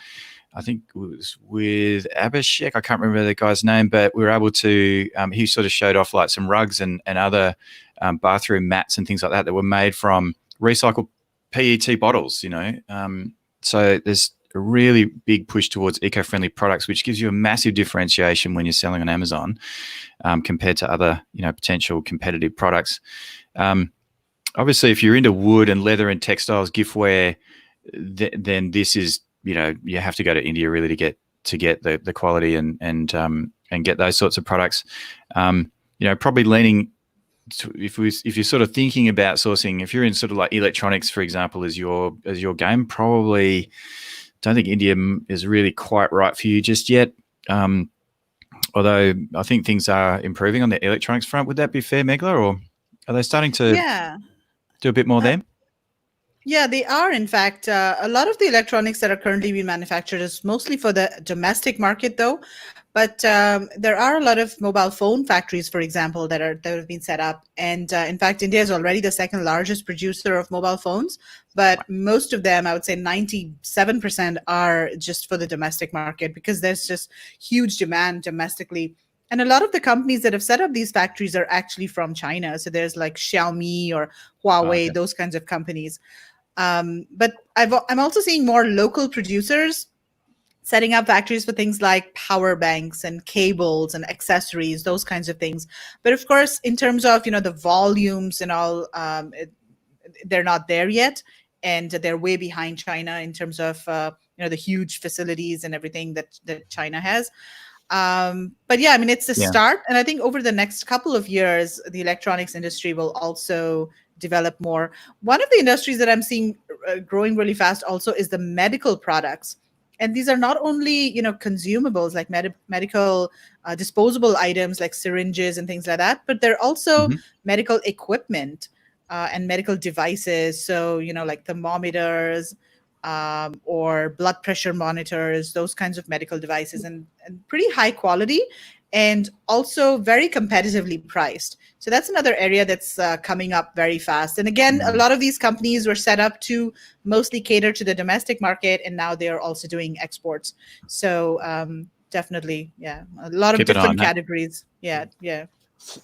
I think it was with Abhishek. I can't remember the guy's name, but we were able to, he sort of showed off like some rugs and other bathroom mats and things like that were made from recycled PET bottles, So there's a really big push towards eco-friendly products, which gives you a massive differentiation when you're selling on Amazon compared to other, potential competitive products. Obviously, if you're into wood and leather and textiles, giftware, then this is, you have to go to India really to get the quality and get those sorts of products. Probably leaning to, if you're sort of thinking about sourcing, if you're in sort of like electronics, for example, as your game, probably don't think India is really quite right for you just yet. Although I think things are improving on the electronics front. Would that be fair, Megla, or are they starting to do a bit more there? Yeah, they are. In fact, a lot of the electronics that are currently being manufactured is mostly for the domestic market, though. But there are a lot of mobile phone factories, for example, that have been set up. And in fact, India is already the second largest producer of mobile phones. But most of them, I would say 97%, are just for the domestic market because there's just huge demand domestically. And a lot of the companies that have set up these factories are actually from China. So there's like Xiaomi or Huawei, those kinds of companies. But I'm also seeing more local producers setting up factories for things like power banks and cables and accessories, those kinds of things. But of course, in terms of, the volumes and all, they're not there yet. And they're way behind China in terms of, the huge facilities and everything that China has. But yeah, I mean, it's a start. And I think over the next couple of years, the electronics industry will also develop more. One of the industries that I'm seeing growing really fast also is the medical products. And these are not only, consumables like medical disposable items like syringes and things like that, but they're also medical equipment and medical devices. So, like thermometers or blood pressure monitors, those kinds of medical devices, and pretty high quality. and also very competitively priced. So that's another area that's coming up very fast. And again, a lot of these companies were set up to mostly cater to the domestic market, and now they're also doing exports. So definitely, yeah, a lot of Keep an eye on different that. categories. Yeah, yeah.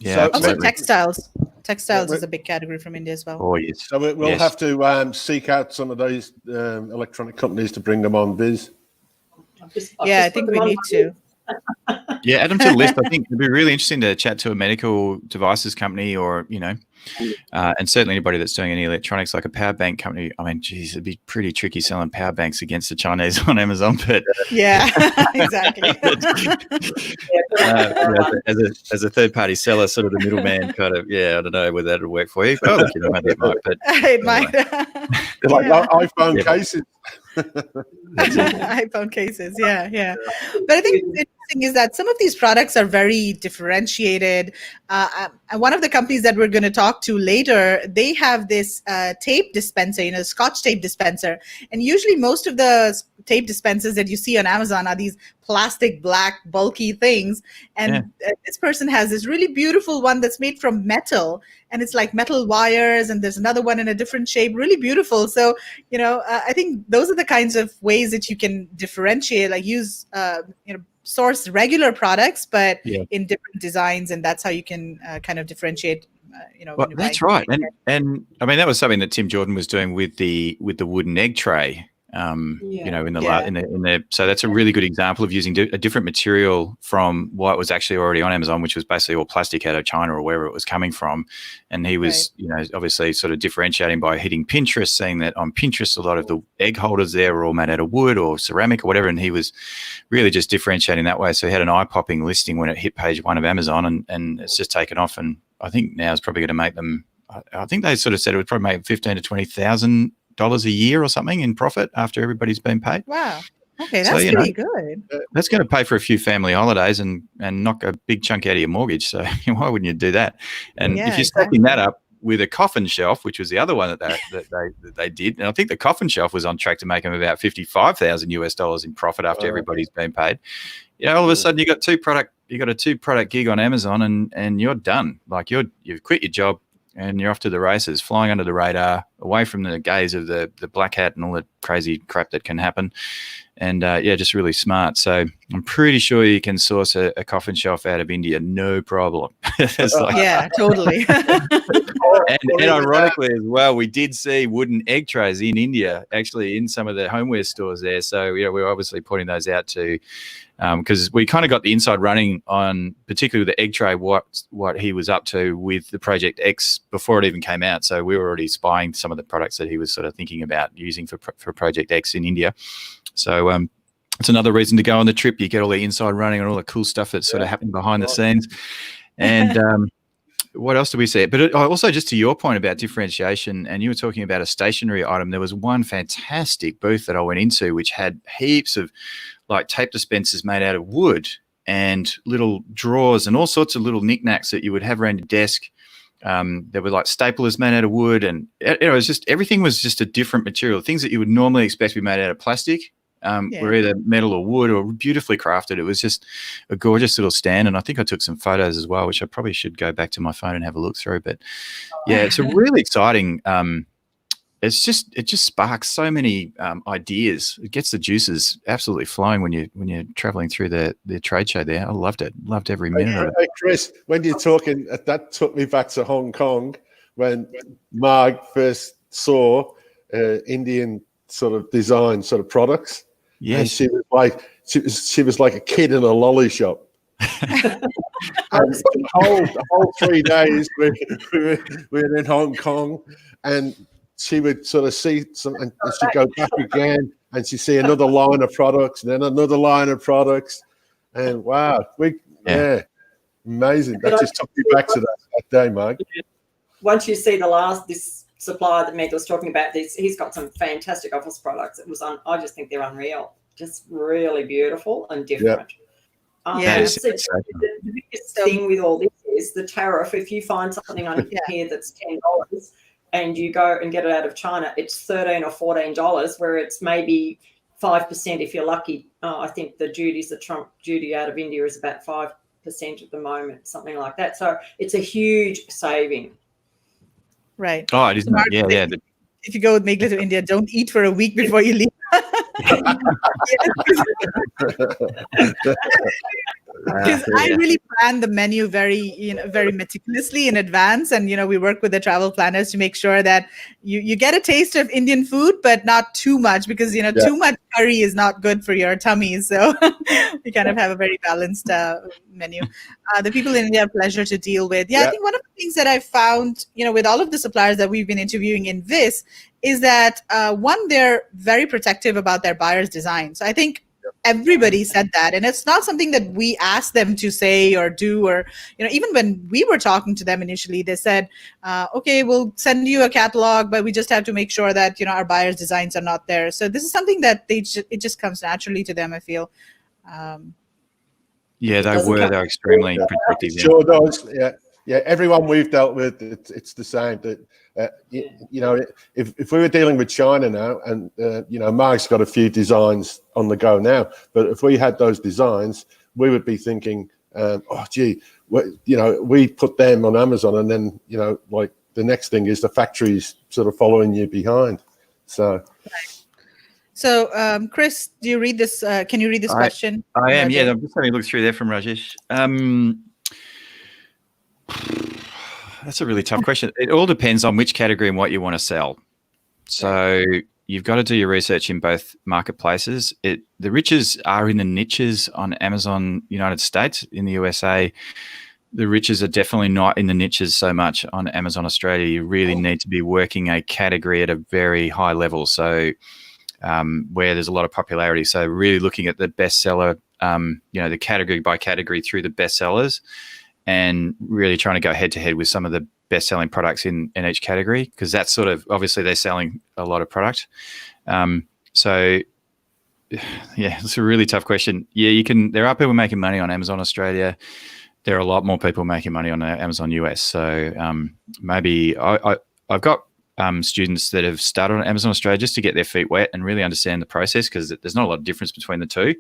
Yeah, So- Also absolutely. textiles. Textiles Yeah, is a big category from India as well. Oh, yes. So we'll Yes. have to seek out some of those electronic companies to bring them on, Viz. Yeah, I think we need to. Yeah, add them to the list. I think it'd be really interesting to chat to a medical devices company, or and certainly anybody that's doing any electronics, like a power bank company. I mean, geez, it'd be pretty tricky selling power banks against the Chinese on Amazon. But Yeah, exactly. as a third party seller, sort of the middleman kind of, I don't know whether that'll work for you. But look, maybe it might. But It might. They're like iPhone cases. iPhone cases, yeah. But I think the interesting is that some of these products are very differentiated. One of the companies that we're going to talk to later, they have this tape dispenser, Scotch tape dispenser. And usually most of the tape dispensers that you see on Amazon are these plastic, black, bulky things. And this person has this really beautiful one that's made from metal. And it's like metal wires, and there's another one in a different shape, really beautiful. So, I think those are the kinds of ways that you can differentiate, like use, source regular products, but in different designs. And that's how you can kind of differentiate, Well, that's right. And I mean, that was something that Tim Jordan was doing with the wooden egg tray. So that's a really good example of using a different material from what was actually already on Amazon, which was basically all plastic out of China or wherever it was coming from. And he was, obviously sort of differentiating by hitting Pinterest, saying that on Pinterest, a lot of the egg holders there were all made out of wood or ceramic or whatever. And he was really just differentiating that way. So he had an eye-popping listing when it hit page 1 of Amazon, and it's just taken off. And I think now it's probably going to make them, I think they sort of said it would probably make $15,000 to $20,000 a year or something in profit after everybody's been paid. Wow. Okay, that's pretty good. That's going to pay for a few family holidays and knock a big chunk out of your mortgage. So why wouldn't you do that? And if you're stacking that up with a coffin shelf, which was the other one that they did, and I think the coffin shelf was on track to make them about $55,000 in profit after everybody's been paid. All of a sudden you got a 2-product gig on Amazon, and you're done. Like you've quit your job, and you're off to the races, flying under the radar, away from the gaze of the black hat and all the crazy crap that can happen. And just really smart. So I'm pretty sure you can source a coffin shelf out of India, no problem. Totally. and ironically as well, we did see wooden egg trays in India, actually in some of the homeware stores there. So we're obviously putting those out to, because we kind of got the inside running on, particularly the egg tray, what he was up to with the Project X before it even came out. So we were already spying some of the products that he was sort of thinking about using for Project X in India. So it's another reason to go on the trip. You get all the inside running and all the cool stuff that's sort of happening behind the scenes. And what else do we see? But also, just to your point about differentiation, and you were talking about a stationary item, there was one fantastic booth that I went into which had heaps of like tape dispensers made out of wood and little drawers and all sorts of little knickknacks that you would have around your desk. There were like staplers made out of wood, and it was just, everything was just a different material. Things that you would normally expect to be made out of plastic were either metal or wood or beautifully crafted. It was just a gorgeous little stand, and I think I took some photos as well, which I probably should go back to my phone and have a look through. But it's a really exciting. It just sparks so many ideas. It gets the juices absolutely flowing when you're traveling through the trade show there. I loved it. Loved every minute of it. Hey, Chris, when you're talking, that took me back to Hong Kong when Marg first saw Indian sort of design sort of products. Yes. And she was like a kid in a lolly shop. And the whole 3 days we were in Hong Kong, and she would sort of see some, and she'd go back again, and she'd see another line of products, and then another line of products, and wow, amazing. That just took me back to that day, Mark. Once you see this supplier that Meg was talking about, he's got some fantastic office products. I just think they're unreal, just really beautiful and different. The biggest thing with all this is the tariff. If you find something on here that's $10 and you go and get it out of China, it's $13 or $14, where it's maybe 5% if you're lucky. I think the Trump duty out of India is about at the moment, something like that. So it's a huge saving. Right. Oh, it is. Mark, Yeah. If you go with Megla to India, don't eat for a week before you leave. Because I really plan the menu very meticulously in advance, and we work with the travel planners to make sure that you get a taste of Indian food, but not too much, because too much curry is not good for your tummy. So we kind of have a very balanced menu. The people in India are a pleasure to deal with. I think one of the things that I found, with all of the suppliers that we've been interviewing in this, is that one, they're very protective about their buyer's design. So I think everybody said that, and it's not something that we asked them to say or do, or even when we were talking to them initially, they said, okay, we'll send you a catalog, but we just have to make sure that our buyer's designs are not there. So this is something that it just comes naturally to them, I feel. They're extremely protective. It sure does. Yeah, everyone we've dealt with, it's the same. That if we were dealing with China now, and Mark's got a few designs on the go now, but if we had those designs, we would be thinking, we put them on Amazon, and then like the next thing is the factories sort of following you behind. So. So, Chris, do you read this? Can you read this question? I am. Yeah, I'm just having a look through there from Rajesh. That's a really tough question. It all depends on which category and what you want to sell. So you've got to do your research in both marketplaces. The riches are in the niches on Amazon United States. In the USA, the riches are definitely not in the niches so much on Amazon Australia. You really need to be working a category at a very high level. So where there's a lot of popularity. So really looking at the bestseller, the category by category through the bestsellers, and really trying to go head to head with some of the best-selling products in each category, because that's sort of, obviously they're selling a lot of product. So it's a really tough question. Yeah, there are people making money on Amazon Australia. There are a lot more people making money on Amazon US. So maybe I've got students that have started on Amazon Australia just to get their feet wet and really understand the process, because there's not a lot of difference between the two.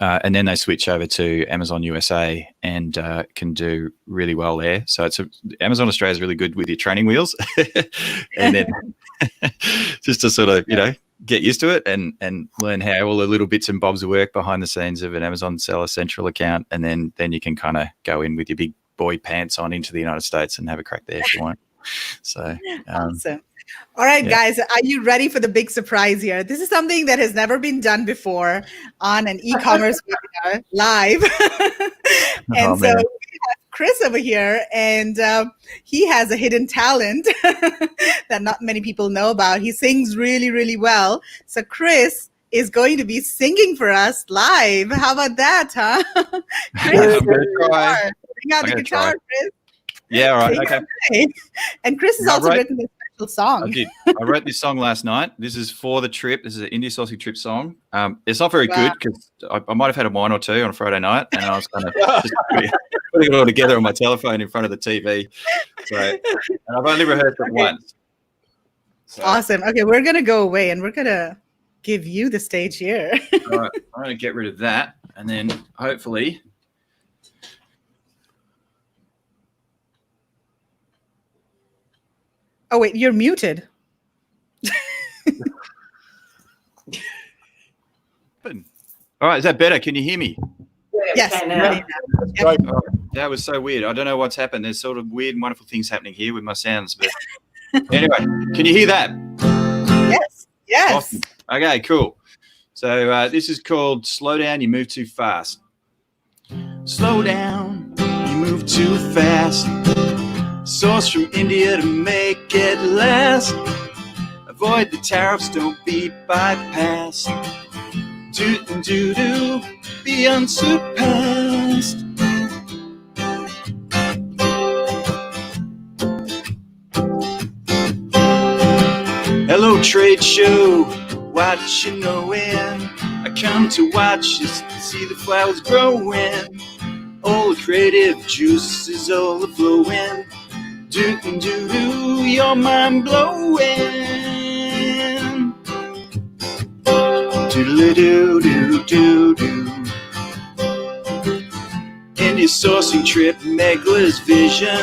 And then they switch over to Amazon USA and can do really well there. So Amazon Australia is really good with your training wheels, and then just to sort of get used to it and learn how all the little bits and bobs work behind the scenes of an Amazon Seller Central account, and then you can kind of go in with your big boy pants on into the United States and have a crack there if you want. So awesome. All right, guys, are you ready for the big surprise here? This is something that has never been done before on an e-commerce webinar live. And so we have Chris over here, and he has a hidden talent that not many people know about. He sings really, really well. So Chris is going to be singing for us live. How about that, huh? Chris, bring out the guitar, Chris. Yeah, all right. Okay. And Chris has also written this special song. I did. I wrote this song last night. This is for the trip. This is an India Saucy trip song. It's not very good, because I might have had a wine or two on a Friday night, and I was kind of just putting it all together on my telephone in front of the TV. So, and I've only rehearsed it once. So. Awesome. Okay, we're going to go away, and we're going to give you the stage here. All right. I'm going to get rid of that, and then hopefully... Oh, wait, you're muted. All right, is that better? Can you hear me? Yes. Oh, that was so weird. I don't know what's happened. There's sort of weird and wonderful things happening here with my sounds. But anyway, can you hear that? Yes. Awesome. Okay, cool. So this is called Slow Down, You Move Too Fast. Slow down, you move too fast. Source from India to make it last. Avoid the tariffs, don't be bypassed. Do, be unsurpassed. Hello, trade show, what you knowin'? I come to watch just to see the flowers growing. All the creative juice is overflowing. Do, you're mind blowing. Do. sourcing trip, Megla's vision.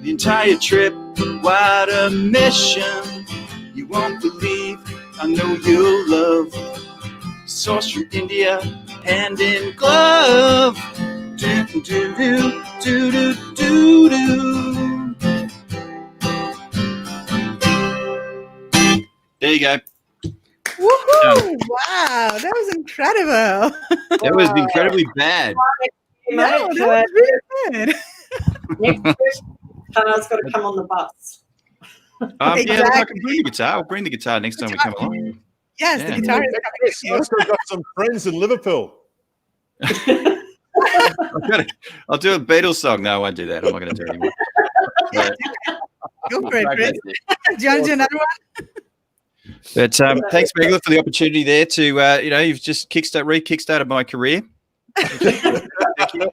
The entire trip, what a mission. You won't believe, I know you'll love. Source from India, hand in glove. Do do do do do do do. There you go. Woohoo! Wow, that was incredible. That was incredibly bad. No, that was really good. Next question, Tana's got to come on the bus. Yeah, look, I Exactly. can bring the guitar. I'll bring the guitar next time we come along. Yes, Yeah. the guitar is coming Chris, with you. I've still got some friends in Liverpool. I'll do a Beatles song. No, I won't do that. I'm not going to do it anymore. Go for it, Chris. John, do another one? But thanks, Megla, for the opportunity there to, you've just re-kickstarted my career. Thank you.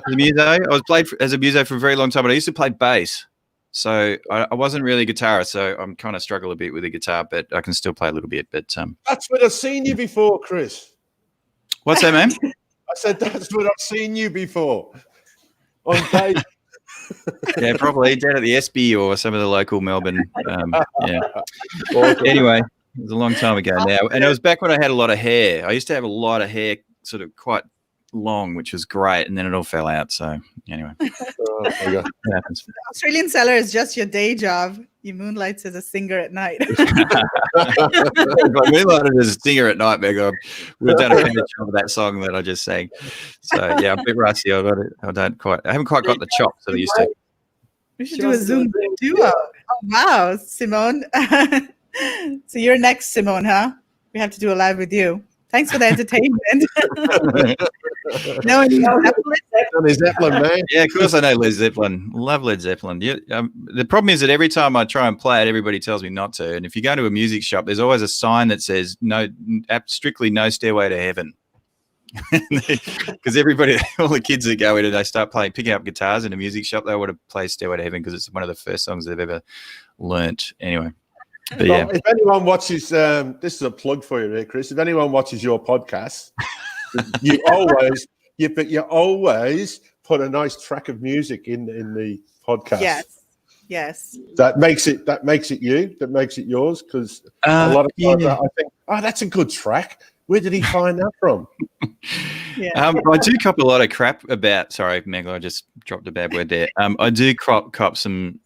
The muso. I was played as a muso for a very long time, but I used to play bass. So I wasn't really a guitarist, so I'm kind of struggle a bit with the guitar, but I can still play a little bit. But That's where I've seen you before, Chris. what's that, man? I said that's where I've seen you before. On bass. Yeah, probably down at the SB or some of the local Melbourne. Yeah. Anyway, it was a long time ago now, and it was back when I had a lot of hair. I used to have a lot of hair, sort of quite long, which was great, and then it all fell out. So anyway, it happens. Australian seller is just your day job. You moonlights as a singer at night. If I moonlighted as a singer at night, Meg, we've done a better job of that song that I just sang. So yeah, I'm a bit rusty. I haven't quite got the chops that I used to. We should do a Zoom duo. Oh, wow, Simone. So you're next, Simone, huh? We have to do a live with you. Thanks for the entertainment. No, Led Zeppelin, man. Yeah, of course I know Led Zeppelin. Love Led Zeppelin. Yeah, the problem is that every time I try and play it, everybody tells me not to. And if you go to a music shop, there's always a sign that says strictly no stairway to heaven. Because all the kids that go in and they start picking up guitars in a music shop, they want to play Stairway to Heaven because it's one of the first songs they've ever learnt. Anyway. But yeah. If anyone watches, this is a plug for you here, Chris. If anyone watches your podcast, you always put a nice track of music in the podcast. Yes. That makes it you. That makes it yours. Because a lot of times I think, oh, that's a good track. Where did he find that from? I do cop a lot of crap about. Sorry, Meg, I just dropped a bad word there. I do cop some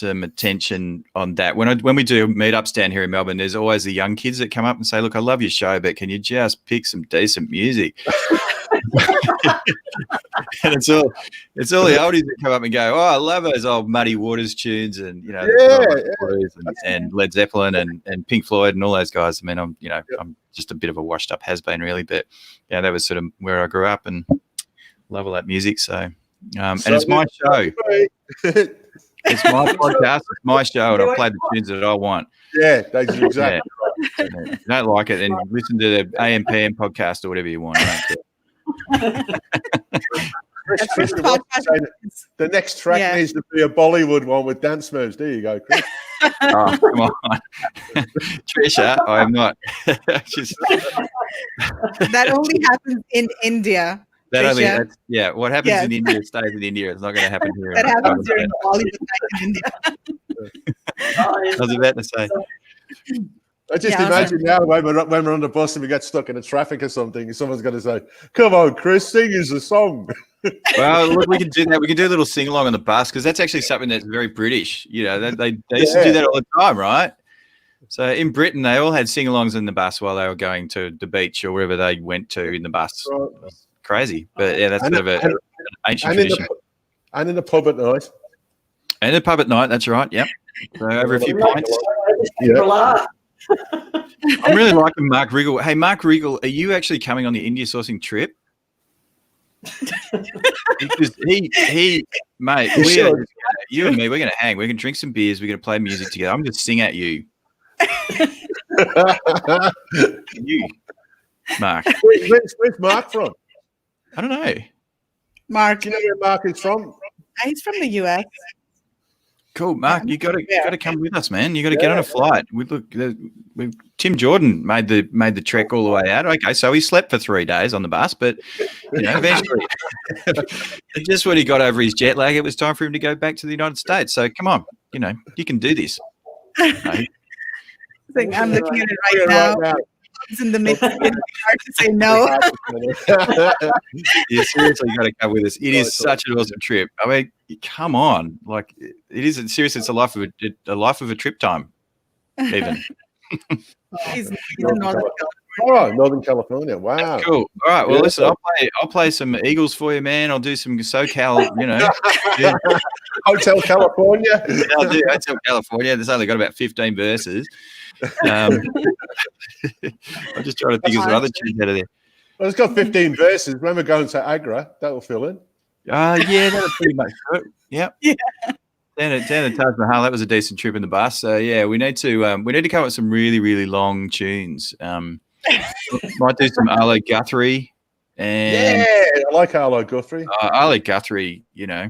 attention on that. When we do meetups down here in Melbourne, there's always the young kids that come up and say, "Look, I love your show, but can you just pick some decent music?" And it's all the oldies that come up and go, "Oh, I love those old Muddy Waters tunes and and Led Zeppelin and Pink Floyd and all those guys." I mean, I'm just a bit of a washed up has-been really, but yeah, that was sort of where I grew up and love all that music. So and it's my show. It's my podcast, it's my show, and I play the tunes that I want. Yeah, that's exactly right. If you don't like it, then listen to the AM/PM podcast or whatever you want. Chris, the next track needs to be a Bollywood one with dance moves. There you go, Chris. Oh, come on. Trisha, I am not. That only happens in India. What happens in India stays in India. It's not going to happen here. That happens during Bollywood night in India. I was about to say. I just imagine now when we're on the bus and we get stuck in the traffic or something, someone's going to say, "Come on, Chris, sing us a song." Well, look, we can do that. We can do a little sing along on the bus because that's actually something that's very British. You know, they used to do that all the time, right? So in Britain, they all had sing-alongs in the bus while they were going to the beach or wherever they went to in the bus. Right. Crazy, but yeah, that's a bit of an ancient tradition. And in the pub at night. And the pub at night, that's right. Yep. So over a few pints. Yeah. I'm really liking Mark Riggle. Hey, Mark Riggle, are you actually coming on the India sourcing trip? Because he, mate, you and me, we're going to hang. We're going to drink some beers. We're going to play music together. I'm going to sing at you. You, Mark. Where's Mark from? I don't know. Mark. Do you know where Mark is from? He's from the US. Cool, Mark. You got to come with us, man. You got to get on a flight. Tim Jordan made the trek all the way out. Okay, so he slept for 3 days on the bus, but eventually, just when he got over his jet lag, it was time for him to go back to the United States. So come on, you can do this. I'm looking at it right now. It's in the mix. It's hard to say no. Yeah, seriously, you got to come with us. It is such an awesome trip. I mean, come on, like it is. Seriously, it's a life of a trip time, even. He's in Northern Oh, Northern California. Wow. That's cool. All right. Well, listen, I'll play some Eagles for you, man. I'll do some SoCal, Hotel California. I'll do Hotel California. There's only got about 15 verses. I'm just trying to think of some other tunes out of there. Well, it's got 15 verses. Remember going to Agra? That'll fill in. Yeah, that'll pretty much do it. Yep. Yeah. Down at Taj Mahal, that was a decent trip in the bus. So yeah, we need to come up with some really, really long tunes. Might do some Arlo Guthrie. And I like Arlo Guthrie. Arlo Guthrie, I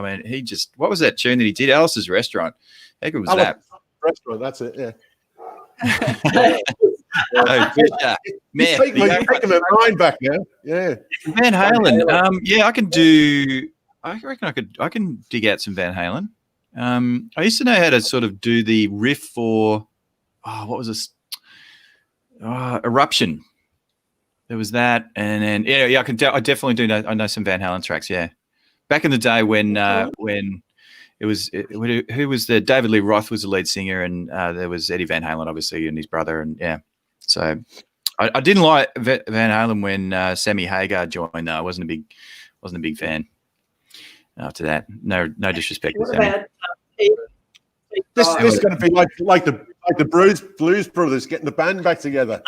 mean, what was that tune that he did? Alice's Restaurant. How good was that? Restaurant, that's it, yeah. You're taking my mind back now. Yeah. Van Halen. I can do. I reckon I can dig out some Van Halen. I used to know how to sort of do the riff for. What was this? Eruption. There was that, and then I definitely do know. I know some Van Halen tracks. Yeah, back in the day when it was who was the David Lee Roth was the lead singer, and there was Eddie Van Halen obviously and his brother, and so I didn't like Van Halen when Sammy Hagar joined. Though I wasn't a big fan. After that, no disrespect to Sammy. This is going to be like the Blues Brothers getting the band back together.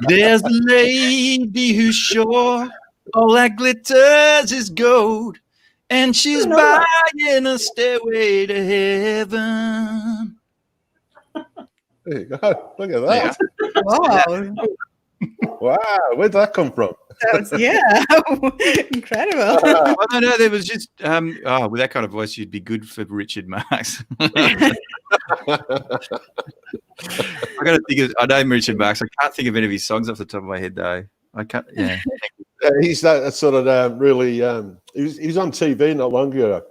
There's a lady who's sure all that glitters is gold, and she's buying a stairway to heaven. There you go. Look at that. Wow. Wow. Where'd that come from? Incredible. No, there was just with that kind of voice, you'd be good for Richard Marx. I got to think of. I know Richard Marx. I can't think of any of his songs off the top of my head, though. I can't. Yeah, he's that sort of really. He was on TV not long ago.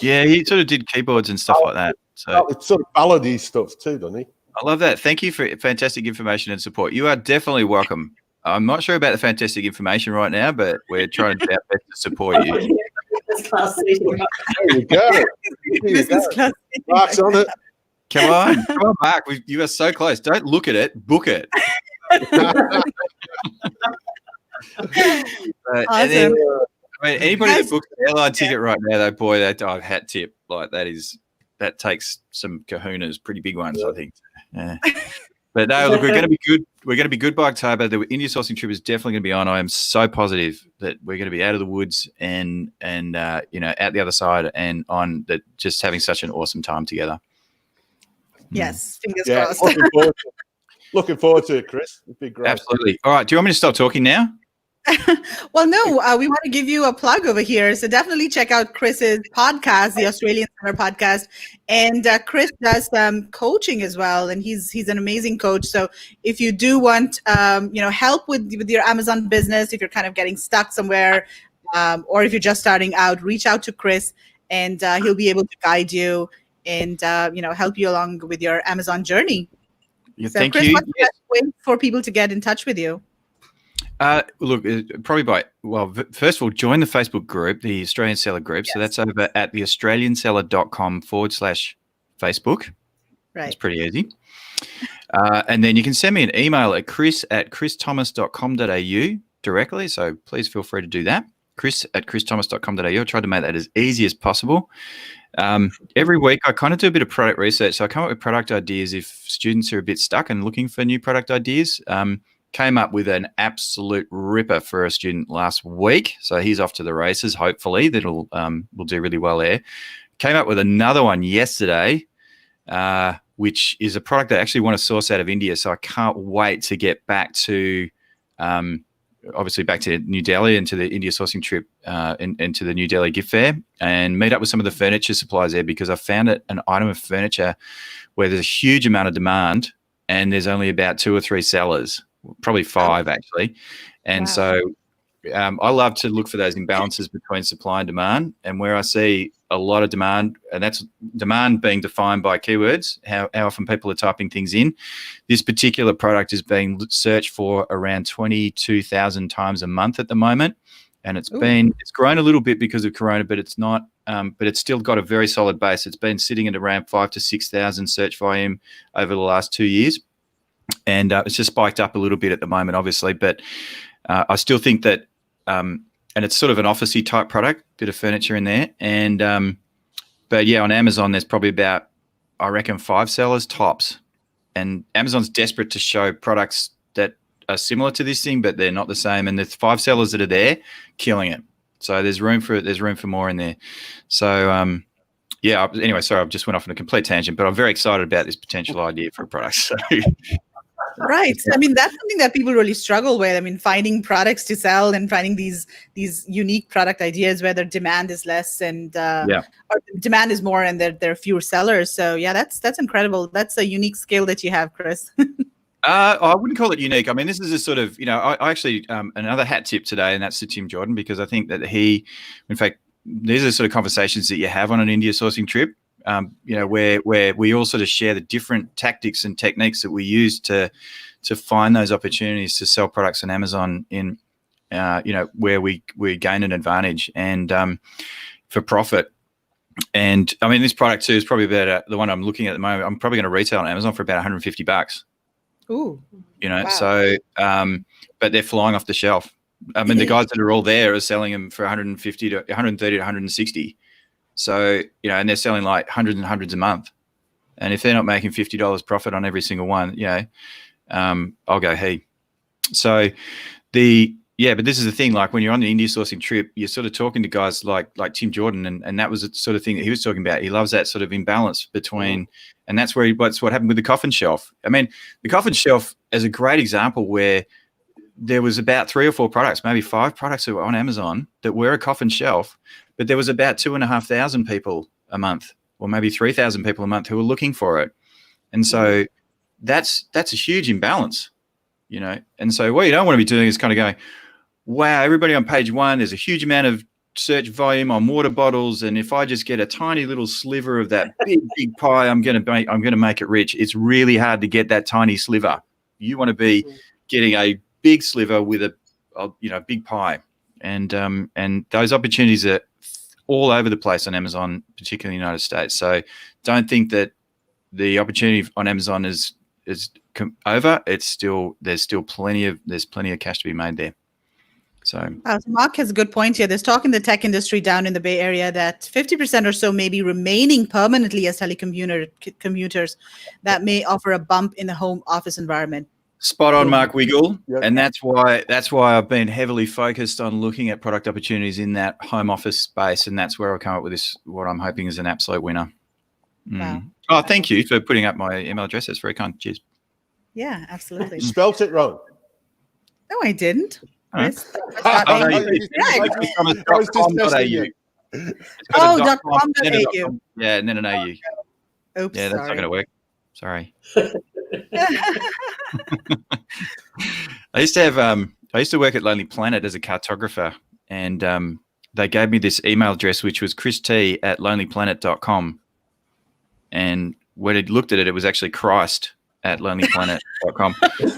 Yeah, he sort of did keyboards and stuff like that. So it's sort of ballady stuff too, doesn't he? I love that. Thank you for fantastic information and support. You are definitely welcome. I'm not sure about the fantastic information right now, but we're trying to do our best to support you. There you go. Mark's on it. Come on, Mark. You are so close. Don't look at it. Book it. Awesome. And then, anybody that books an airline ticket right now, though, boy, that hat tip like that takes some kahunas, pretty big ones, I think. Yeah. But no, look, we're going to be good. We're going to be good by October. The India sourcing trip is definitely going to be on. I am so positive that we're going to be out of the woods and out the other side and on that, just having such an awesome time together. Yes, fingers crossed. Looking forward to it, Chris. It'd be great. Absolutely. All right. Do you want me to stop talking now? Well, no, we want to give you a plug over here. So definitely check out Chris's podcast, the Australian Summer Podcast. And Chris does coaching as well. And he's an amazing coach. So if you do want, help with your Amazon business, if you're kind of getting stuck somewhere, or if you're just starting out, reach out to Chris and he'll be able to guide you and, help you along with your Amazon journey. Yeah, so thank Chris, you. what's the best way for people to get in touch with you? Look, probably first of all, join the Facebook group, the Australian Seller group. Yes. So that's over at theaustralianseller.com/Facebook. Right. It's pretty easy. And then you can send me an email at chris@christhomas.com.au directly. So please feel free to do that. chris@christhomas.com.au. I tried to make that as easy as possible. Every week I kind of do a bit of product research. So I come up with product ideas if students are a bit stuck and looking for new product ideas. Came up with an absolute ripper for a student last week. So he's off to the races, hopefully. That'll will do really well there. Came up with another one yesterday, which is a product that I actually want to source out of India. So I can't wait to get back to obviously back to New Delhi and to the India sourcing trip and to the New Delhi gift fair and meet up with some of the furniture suppliers there, because I found it an item of furniture where there's a huge amount of demand and there's only about 2 or 3 sellers, probably 5 actually. And so I love to look for those imbalances between supply and demand, and where I see a lot of demand, and that's demand being defined by keywords, how often people are typing things in. This particular product is being searched for around 22,000 times a month at the moment, and it's grown a little bit because of Corona, but it's not. But it's still got a very solid base. It's been sitting at around 5,000 to 6,000 search volume over the last 2 years, and it's just spiked up a little bit at the moment, obviously, but. I still think that, and it's sort of an officey type product, bit of furniture in there. And, but yeah, on Amazon, there's probably about, I reckon, 5 sellers tops. And Amazon's desperate to show products that are similar to this thing, but they're not the same. And there's 5 sellers that are there killing it. So there's room for more in there. So, yeah, anyway, sorry, I've just went off on a complete tangent, but I'm very excited about this potential idea for a product. So. Right. I mean, that's something that people really struggle with. I mean, finding products to sell and finding these unique product ideas where their demand is less and or demand is more and there are fewer sellers. So yeah, that's incredible. That's a unique skill that you have, Chris. I wouldn't call it unique. I mean, this is a sort of, I actually another hat tip today, and that's to Tim Jordan, because I think that in fact, these are sort of conversations that you have on an India sourcing trip. Where we all sort of share the different tactics and techniques that we use to find those opportunities to sell products on Amazon in, where we gain an advantage and for profit. And I mean, this product too is probably about the one I'm looking at the moment. I'm probably going to retail on Amazon for about $150. Ooh, wow. So, but they're flying off the shelf. I mean, the guys that are all there are selling them for 150 to 130 to 160. So, and they're selling like hundreds and hundreds a month. And if they're not making $50 profit on every single one, I'll go, hey. So but this is the thing, like when you're on the India sourcing trip, you're sort of talking to guys like Tim Jordan, and that was the sort of thing that he was talking about. He loves that sort of imbalance between, and that's what happened with the coffin shelf. I mean, the coffin shelf is a great example where there was about 3 or 4 products, maybe 5 products that were on Amazon that were a coffin shelf, but there was about 2,500 people a month, or maybe 3,000 people a month who were looking for it. And so that's a huge imbalance, And so what you don't want to be doing is kind of going, wow, everybody on page 1, there's a huge amount of search volume on water bottles, and if I just get a tiny little sliver of that big pie, I'm going to make it rich. It's really hard to get that tiny sliver. You want to be getting a big sliver with a big pie, and those opportunities are all over the place on Amazon, particularly in the United States. So don't think that the opportunity on Amazon is over. There's still plenty of cash to be made there. So Mark has a good point here. There's talk in the tech industry down in the Bay Area that 50% or so may be remaining permanently as telecommuters that may offer a bump in the home office environment. Spot on, Mark Wiggle. Yep. And that's why I've been heavily focused on looking at product opportunities in that home office space, and that's where I'll come up with this, what I'm hoping is an absolute winner. Wow. Oh, thank you for putting up my email address. That's very kind. Cheers. Yeah, absolutely. You spelt it wrong. No, I didn't. I was just testing you. .com.au. Yeah, and then an AU. Oops, yeah, that's not going to work. Sorry. I used to work at Lonely Planet as a cartographer, and they gave me this email address, which was christ@lonelyplanet.com. And when I looked at it, it was actually Christ@lonelyplanet.com. It's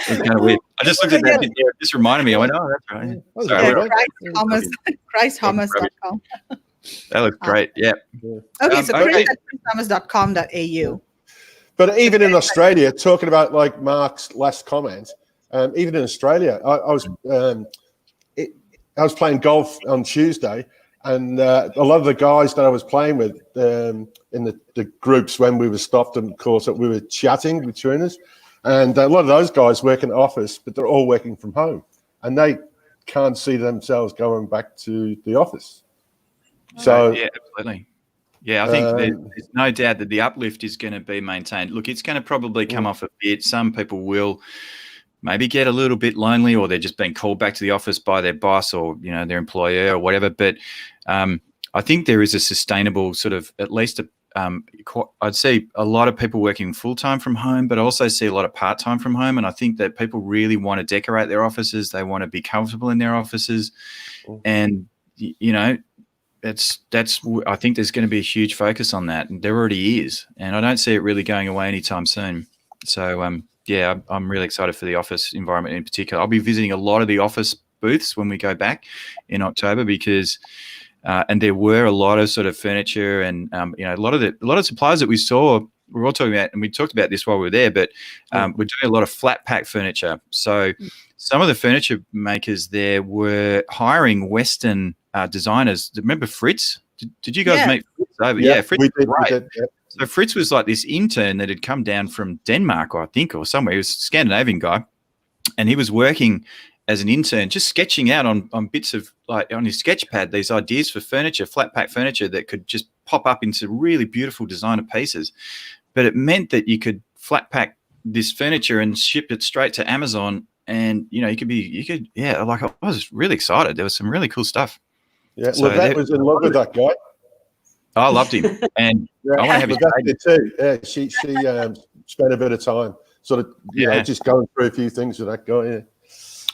kind of weird. I just looked at that. It just reminded me. I went, oh, that's right. Sorry, ChristThomas.com. That looks great. Yeah. Okay, so christ@thomas.com.au. But even in Australia, talking about like Mark's last comment, even in Australia, I was playing golf on Tuesday, and a lot of the guys that I was playing with in the groups when we were stopped, and of course we were chatting between us, and a lot of those guys work in the office, but they're all working from home, and they can't see themselves going back to the office. So yeah, absolutely. Yeah, I think there's no doubt that the uplift is going to be maintained. Look, it's going to probably come off a bit. Some people will maybe get a little bit lonely, or they're just being called back to the office by their boss or, you know, their employer or whatever. But I think there is a sustainable sort of, at least I'd see a lot of people working full-time from home, but I also see a lot of part-time from home. And I think that people really want to decorate their offices. They want to be comfortable in their offices. And, you know, that's I think there's going to be a huge focus on that, and there already is, and I don't see it really going away anytime soon. So yeah, I'm really excited for the office environment in particular. I'll be visiting a lot of the office booths when we go back in October, because and there were a lot of sort of furniture and you know, a lot of suppliers that we saw. We're all talking about, and we talked about this while we were there, but we're doing a lot of flat pack furniture. So some of the furniture makers there were hiring Western designers. Remember Fritz? Did you guys meet Fritz over? Yeah, Fritz. We did, So Fritz was like this intern that had come down from Denmark, I think, or somewhere. He was a Scandinavian guy, and he was working as an intern, just sketching out on bits of, like, on his sketch pad, these ideas for furniture, flat pack furniture that could just pop up into really beautiful designer pieces. But it meant that you could flat pack this furniture and ship it straight to Amazon. And, you know, like, I was really excited. There was some really cool stuff. Yeah, so Lavette was in love with that guy. I loved him. And I want to have his baby too. Yeah, she spent a bit of time sort of, you know, just going through a few things with that guy. Yeah.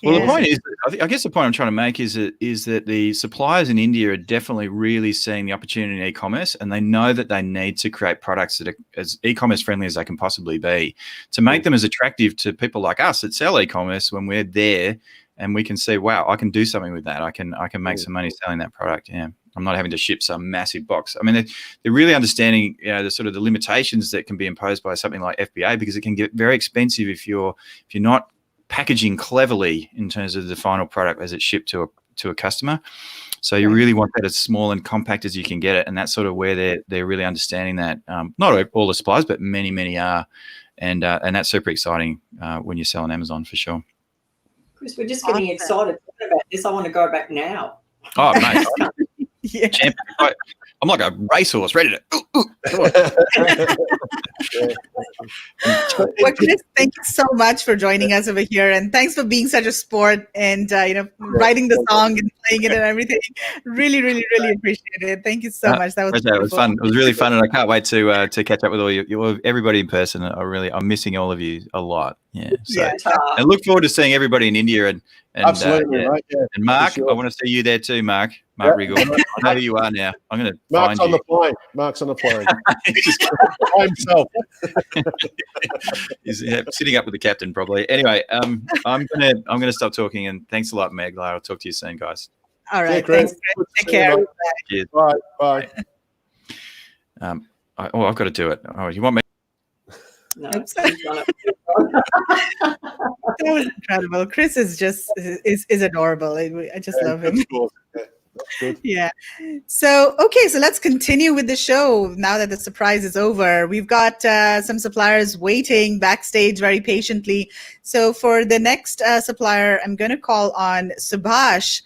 Well, the point is, I guess the point I'm trying to make is that the suppliers in India are definitely really seeing the opportunity in e-commerce, and they know that they need to create products that are as e-commerce friendly as they can possibly be, to make them as attractive to people like us that sell e-commerce when we're there and we can see, wow, I can do something with that. I can make some money selling that product. Yeah. I'm not having to ship some massive box. I mean, they're really understanding, you know, the sort of the limitations that can be imposed by something like FBA, because it can get very expensive if you're not packaging cleverly in terms of the final product as it's shipped to a customer. So you really want that as small and compact as you can get it, and that's sort of where they're really understanding that. Not all the suppliers, but many are, and that's super exciting when you sell on Amazon for sure. Chris, we're just getting excited about this. I want to go back now. Oh, mate. Champion. I'm like a racehorse, ready to. Come on. Well, Chris, thank you so much for joining us over here, and thanks for being such a sport and writing the song and playing it and everything. Really appreciate it. Thank you so much. That was fun. It was really fun, and I can't wait to catch up with all everybody in person. I'm missing all of you a lot. Yeah. So, and look forward to seeing everybody in India and absolutely, right. Yeah. And Mark, sure. I want to see you there too, Mark. Mark Riggle. I know who you are now. I'm going to find you. Mark's on the plane. By himself. He's sitting up with the captain probably. Anyway, I'm gonna stop talking, and thanks a lot, Meg. I'll talk to you soon, guys. All right. Thanks, Chris. Take care. Cheers. Bye. I've got to do it. Oh, you want me? No. That was incredible. Chris is adorable. I just love him. Yeah. So let's continue with the show now that the surprise is over. We've got some suppliers waiting backstage very patiently. So for the next supplier, I'm going to call on Subhash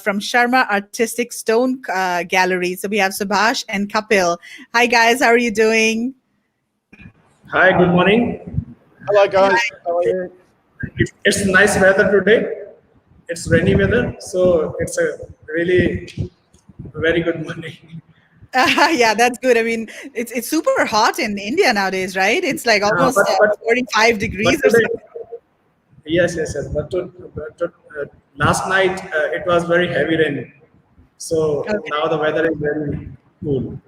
from Sharma Artistic Stone Gallery. So we have Subhash and Kapil. Hi guys, how are you doing? Hi, good morning. Hello guys. How are you? It's nice weather today. It's rainy weather, so it's a really very good morning. Yeah, that's good. I mean, it's super hot in India nowadays, right? It's like almost 45 degrees or something. Yes. But last night it was very heavy rain, so now the weather is very cool.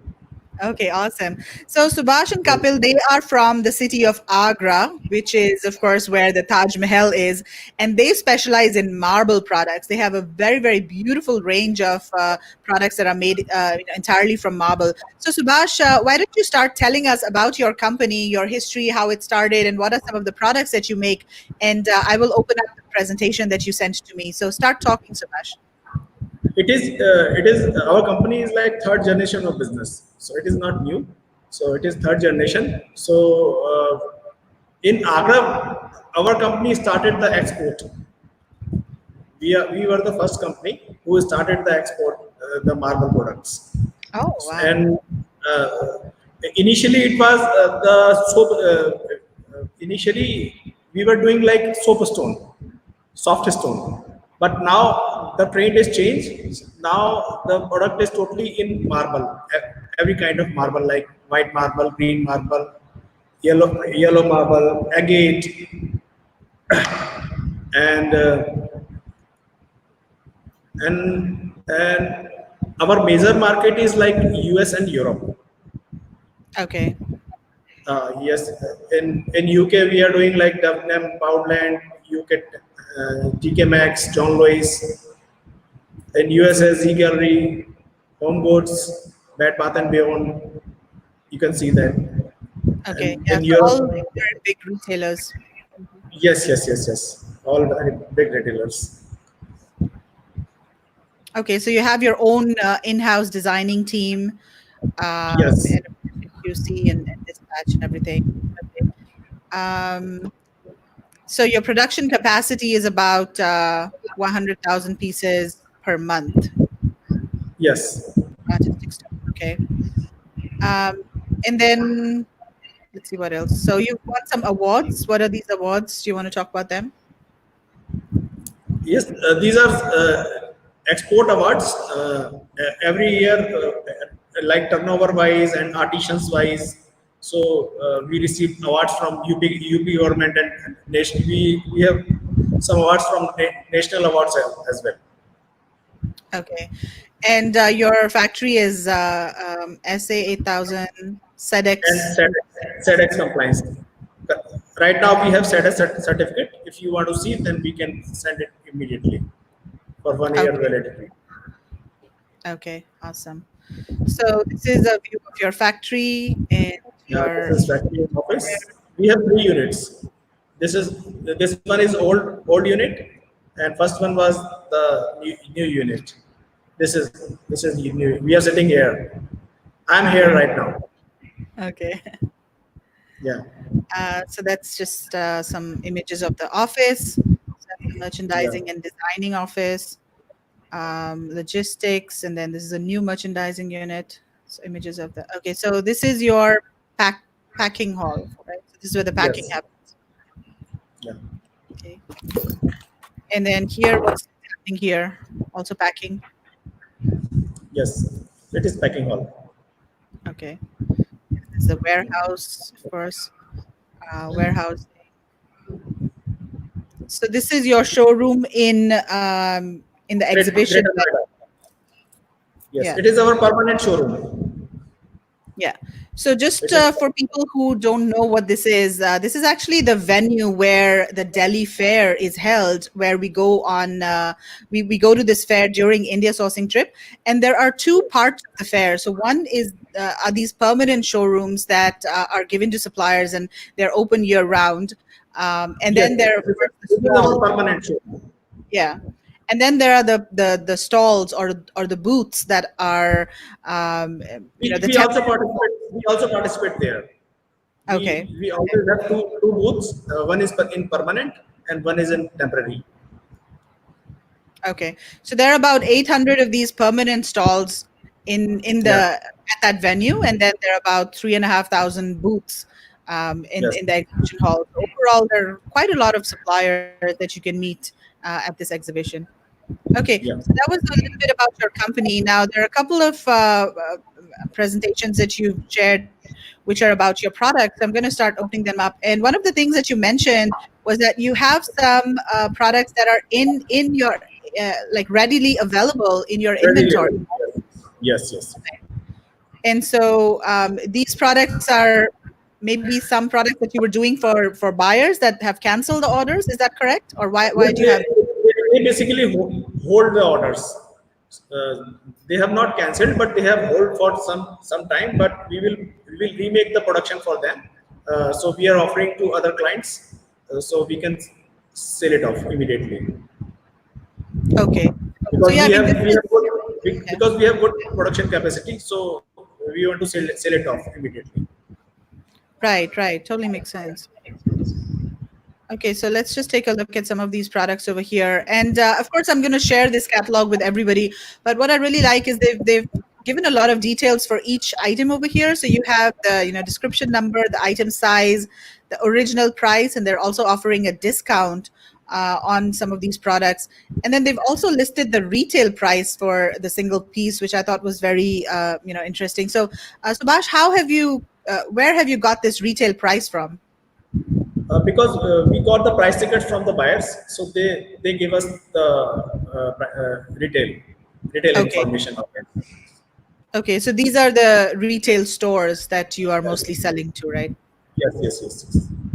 Okay, awesome. So Subhash and Kapil, they are from the city of Agra, which is, of course, where the Taj Mahal is, and they specialize in marble products. They have a very, very beautiful range of products that are made entirely from marble. So Subhash, why don't you start telling us about your company, your history, how it started, and what are some of the products that you make? And I will open up the presentation that you sent to me. So start talking, Subhash. It is our company is like third generation of business, so it is not new. So it is third generation. So in Agra, our company started the export. We were the first company who started the export, the marble products. Oh wow! initially it was the soap. Initially, we were doing like soap stone, soft stone, but now the trend has changed. Now the product is totally in marble, every kind of marble, like white marble, green marble, yellow marble, agate, and and our major market is like US and Europe. Okay. Yes, in UK we are doing like Debenham, Poundland, UK, TK Maxx, John Lewis. In USA, Z Gallery, Home Goods, Bed Bath and Beyond. You can see that. Okay. And Yeah. in So all Europe, very big retailers. yes. All very big retailers. Okay. So you have your own in-house designing team, Yes. and QC and dispatch and everything. Okay. So your production capacity is about 100,000 pieces per month. Yes. Artistic stuff. Okay. And then let's see what else. So you've won some awards. What are these awards? Do you want to talk about them? Yes, these are export awards every year, like turnover wise and artisans wise. So we receive awards from UP government and nation. We have some awards from national awards as well. Okay. And your factory is SA 8000 And SEDEX. SEDEX compliance. Right now we have SEDEX certificate. If you want to see it, then we can send it immediately for 1 year Okay. validity. Okay, awesome. So this is a view of your factory and your This is factory office. We have 3 units. This one is old unit, and first one was the new unit. This is new. We are sitting here. I'm here right now. okay. Yeah. So that's just some images of the office. So that's the merchandising and designing office, logistics, and then this is a new merchandising unit. So images of the. Okay, so this is your packing hall, right? So this is where the packing Yes. happens. Yeah. Okay. And then here, what's happening here? Also packing. Yes. It is packing hall. Okay. This is the warehouse, of course. Warehouse. So this is your showroom in the exhibition. Greater Noida. Yes. Yeah. It is our permanent showroom. Yeah. So just for people who don't know what this is actually the venue where the Delhi Fair is held, where we go on, we go to this fair during India sourcing trip. And there are 2 parts of the fair. So one is are these permanent showrooms that are given to suppliers and they're open year round. And then there are This is our permanent showroom. yeah. And then there are the stalls or the booths that are We the also participate. We also participate there. Okay. We always have two booths. One is in permanent and one is in temporary. Okay. So there are about 800 of these permanent stalls in at that venue, and then there are about 3,500 booths in the exhibition hall. So overall, there are quite a lot of suppliers that you can meet at this exhibition. Okay, so that was a little bit about your company. Now there are a couple of presentations that you've shared, which are about your products. I'm going to start opening them up. And one of the things that you mentioned was that you have some products that are in your like readily available in your inventory. Yes. And so these products are maybe some products that you were doing for buyers that have canceled the orders. Is that correct? Or why do you have? They basically hold the orders. They have not cancelled, but they have hold for some time. But we will remake the production for them. So we are offering to other clients, so we can sell it off immediately. Okay. Because So, because we have good production capacity, so we want to sell it off immediately. Right. Totally makes sense. Okay, so let's just take a look at some of these products over here. And of course, I'm going to share this catalog with everybody. But what I really like is they've given a lot of details for each item over here. So you have the description number, the item size, the original price, and they're also offering a discount on some of these products. And then they've also listed the retail price for the single piece, which I thought was very interesting. So Subhash, where have you got this retail price from? Because we got the price tickets from the buyers, so they give us the retail information of it. Okay, so these are the retail stores that you are mostly selling to, right? Yes.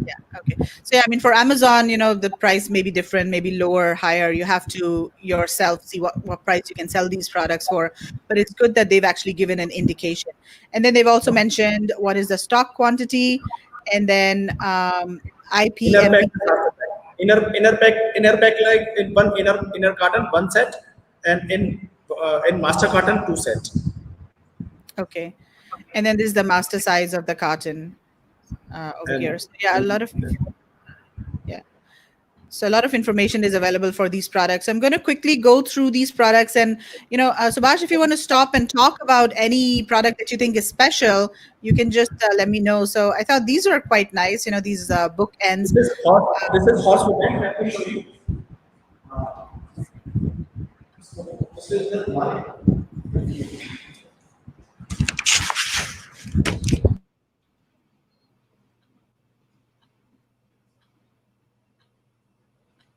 Yeah. Okay. So yeah, I mean, for Amazon, the price may be different, maybe lower, higher. You have to yourself see what price you can sell these products for. But it's good that they've actually given an indication. And then they've also mentioned what is the stock quantity, and then IP. Inner pack like in one inner carton, one set, and in master carton, 2 sets. Okay. And then this is the master size of the carton over here. So yeah, So a lot of information is available for these products. I'm going to quickly go through these products, and Subhash, if you want to stop and talk about any product that you think is special, you can just let me know. So I thought these are quite nice. These bookends. This is horse bookend. Let me show you. This is the one.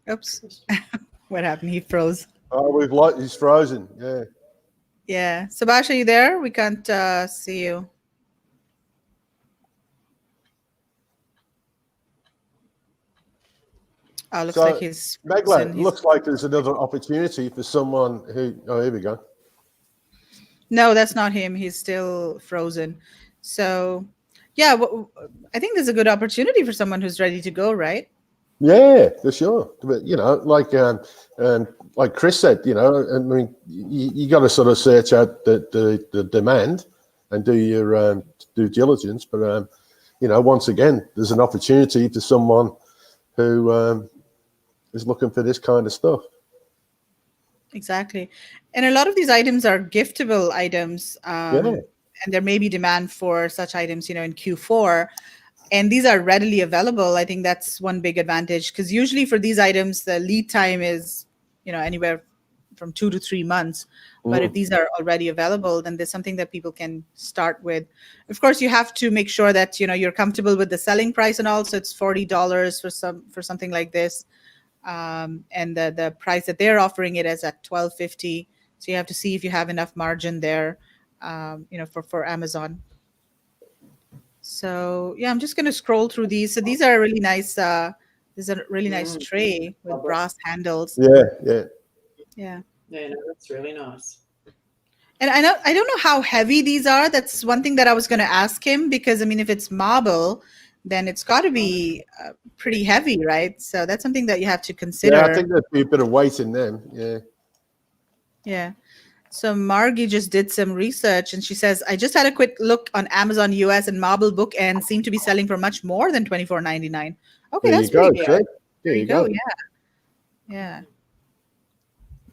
Oops. What happened? He froze. Oh, he's frozen. Yeah. Yeah. Subhash, are you there? We can't see you. Oh, looks like he's Megla, looks like there's another opportunity for someone who. Oh, here we go. No, that's not him. He's still frozen. So, yeah, I think there's a good opportunity for someone who's ready to go, right? Yeah, for sure. But like Chris said, I mean, you got to sort of search out the demand and do your due diligence. But once again, there's an opportunity for someone who is looking for this kind of stuff. Exactly. And a lot of these items are giftable items, and there may be demand for such items, in Q4. And these are readily available. I think that's one big advantage, because usually for these items, the lead time is, anywhere from 2 to 3 months. But if these are already available, then there's something that people can start with. Of course, you have to make sure that, you're comfortable with the selling price and all. So it's $40 for something like this. And the price that they're offering it is at $12.50. So you have to see if you have enough margin there, for Amazon. So yeah, I'm just going to scroll through these. So these are really nice. This is a really nice tray with brass handles. Yeah. Yeah, no, that's really nice. And I don't know how heavy these are. That's one thing that I was going to ask him, because I mean, if it's marble, then it's got to be pretty heavy, right? So that's something that you have to consider. Yeah, I think there'd be a bit of weight in them. Yeah. Yeah. So Margie just did some research, and she says, I just had a quick look on Amazon US, and marble bookends seem to be selling for much more than $24.99. Okay, that's pretty good. There you go. Yeah.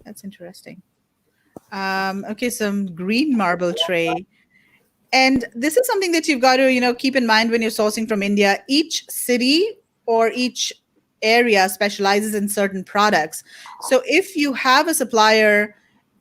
That's interesting. Okay, some green marble tray. And this is something that you've got to, keep in mind when you're sourcing from India. Each city or each area specializes in certain products. So if you have a supplier,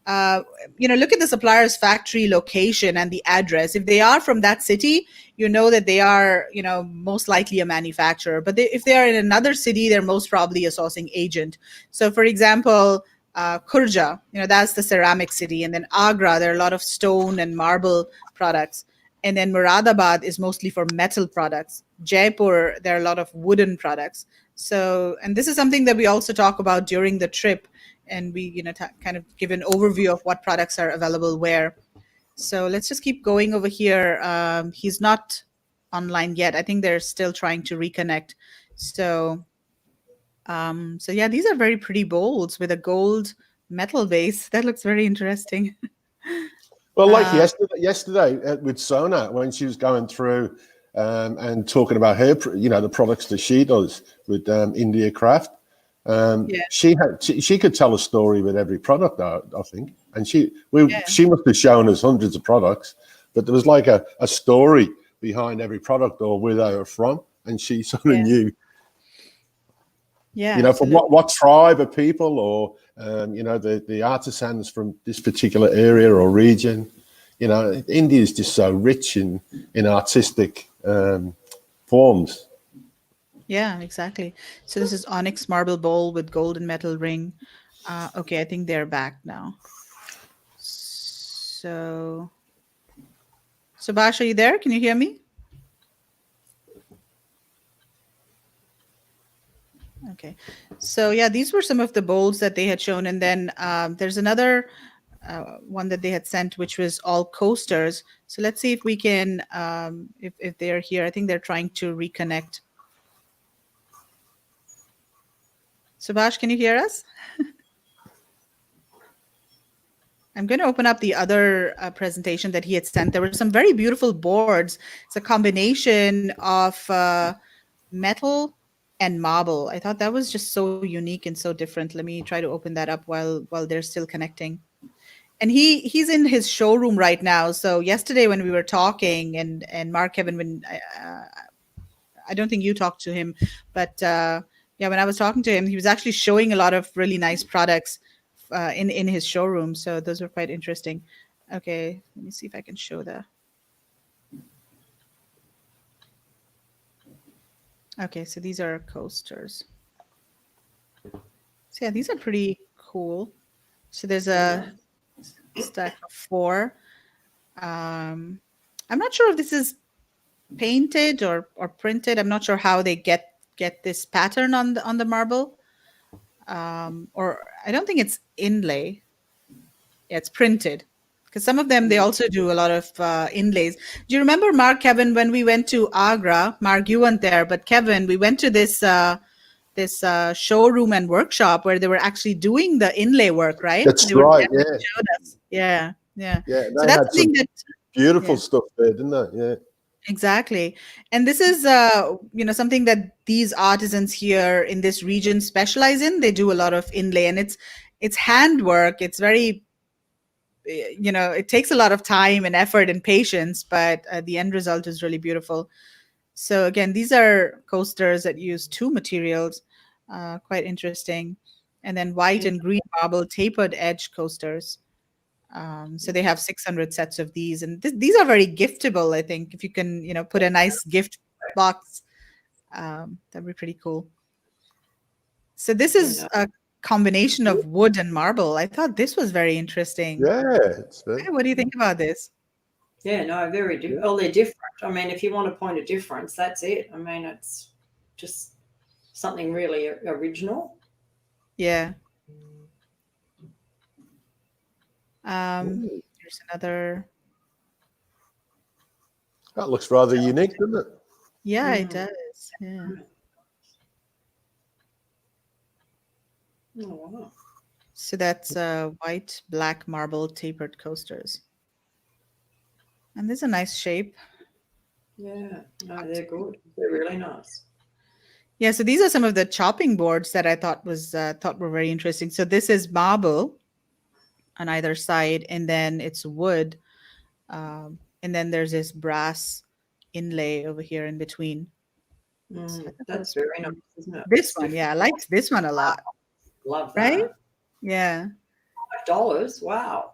look at the supplier's factory location and the address. If they are from that city, that they are, most likely a manufacturer. But if they are in another city, they're most probably a sourcing agent. So for example, Khurja, that's the ceramic city. And then Agra, there are a lot of stone and marble products. And then Muradabad is mostly for metal products. Jaipur, there are a lot of wooden products. So, and this is something that we also talk about during the trip. And we, kind of give an overview of what products are available where. So let's just keep going over here. He's not online yet. I think they're still trying to reconnect. So yeah, these are very pretty bowls with a gold metal base. That looks very interesting. Well, like yesterday with Sona, when she was going through and talking about her, the products that she does with India Craft, She could tell a story with every product, I think, and she must have shown us hundreds of products, but there was like a story behind every product or where they were from, and she sort of knew. Yeah, you know, from what tribe of people, or you know, the artisans from this particular area or region. You know, India is just so rich in artistic forms. Yeah, exactly. So this is onyx marble bowl with golden metal ring. Okay, I think they're back now. So, Subhash, are you there? Can you hear me? Okay. So yeah, these were some of the bowls that they had shown, and then there's another one that they had sent, which was all coasters. So let's see if we can, if they're here. I think they're trying to reconnect. Subhash, can you hear us? I'm going to open up the other presentation that he had sent. There were some very beautiful boards. It's a combination of metal and marble. I thought that was just so unique and so different. Let me try to open that up while they're still connecting. And he's in his showroom right now. So yesterday when we were talking, and Mark Kevin, when I don't think you talked to him, but yeah, when I was talking to him, he was actually showing a lot of really nice products in his showroom. So those were quite interesting. Okay, let me see if I can show the. Okay, so these are coasters. So yeah, these are pretty cool. So there's a stack of 4. I'm not sure if this is painted or printed. I'm not sure how they get this pattern on the marble. Or I don't think it's inlay. Yeah, it's printed. Because some of them, they also do a lot of inlays. Do you remember, Mark, Kevin, when we went to Agra? Mark, you weren't there, but Kevin, we went to this showroom and workshop where they were actually doing the inlay work, right? That's right. Yeah. Showed us. Yeah. Yeah. So that's something that beautiful stuff there, didn't they? Yeah. Exactly. And this is you know, something that these artisans here in this region specialize in. They do a lot of inlay, and it's handwork. It's very, you know, it takes a lot of time and effort and patience, but the end result is really beautiful. So again, these are coasters that use 2 materials, quite interesting. And then white and green marble tapered edge coasters. So they have 600 sets of these, and these are very giftable. I think if you can, you know, put a nice gift box, that'd be pretty cool. So this is a combination of wood and marble. I thought this was very interesting. Yeah. What do you think about this? Yeah, no, very different. Oh, they're different. I mean, if you want to point a difference, that's it. I mean, it's just something really original. Yeah. Here's another. That looks rather unique, doesn't it? Yeah, it does. Yeah. Oh, wow. So that's white, black marble tapered coasters. And this is a nice shape. Yeah, no, they're good. They're really nice. Yeah, so these are some of the chopping boards that I thought were very interesting. So this is marble on either side, and then it's wood, and then there's this brass inlay over here in between. So that's very nice, isn't it? This one, yeah, I like this one a lot. Love that. Right? Yeah. $5. Wow.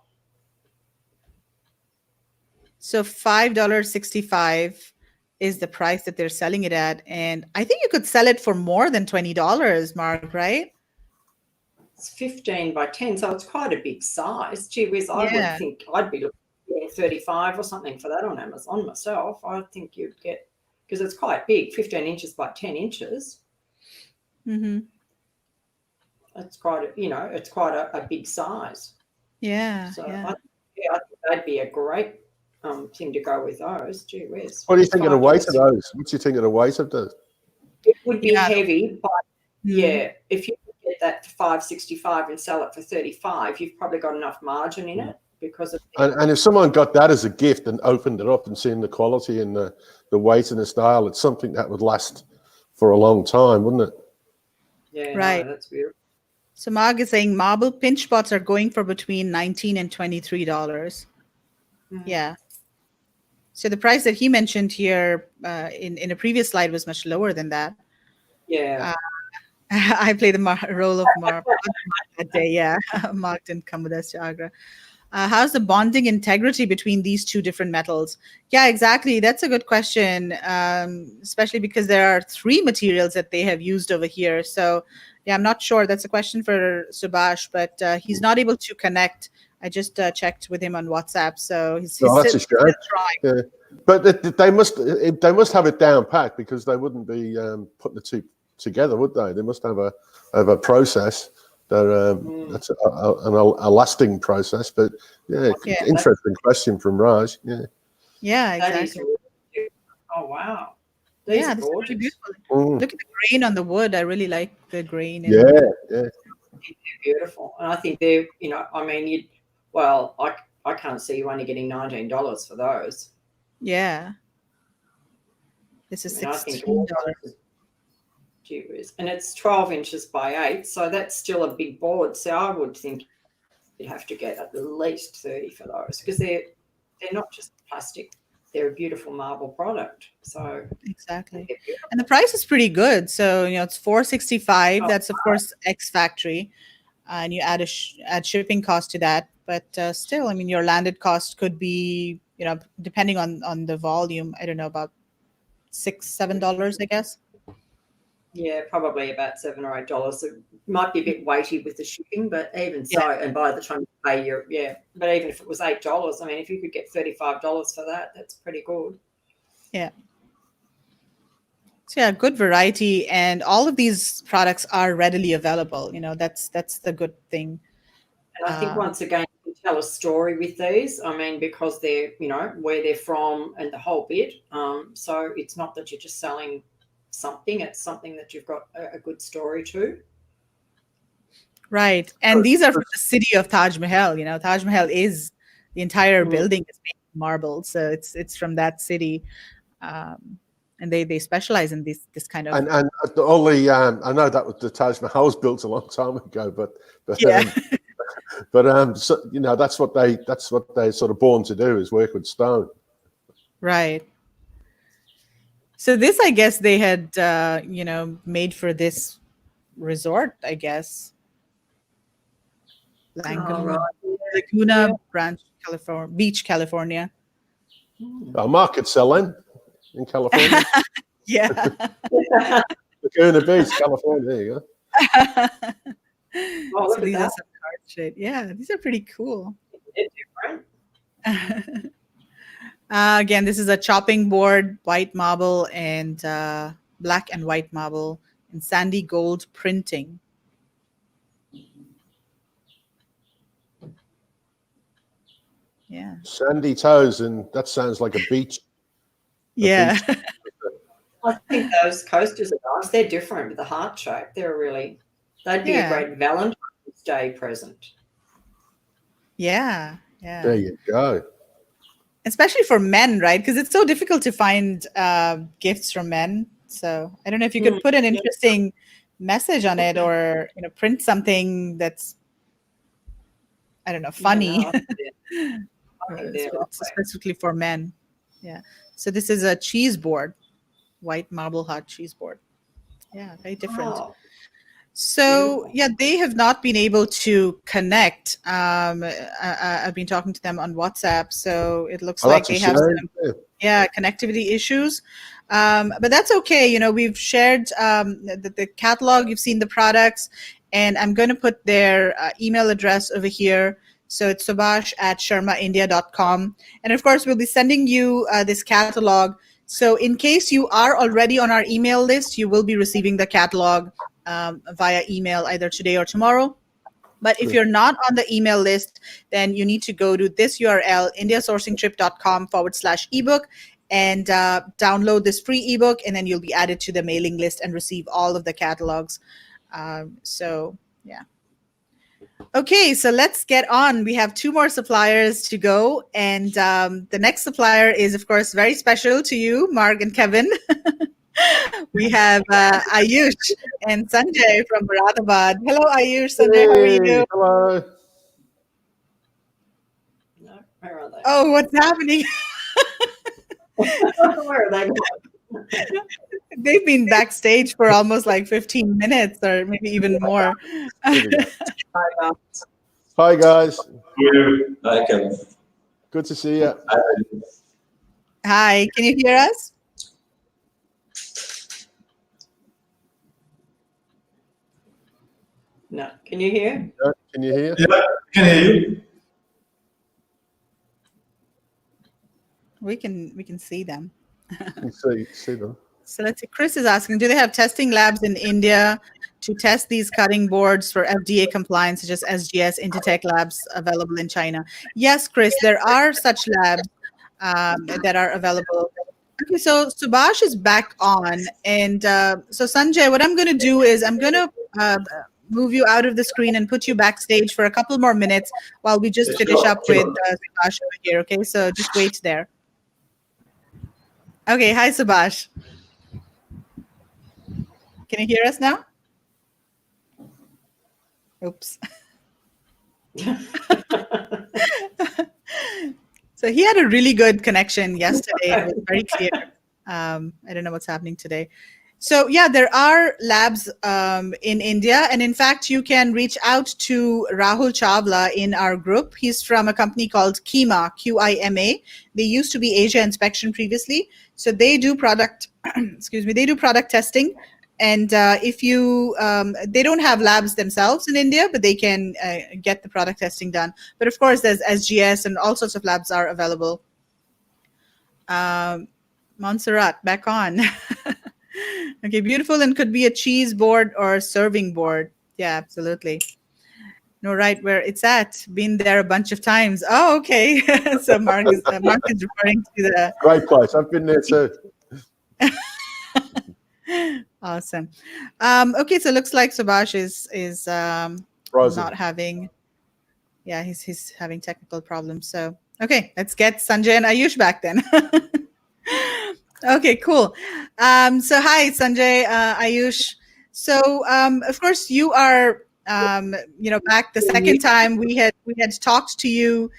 So $5.65 is the price that they're selling it at, and I think you could sell it for more than $20, Mark, right? It's 15 by 10, so it's quite a big size. Gee whiz, I Yeah. would think I'd be looking at 35 or something for that on Amazon myself. I think you'd get, because it's quite big, 15 inches by 10 inches. Mm-hmm. It's quite, it's quite a big size. Yeah. So yeah. I think that'd be a great thing to go with those. Gee whiz. What do you think of the weight of those? What do you think of the weight of those? It would be heavy, but Mm-hmm. yeah, if you get that for $5.65 and sell it for $35, you've probably got enough margin in it because of. And if someone got that as a gift and opened it up and seen the quality and the weight and the style, it's something that would last for a long time, wouldn't it? Yeah, Right. no, that's beautiful. So Marg is saying marble pinch pots are going for between $19 and $23. Yeah. So the price that he mentioned here in a previous slide was much lower than that. Yeah. I played the role of Mark that day. Yeah, Mark didn't come with us to Agra. How's the bonding integrity between these two different metals? Yeah, exactly. That's a good question, especially because there are 3 materials that they have used over here. So, yeah, I'm not sure. That's a question for Subhash, but he's not able to connect. I just checked with him on WhatsApp, so he's that's still a shame. trying. Yeah. But they must have it down pat, because they wouldn't be putting the two together, would they? They must have a process that's a lasting process. But yeah, interesting question from Raj. Yeah, That is exactly. really, oh wow, these are This is really gorgeous. beautiful. Look at the grain on the wood. I really like the grain. Yeah. They're beautiful, and I think they're, I mean, I can't see you only getting $19 for those. Yeah. This is $16. And it's 12 inches by 8, so that's still a big board. So I would think you'd have to get at least 30 for those, because they're not just plastic; they're a beautiful marble product. So exactly, and the price is pretty good. So it's $465. That's of course ex factory, and you add add shipping cost to that. But still, I mean, your landed cost could be, depending on the volume, I don't know, about $6-7, I guess. Yeah, probably about $7 or $8. It might be a bit weighty with the shipping, but even so, and by the time you pay but even if it was $8, I mean, if you could get $35 for that, that's pretty good. Yeah. So yeah, good variety, and all of these products are readily available. That's the good thing. And I think once again, you can tell a story with these. I mean, because they're, where they're from and the whole bit. So it's not that you're just selling something, it's something that you've got a good story to. Right. And these are from the city of Taj Mahal. Taj Mahal is the entire building is made of marble. So it's from that city. And they specialize in this kind of. And all the I know that the Taj Mahal was built a long time ago, but yeah. So, that's what they're sort of born to do, is work with stone. Right. So this, I guess, they had made for this resort, I guess. Laguna Beach, California. Mark could sell in California. Yeah. Laguna Beach, California. There you go. So these are some card shade. Yeah, these are pretty cool. They're different. Again, this is a chopping board, white marble and black and white marble and sandy gold printing. Yeah. Sandy toes, and that sounds like a beach. Yeah. Beach. I think those coasters are nice. They're different with the heart shape. They'd be a great Valentine's Day present. Yeah. There you go. Especially for men, right? Because it's so difficult to find gifts from men. So I don't know if you could put an interesting message on it, or print something that's, I don't know, funny. It's specifically for men. Yeah. So this is a cheese board, white marble heart cheese board. Yeah, very different. Oh. So yeah, they have not been able to connect. I've been talking to them on WhatsApp, so it looks like they have some connectivity issues. But that's okay. We've shared the catalog. You've seen the products, and I'm going to put their email address over here. So it's subhash@sharmaindia.com, and of course we'll be sending you this catalog. So in case you are already on our email list, you will be receiving the catalog via email either today or tomorrow. But if you're not on the email list, then you need to go to this URL, indiasourcingtrip.com/ebook, and download this free ebook, and then you'll be added to the mailing list and receive all of the catalogs. So yeah. Okay, so let's get on. We have 2 more suppliers to go, and the next supplier is, of course, very special to you, Mark and Kevin. We have Ayush and Sanjay from Moradabad. Hello, Ayush. Sanjay, how are you doing? Hello. No, where are they? Oh, what's happening? Where are they? They've been backstage for almost like 15 minutes or maybe even more. Here we go. Hi, guys. Hi, Kevin. Good to see you. Hi, can you hear us? No, can you hear? Can you hear? Yeah, can hear you. We can see them. You see them. So let's see. Chris is asking, do they have testing labs in India to test these cutting boards for FDA compliance, such as SGS, Intertech labs available in China? Yes, Chris, there are such labs that are available. Okay, so Subhash is back on. And so Sanjay, what I'm going to do is I'm going to move you out of the screen and put you backstage for a couple more minutes while we just finish up with Subhash over here. Okay, so just wait there. Okay, hi, Subhash. Can you hear us now? Oops. So he had a really good connection yesterday. It was very clear. I don't know what's happening today. So yeah, there are labs in India. And in fact, you can reach out to Rahul Chhatwal in our group. He's from a company called Qima, Qima. They used to be Asia Inspection previously. So they do product, excuse me, they do product testing. And if you, they don't have labs themselves in India, but they can get the product testing done. But of course, there's SGS and all sorts of labs are available. Montserrat, back on. Okay, beautiful, and could be a cheese board or a serving board. Yeah, absolutely. No, right where it's at. Been there a bunch of times. Oh, okay. So Mark is referring to the Great place. I've been there too. Awesome. Okay, so it looks like Subhash is not having. Yeah, he's having technical problems. So okay, let's get Sanjay and Ayush back then. Okay, cool. So hi, Sanjay, Ayush. So of course you are back the second time we had talked to you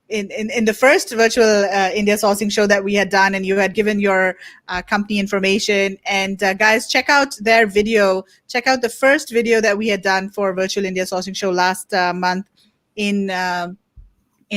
in the first virtual India sourcing show that we had done, and you had given your company information. And guys, check out their video. Check out the first video that we had done for virtual India sourcing show last month in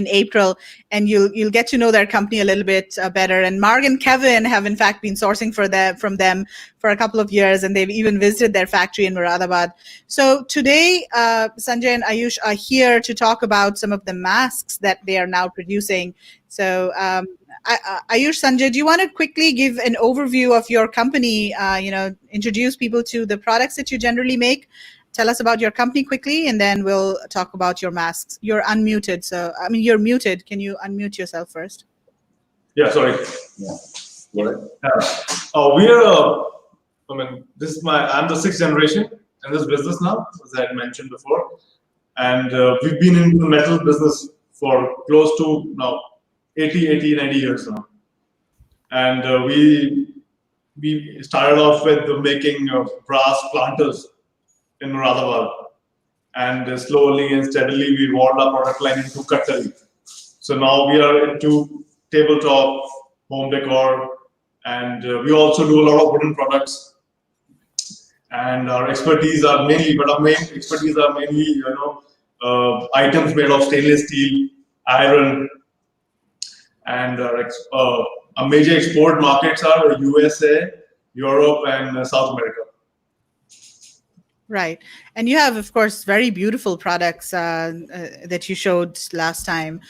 April, and you'll get to know their company a little bit better. And Mark and Kevin have in fact been sourcing from them for a couple of years, and they've even visited their factory in Moradabad. So today, Sanjay and Ayush are here to talk about some of the masks that they are now producing. So Ayush, Sanjay, do you want to quickly give an overview of your company, introduce people to the products that you generally make? Tell us about your company quickly, and then we'll talk about your masks. You're unmuted, so you're muted. Can you unmute yourself first? Yeah, sorry. Yeah. I'm the sixth generation in this business now, as I had mentioned before, and we've been in the metal business for close to now 90 years now, and we started off with the making of brass planters in Moradabad, and slowly and steadily we evolved our product line into cutlery. So now we are into tabletop, home decor, and we also do a lot of wooden products. And our expertise are mainly, items made of stainless steel, iron, and our major export markets are USA, Europe, and South America. Right. And you have, of course, very beautiful products that you showed last time.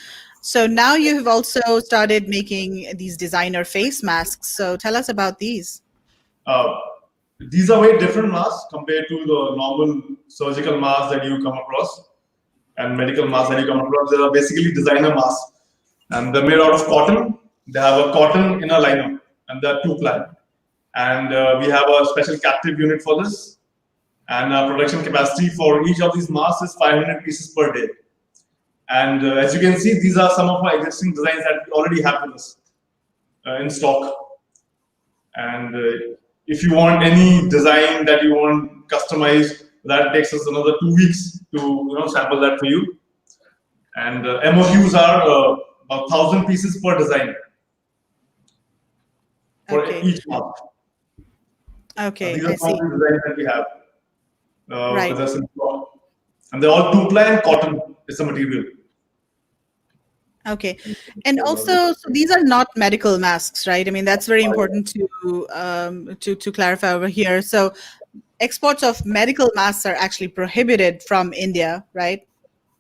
So now you have also started making these designer face masks. So tell us about these. These are very different masks compared to the normal surgical masks that you come across and medical masks that you come across. They are basically designer masks, and they're made out of cotton. They have a cotton inner liner, and they're two-ply. And we have a special captive unit for this. And our production capacity for each of these masks is 500 pieces per day. And as you can see, these are some of our existing designs that we already have with us in stock. And if you want any design that you want customized, that takes us another 2 weeks to sample that for you. And MOQs are about 1,000 pieces per design for each month. Okay, these are I see. some of the designs that we have Right. with us in stock. And they're all 2-ply and cotton is the material. Okay, and also, so these are not medical masks, right? I mean, that's very important to clarify over here. So, exports of medical masks are actually prohibited from India, right?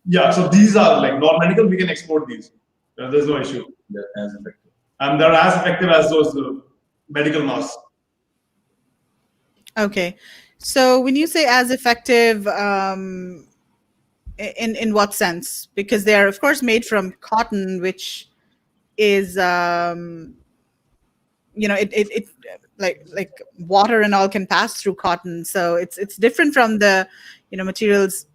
Yeah, so these are like non-medical. We can export these. There's no issue. They're as effective. And they're as effective as those medical masks. Okay, so when you say as effective, in what sense? Because they are, of course, made from cotton, which is, it like water and all can pass through cotton. So it's different from the, materials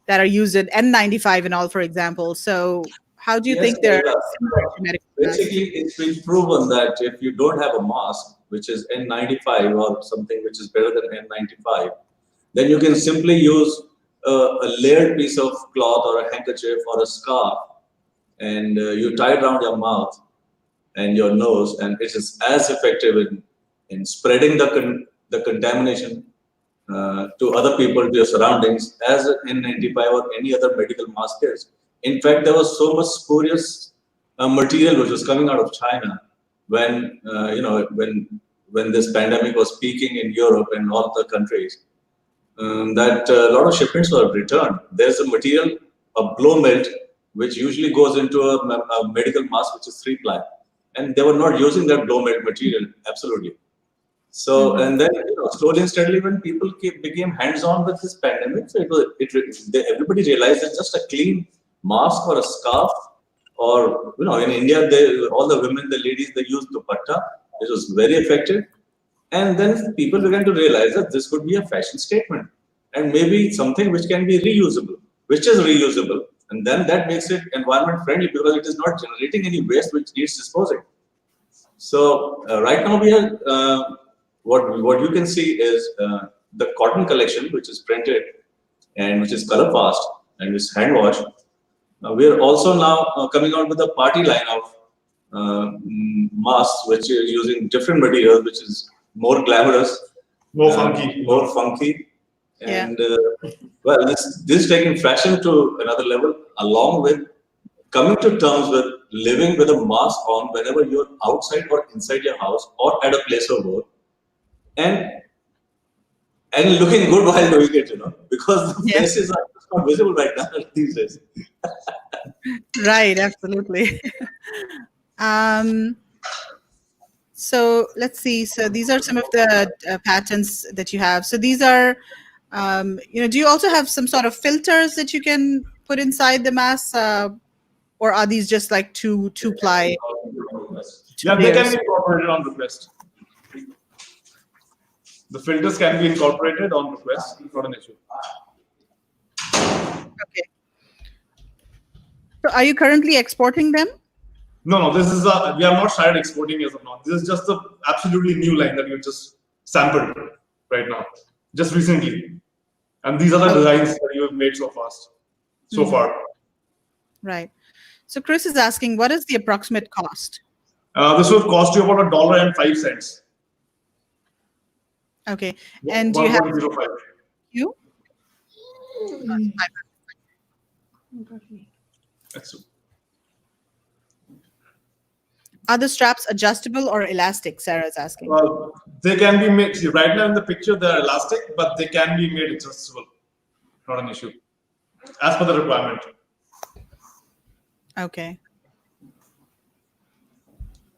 that are used in N95 and all, for example. So how do you Yes, think they're Megha. similar to medical masks? Basically, it's been proven that if you don't have a mask, which is N95 or something which is better than N95, then you can simply use a layered piece of cloth or a handkerchief or a scarf, and you tie it around your mouth and your nose, and it is as effective in spreading the contamination to other people, to your surroundings, as N95 or any other medical mask is. In fact, there was so much spurious material which was coming out of China when when this pandemic was peaking in Europe and all the countries, that a lot of shipments were returned. There's a material, a blow melt, which usually goes into a medical mask, which is 3-ply, and they were not using that blow melt material, absolutely. So, and then slowly and steadily, when people became hands-on with this pandemic, so everybody realized that just a clean mask or a scarf, or in India, all the women, the ladies, they used dupatta. It was very effective, and then people began to realize that this could be a fashion statement, and maybe something which can be reusable, which is reusable, and then that makes it environment friendly because it is not generating any waste which needs disposing. So right now we are. What you can see is the cotton collection, which is printed and which is color fast and is hand washed. We are also now coming out with a party line of masks, which is using different materials, which is more glamorous, more funky, and well, this is taking fashion to another level, along with coming to terms with living with a mask on whenever you're outside or inside your house or at a place of work. And looking good while doing it, because the faces are not visible right now these days. Right, absolutely. So let's see. So these are some of the patents that you have. So these are, do you also have some sort of filters that you can put inside the mask, or are these just like 2-ply? Yeah, they can be incorporated on request. The filters can be incorporated on request, not an issue. Okay. So are you currently exporting them? No, this is we have not started exporting as of now. This is just the absolutely new line that we just sampled right now, just recently. And these are the designs that you have made so far. Right. So Chris is asking, what is the approximate cost? This will cost you about $1.05. Okay. And do you have you? Are the straps adjustable or elastic? Sarah's asking. Well, they can be made. Right now in the picture, they're elastic, but they can be made adjustable. Not an issue, as per the requirement. Okay.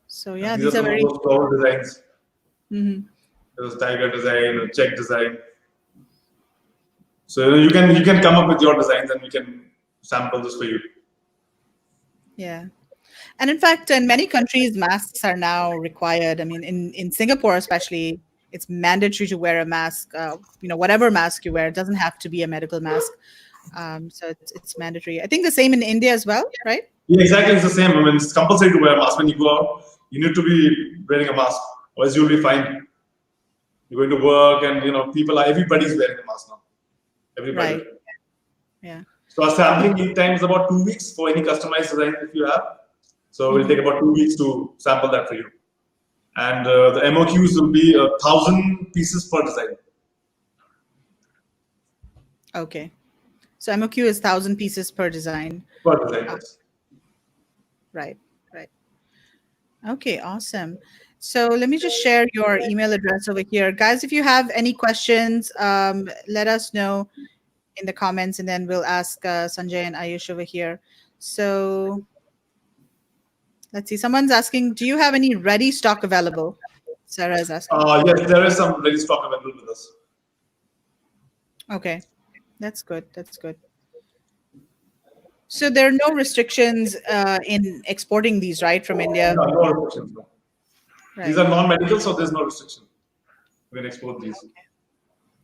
So yeah, these are very floral designs. There's tiger design, a check design. So you can come up with your designs and we can sample this for you. Yeah. And in fact, in many countries, masks are now required. I mean, in Singapore especially, it's mandatory to wear a mask. Whatever mask you wear, it doesn't have to be a medical mask. So it's mandatory. I think the same in India as well, right? Yeah, exactly. It's the same. I mean, it's compulsory to wear a mask when you go out. You need to be wearing a mask, otherwise you'll be fined. You're going to work, and everybody's wearing a mask now. Everybody. Right. Yeah. So our sampling lead time is about 2 weeks for any customized design if you have. So we'll take about 2 weeks to sample that for you. And the MOQs will be 1,000 pieces per design. Okay. So MOQ is 1,000 pieces per design. Per design, yes. Right. Okay, awesome. So let me just share your email address over here. Guys, if you have any questions, let us know in the comments, and then we'll ask Sanjay and Ayush over here. So let's see. Someone's asking, do you have any ready stock available? Sarah is asking. Yes, there is some ready stock available with us. Okay, that's good. So there are no restrictions in exporting these, right, from India? No restrictions. No. Right. These are non-medical, so there's no restriction. We can export these.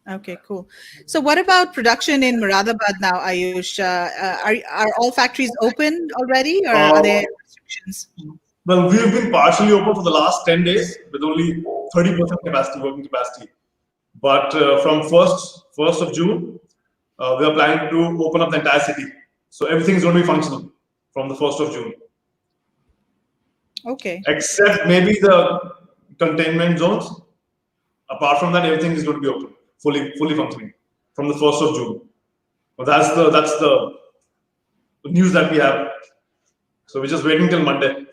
Okay, cool. So what about production in Moradabad now, Ayush? Are all factories open already, or are there restrictions? Well, we've been partially open for the last 10 days with only 30% working capacity. But from 1st of June, we are planning to open up the entire city. So everything is going to be functional from the 1st of June. Okay. Except maybe the containment zones. Apart from that, everything is going to be open, fully functioning from the 1st of June. But that's the news that we have. So we're just waiting till Monday.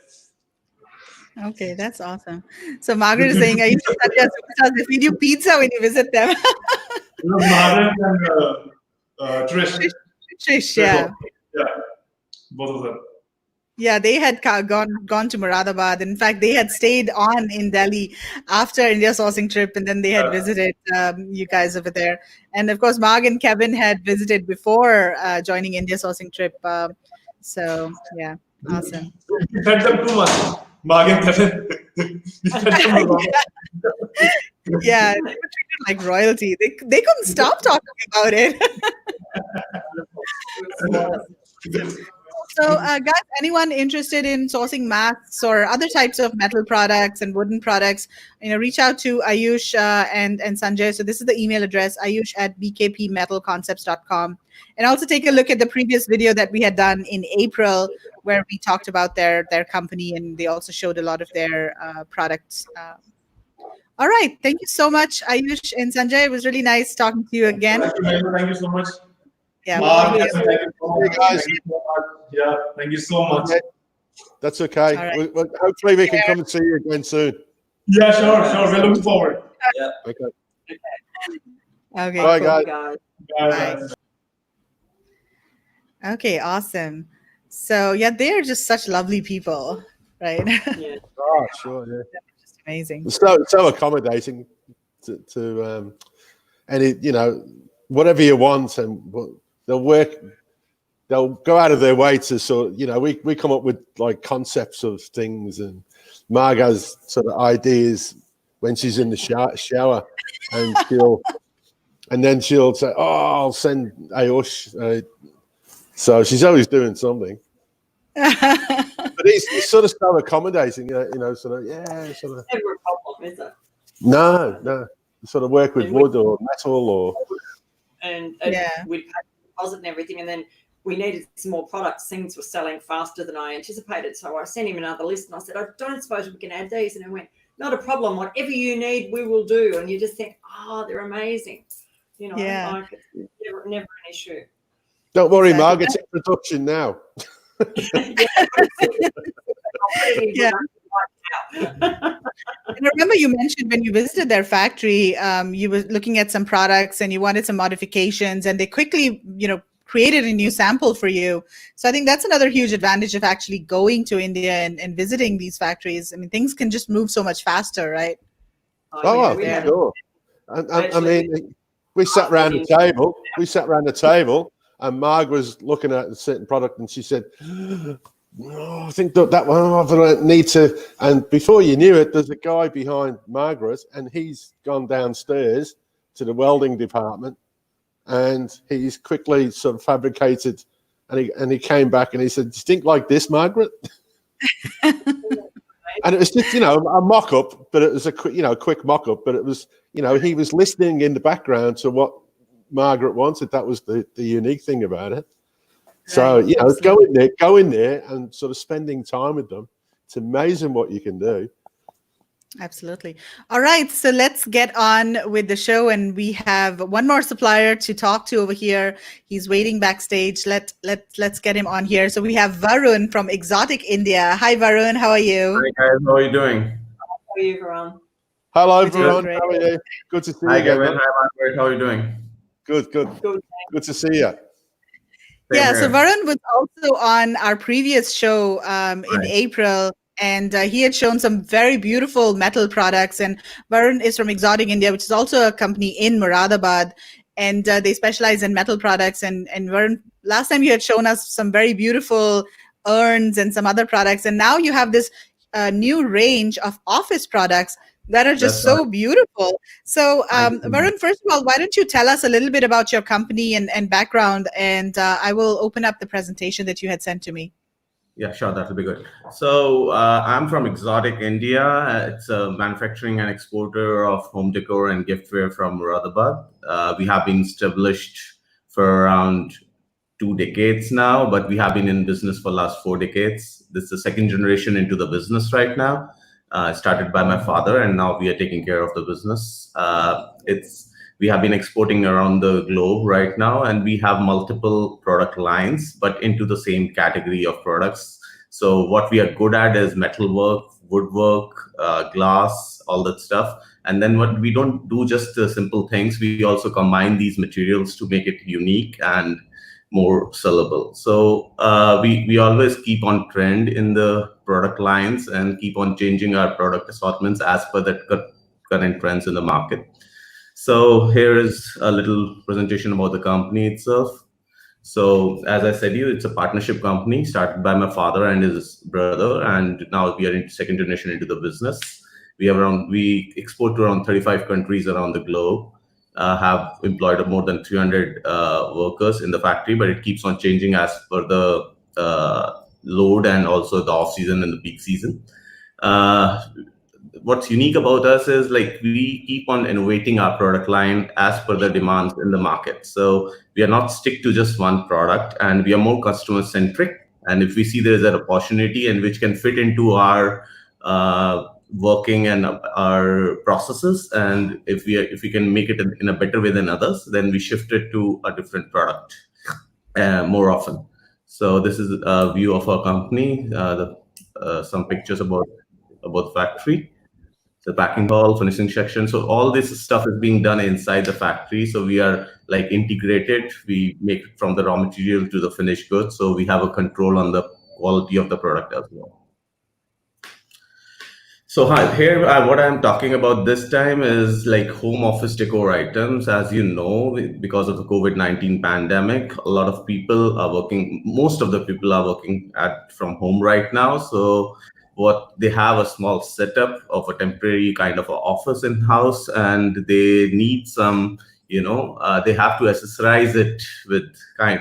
Okay, that's awesome. So Margaret is saying, Ayush and Sanjay superstars, they feed you pizza when you visit them. Margaret and Trish, yeah. Yeah, both of them. Yeah, they had gone to Moradabad. In fact, they had stayed on in Delhi after India sourcing trip, and then they had visited you guys over there. And of course, Marg and Kevin had visited before joining India sourcing trip. So yeah, awesome. You fed them too much, Marg and Kevin. Yeah, they were treated like royalty. They couldn't stop talking about it. So, guys, anyone interested in sourcing masks or other types of metal products and wooden products, reach out to Ayush and Sanjay. So this is the email address, ayush@bkpmetalconcepts.com. And also take a look at the previous video that we had done in April, where we talked about their company, and they also showed a lot of their products. All right. Thank you so much, Ayush and Sanjay. It was really nice talking to you again. Thank you so much. Yeah. Mark, thank you so much. Yeah, thank you so much. That's okay. Right. Hopefully we can come and see you again soon. Yeah, sure. We're looking forward. Yeah. Okay. Okay. Bye, Cool. guys. Bye. Okay, awesome. So yeah, they're just such lovely people, right? Yeah. Oh, sure. Yeah. Just amazing. So accommodating to any, whatever you want, and they'll go out of their way to sort of, we come up with like concepts of things, and Marga's sort of ideas when she's in the shower, and then she'll say, "Oh, I'll send Ayush." So she's always doing something. But he's sort of so accommodating, sort of. Never a problem, is it? No. Sort of work with wood or metal or. And Yeah. we'd pay the deposit and everything, and then we needed some more products. Things were selling faster than I anticipated, so I sent him another list, and I said, "I don't suppose we can add these." And he went, "Not a problem. Whatever you need, we will do." And you just think, they're amazing. Yeah. Like it's never an issue. Don't worry, Exactly. Marg. It's in production now. Yeah. And remember, you mentioned when you visited their factory, you were looking at some products and you wanted some modifications, and they quickly, created a new sample for you. So I think that's another huge advantage of actually going to India and visiting these factories. I mean, things can just move so much faster, right? Oh, we for had sure. I mean, we sat around the table. And Marg was looking at a certain product, and she said, "Oh, I think that one I need to." And before you knew it, there's a guy behind Margaret, and he's gone downstairs to the welding department, and he's quickly sort of fabricated. And he came back and he said, "Do you think like this, Margaret?" And it was just, a mock-up, but it was a quick mock-up, but it was, he was listening in the background to what Margaret wanted. That was the unique thing about it. So, go in there and sort of spending time with them. It's amazing what you can do. Absolutely. All right, so let's get on with the show, and we have one more supplier to talk to over here. He's waiting backstage. Let's get him on here. So we have Varun from Exotic India. Hi, Varun. How are you? Hi guys, how are you doing? How are you, Varun? Hello, Varun. How are you? Good to see you. Hi, Kevin. Hi, Margaret. How are you doing? Good. Good to see you. Yeah, so Varun was also on our previous show in April, and he had shown some very beautiful metal products. And Varun is from Exotic India, which is also a company in Moradabad, and they specialize in metal products. And Varun, last time you had shown us some very beautiful urns and some other products, and now you have this new range of office products that are just so beautiful. So Varun, first of all, why don't you tell us a little bit about your company and background, and I will open up the presentation that you had sent to me. Yeah, sure, that'll be good. So I'm from Exotic India. It's a manufacturing and exporter of home decor and giftware from Moradabad. We have been established for around 2 decades now, but we have been in business for the last 4 decades. This is the second generation into the business right now. Started by my father, and now we are taking care of the business. We have been exporting around the globe right now, and we have multiple product lines, but into the same category of products. So what we are good at is metalwork, woodwork, glass, all that stuff. And then what we don't do just the simple things, we also combine these materials to make it unique and more sellable. So we always keep on trend in the product lines and keep on changing our product assortments as per the current trends in the market. So here is a little presentation about the company itself. So as I said, it's a partnership company started by my father and his brother, and now we are in second generation into the business. We export to around 35 countries around the globe. Have employed more than 300 workers in the factory, but it keeps on changing as per the load and also the off season and the peak season. What's unique about us is we keep on innovating our product line as per the demands in the market. So we are not stick to just one product, and we are more customer centric. And if we see there is an opportunity and which can fit into our working and our processes, and if we can make it in a better way than others, then we shift it to a different product more often. So this is a view of our company, some pictures about the factory, the packing hall, finishing section. So all this stuff is being done inside the factory. So we are integrated. We make it from the raw material to the finished goods. So we have a control on the quality of the product as well. So here, what I'm talking about this time is home office decor items. As you know, because of the COVID-19 pandemic, a lot of people are working, most of the people are working from home right now. So what they have a small setup of a temporary kind of a office in house, and they need some, they have to accessorize it with right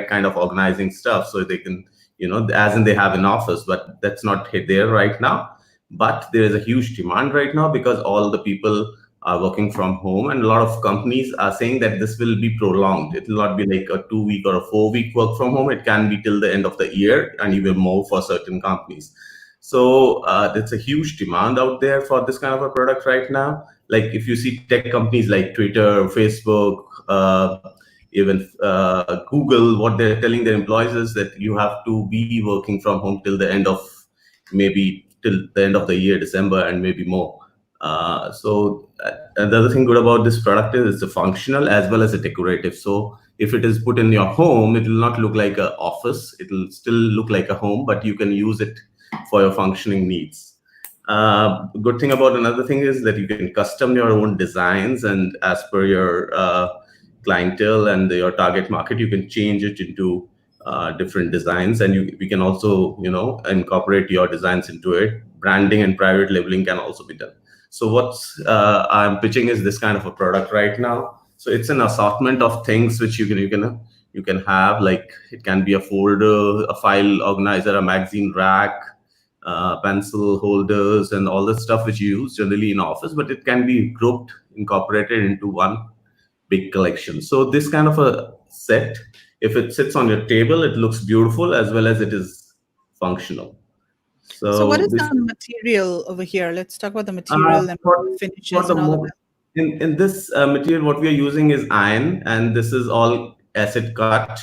kind of organizing stuff, so they can, as in they have an office, but that's not there right now. But there is a huge demand right now because all the people are working from home, and a lot of companies are saying that this will be prolonged. It will not be like a 2-week or a 4-week work from home. It can be till the end of the year and even more for certain companies. So there's a huge demand out there for this kind of a product right now. If you see tech companies like Twitter, Facebook, even Google, what they're telling their employees is that you have to be working from home till the end of the year, December, and maybe more. So the other thing good about this product is it's a functional as well as a decorative. So if it is put in your home, it will not look like an office. It will still look like a home, but you can use it for your functioning needs. Good thing about another thing is that you can custom your own designs, and as per your clientele and your target market, you can change it into different designs, and we can also incorporate your designs into it. Branding and private labeling can also be done. So what's I'm pitching is this kind of a product right now. So it's an assortment of things which you can have, it can be a folder, a file organizer, a magazine rack, pencil holders, and all the stuff which you use generally in office, but it can be grouped, incorporated into one big collection. So this kind of a set, if it sits on your table, it looks beautiful as well as it is functional. So what So is this the material over here? Let's talk about the material and finishes for and all of the that. in this material, what we are using is iron, and this is all acid cut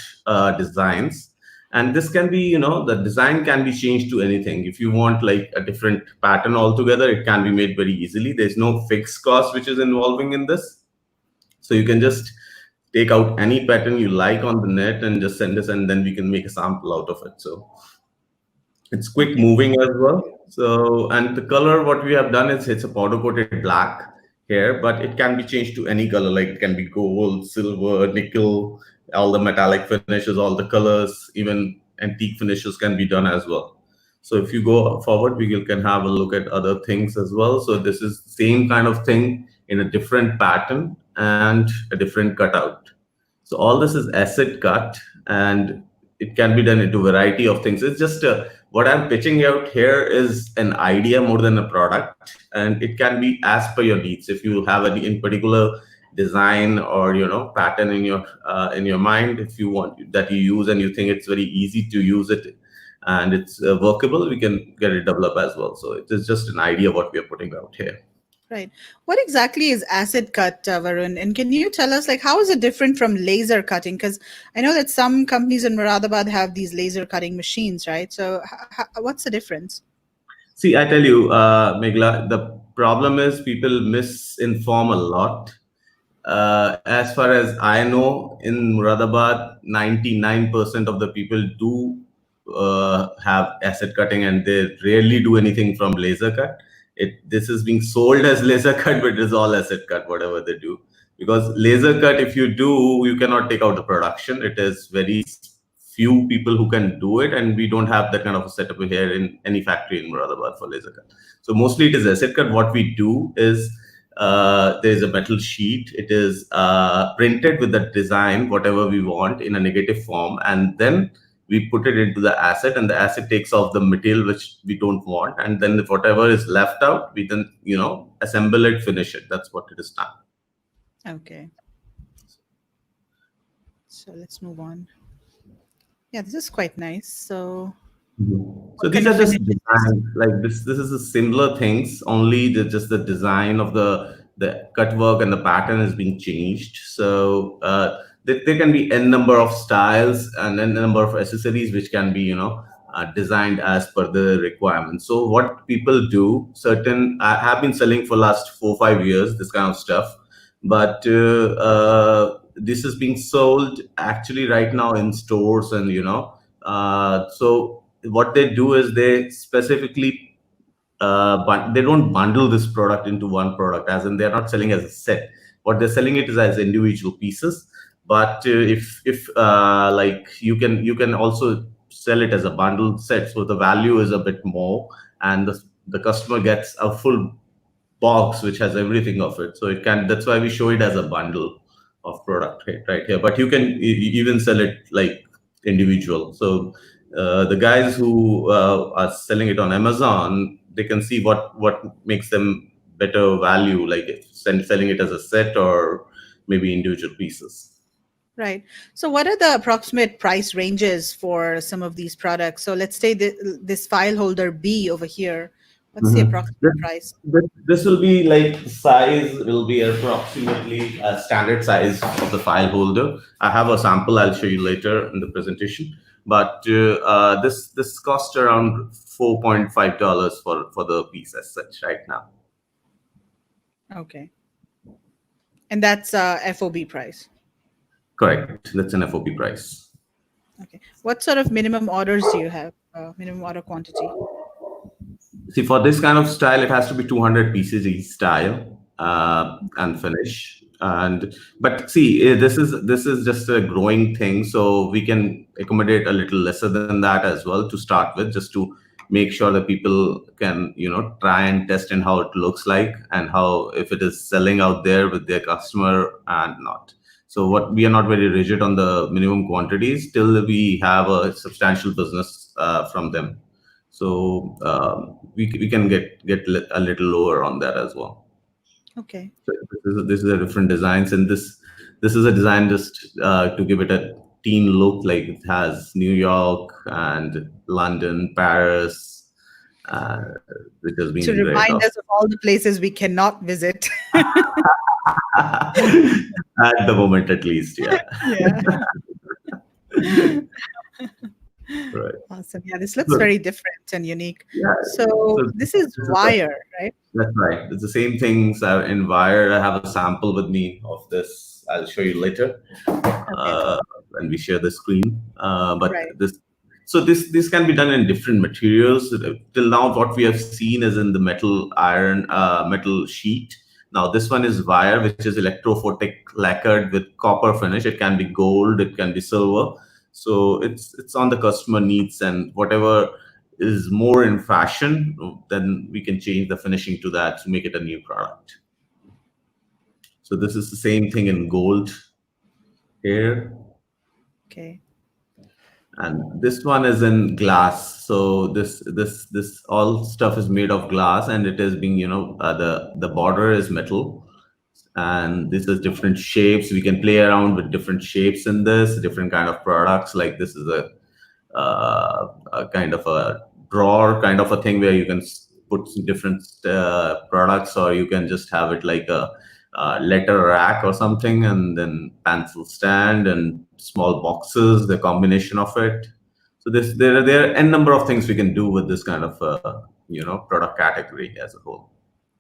designs. And this can be, the design can be changed to anything. If you want like a different pattern altogether, it can be made very easily. There's no fixed cost which is involving in this. So you can just take out any pattern you like on the net and just send us, and then we can make a sample out of it. So it's quick moving as well. So, and the color, what we have done is it's a powder coated black here, but it can be changed to any color. Like it can be gold, silver, nickel, all the metallic finishes, all the colors, even antique finishes can be done as well. So if you go forward, we can have a look at other things as well. So this is the same kind of thing in a different pattern and a different cutout. So all this is acid cut, and it can be done into a variety of things. It's just what I'm pitching out here is an idea more than a product, and it can be as per your needs. If you have any in particular design or pattern in your mind, if you want that you use and you think it's very easy to use it and it's workable, we can get it developed as well. So it is just an idea what we are putting out here. Right. What exactly is acid cut, Varun? And can you tell us, like, how is it different from laser cutting? Because I know that some companies in Moradabad have these laser cutting machines, right? So what's the difference? See, I tell you, Meghla, the problem is people misinform a lot. As far as I know, in Moradabad, 99% of the people do have acid cutting, and they rarely do anything from laser cut. This is being sold as laser cut, but it is all acid cut, whatever they do. Because laser cut, if you do, you cannot take out the production. It is very few people who can do it, and we don't have that kind of a setup here in any factory in Moradabad for laser cut. So mostly it is acid cut. What we do is there's a metal sheet. It is printed with the design, whatever we want, in a negative form, and then we put it into the acid, and the acid takes off the material which we don't want, and then if whatever is left out, we then assemble it, finish it. That's what it is now. Okay. So let's move on. Yeah, this is quite nice. So these are just designs. Like this is a similar things. Only just the design of the cut work and the pattern is being changed. So there can be n number of styles and n number of accessories which can be designed as per the requirements. So what people do, I have been selling for last 4-5 years this kind of stuff, but this is being sold actually right now in stores, and so what they do is they specifically but they don't bundle this product into one product, as in they're not selling as a set. What they're selling it is as individual pieces. But if like you can also sell it as a bundled set, so the value is a bit more, and the customer gets a full box which has everything of it. So that's why we show it as a bundle of product right here. But you can even sell it like individual. So the guys who are selling it on Amazon, they can see what makes them better value, like selling it as a set or maybe individual pieces. Right. So what are the approximate price ranges for some of these products? So let's say this file holder B over here. What's the approximate price? This will be like the size will be approximately a standard size of the file holder. I have a sample I'll show you later in the presentation. But this costs around $4.5 for the piece as such right now. Okay. And that's FOB price. Correct. That's an FOB price. Okay. What sort of minimum orders do you have? Minimum order quantity? See, for this kind of style, it has to be 200 pieces each style and finish. But see, this is just a growing thing, so we can accommodate a little lesser than that as well to start with, just to make sure that people can try and test in how it looks like and how if it is selling out there with their customer and not. So we are not very rigid on the minimum quantities till we have a substantial business from them. So we can get a little lower on that as well. Okay. So this is a different designs, and this is a design just to give it a teen look. Like it has New York and London, Paris, which has been To great. remind us of all the places we cannot visit. At the moment, at least, yeah. Yeah. Right. Awesome. Yeah, this looks very different and unique. Yeah. So this is wire, right? That's right. It's the same things in wire. I have a sample with me of this. I'll show you later when we share the screen. But this can be done in different materials. Till now, what we have seen is in the metal sheet. Now this one is wire, which is electrophotic lacquered with copper finish. It can be gold, it can be silver. So it's on the customer needs, and whatever is more in fashion, then we can change the finishing to that to make it a new product. So this is the same thing in gold here. Okay. And this one is in glass. So this all stuff is made of glass, and it is being, the border is metal. And this is different shapes. We can play around with different shapes in this, different kind of products. Like this is a kind of a drawer kind of a thing where you can put some different products, or you can just have it like a letter rack or something, and then pencil stand and small boxes, the combination of it. So there are n number of things we can do with this kind of product category as a whole.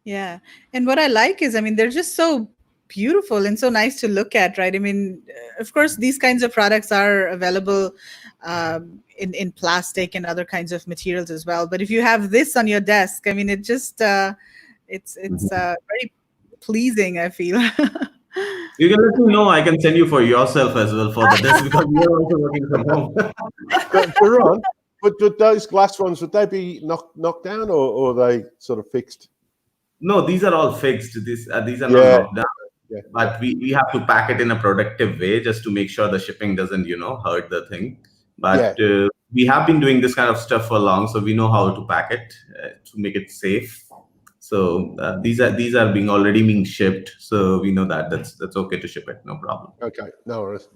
Yeah. And what I like is, I mean, they're just so beautiful and so nice to look at, right? I mean, of course, these kinds of products are available in plastic and other kinds of materials as well. But if you have this on your desk, I mean, it just, it's very pleasing, I feel. You can let me know. I can send you for yourself as well for the desk, because you're also working from home. Varun, but those glass ones, would they be knocked down, or are they sort of fixed? No, these are all fixed. These are not knocked down. Yeah. But we have to pack it in a productive way just to make sure the shipping doesn't, hurt the thing. But we have been doing this kind of stuff for long, so we know how to pack it to make it safe. So these are already being shipped, so we know that that's okay to ship it, no problem. Okay, no worries.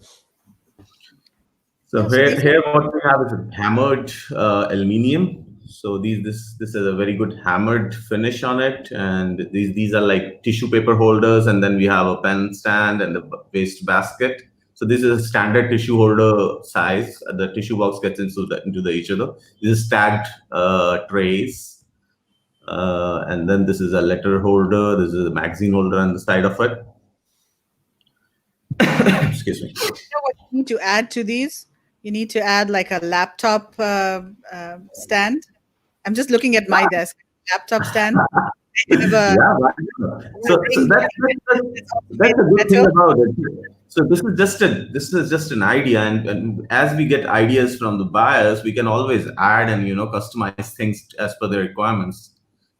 So here what we have is a hammered aluminium. So this is a very good hammered finish on it, and these are like tissue paper holders, and then we have a pen stand and a waste basket. So this is a standard tissue holder size. The tissue box gets into each other. This is stacked trays, and then this is a letter holder. This is a magazine holder on the side of it. Excuse me. You know what you need to add to these? You need to add like a laptop stand. I'm just looking at my desk. Laptop stand. So that's a good thing about it. So this is just an idea, and as we get ideas from the buyers, we can always add and customize things as per their requirements.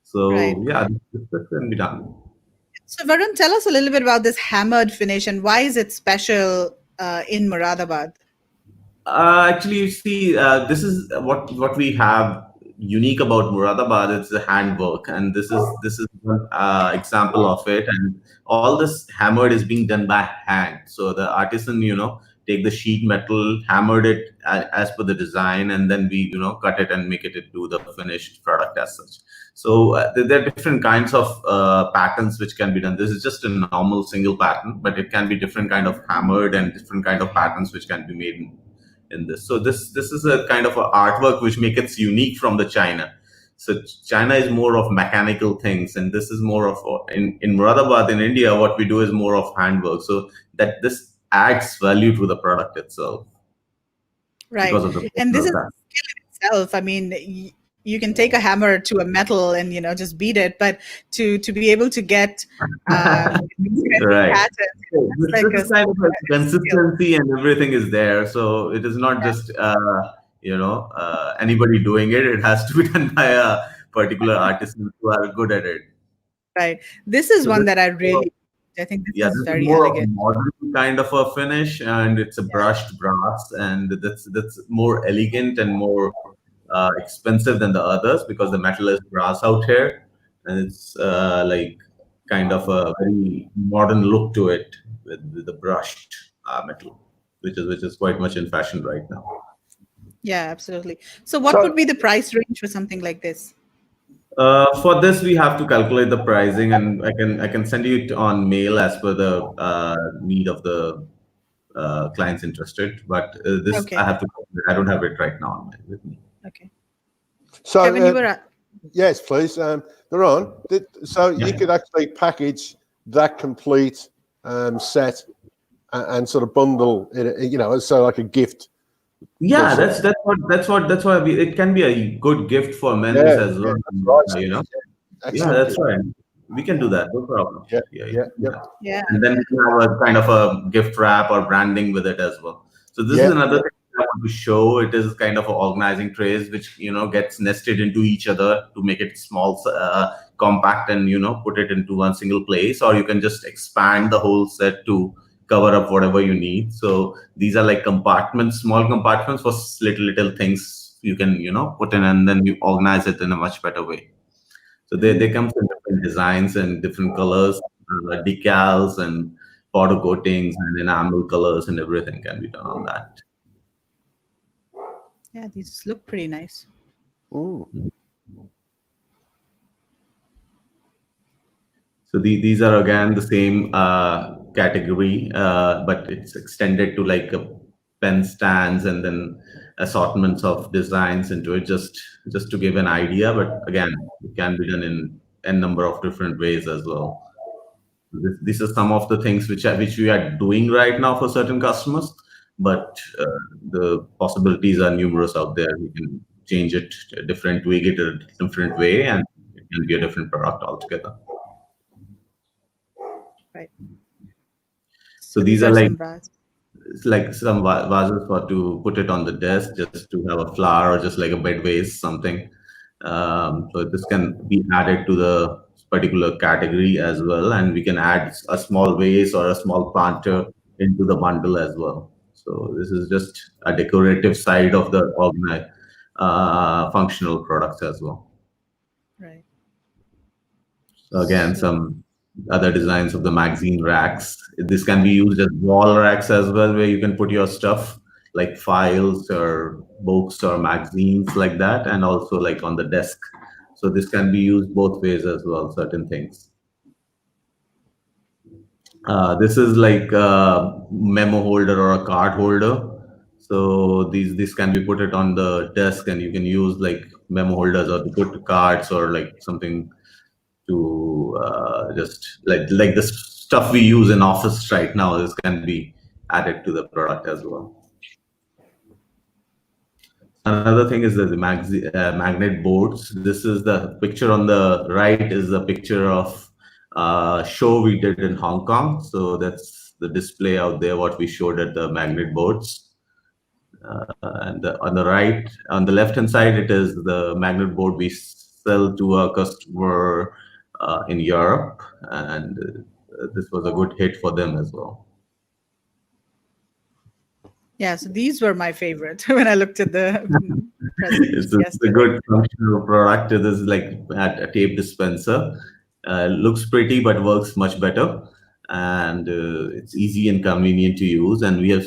So yeah, this can be done. So Varun, tell us a little bit about this hammered finish and why is it special in Moradabad? Actually, you see, this is what we have unique about Moradabad. It's the handwork, and this is one example of it. And all this hammered is being done by hand. So the artisan, take the sheet metal, hammered it as per the design, and then we cut it and make it into the finished product as such. So there are different kinds of patterns which can be done. This is just a normal single pattern, but it can be different kind of hammered and different kind of patterns which can be made in this. So this is a kind of a artwork which makes it unique from the China. So China is more of mechanical things, and this is more of in Moradabad in India. What we do is more of handwork. So that this adds value to the product itself. Right, and this is a skill in itself. I mean, you can take a hammer to a metal and just beat it, but to be able to get right, like this kind of consistency and everything is there. So it is not just anybody doing it. It has to be do by a particular artisan who are good at it. Right. This is one that I think this is very more elegant. Of a modern kind of a finish, and it's a brushed brass, and that's more elegant and more expensive than the others because the metal is brass out here, and it's like kind of a very modern look to it with the brushed metal, which is quite much in fashion right now. Yeah, absolutely. So what would be the price range for something like this? For this, we have to calculate the pricing, and I can send you it on mail as per the need of the clients interested. But this Okay. I have to. I don't have it right now with me. Okay. So Kevin, you were yes, please. They're on. So you could actually package that complete set and sort of bundle it, so like a gift. Yeah, that's why it can be a good gift for men as well. Right. Yeah, that's right. We can do that. No problem. Yeah. And then we can have a kind of a gift wrap or branding with it as well. So this is another thing I want to show. It is kind of organizing trays, which gets nested into each other to make it small, compact, and put it into one single place. Or you can just expand the whole set to cover up whatever you need. So these are like compartments, small compartments for little things you can put in, and then you organize it in a much better way. So they come in different designs and different colors, decals and powder coatings and enamel colors, and everything can be done on that. Yeah, these look pretty nice. Ooh. So these are again the same category, but it's extended to like a pen stands and then assortments of designs into it, just to give an idea. But again, it can be done in a number of different ways as well. This is some of the things which we are doing right now for certain customers, but the possibilities are numerous out there. We can change it a different way, get a different way, and it can be a different product altogether. Right. So these are like some vases for to put it on the desk, just to have a flower, or just like a bed vase, something. So this can be added to the particular category as well, and we can add a small vase or a small planter into the bundle as well. So this is just a decorative side of the functional products as well. Right. So again, some other designs of the magazine racks. This can be used as wall racks as well, where you can put your stuff like files or books or magazines like that, and also like on the desk. So this can be used both ways as well, certain things. This is like a memo holder or a card holder. So these can be put it on the desk, and you can use like memo holders or to put cards or like something to just like the stuff we use in office right now. This can be added to the product as well. Another thing is the magnet boards. This is the picture on the right is the picture of show we did in Hong Kong. So that's the display out there, what we showed at the magnet boards. And on the right, on the left hand side, it is the magnet board we sell to a customer in Europe, and this was a good hit for them as well. Yeah, so these were my favorite when I looked at the It's a good functional product. It is like a tape dispenser. Looks pretty, but works much better, and it's easy and convenient to use. And we have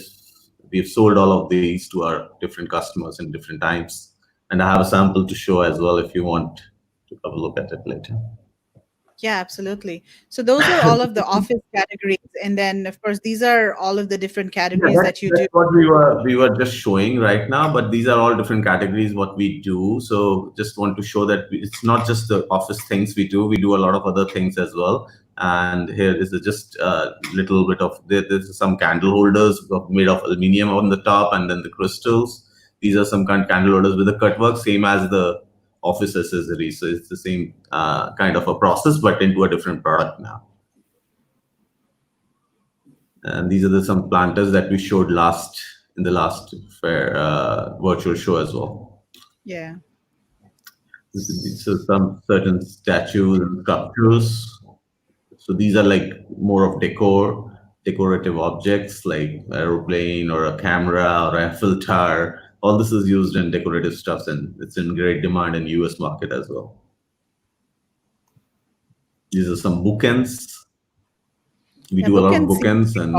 sold all of these to our different customers in different times. And I have a sample to show as well if you want to have a look at it later. Yeah, absolutely. So those are all of the office categories, and then of course these are all of the different categories that you do. That's what we were just showing right now, but these are all different categories what we do. So just want to show that it's not just the office things we do. We do a lot of other things as well. And here this is just a little bit of there's some candle holders made of aluminium on the top, and then the crystals. These are some candle holders with the cut work, same as the office accessories. So it's the same kind of a process, but into a different product now. And these are some planters that we showed in the last fair virtual show as well. Yeah. So some certain statues and sculptures. So these are like more of decorative objects like aeroplane or a camera or a Eiffel Tower all this is used in decorative stuffs, and it's in great demand in US market as well. These are some bookends. We do a lot of bookends, and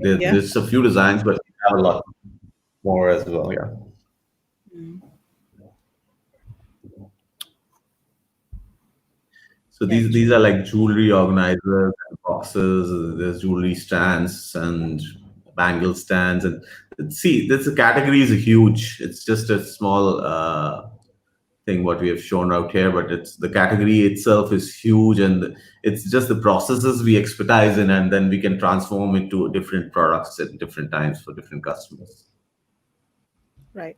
there's a few designs, but we have a lot more as well. Yeah. So these are like jewelry organizers and boxes. There's jewelry stands and bangle stands, and see, this category is huge. It's just a small thing what we have shown out here, but it's the category itself is huge, and it's just the processes we expertise in, and then we can transform into different products at different times for different customers. Right.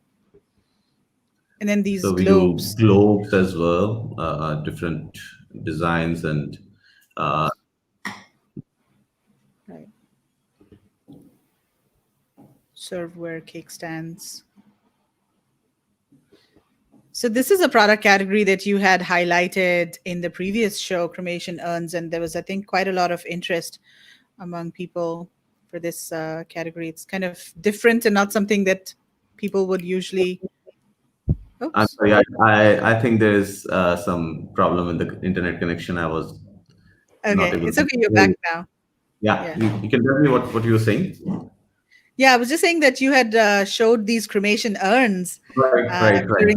And then these so we globes. do globes as well, different designs and right. Serveware, cake stands. So this is a product category that you had highlighted in the previous show, cremation urns, and there was, I think, quite a lot of interest among people for this category. It's kind of different and not something that people would usually. Oops. I'm sorry, I think there's some problem in the internet connection. I was not able It's okay. You're back now. Yeah. You can tell me what you were saying. Yeah, I was just saying that you had showed these cremation urns during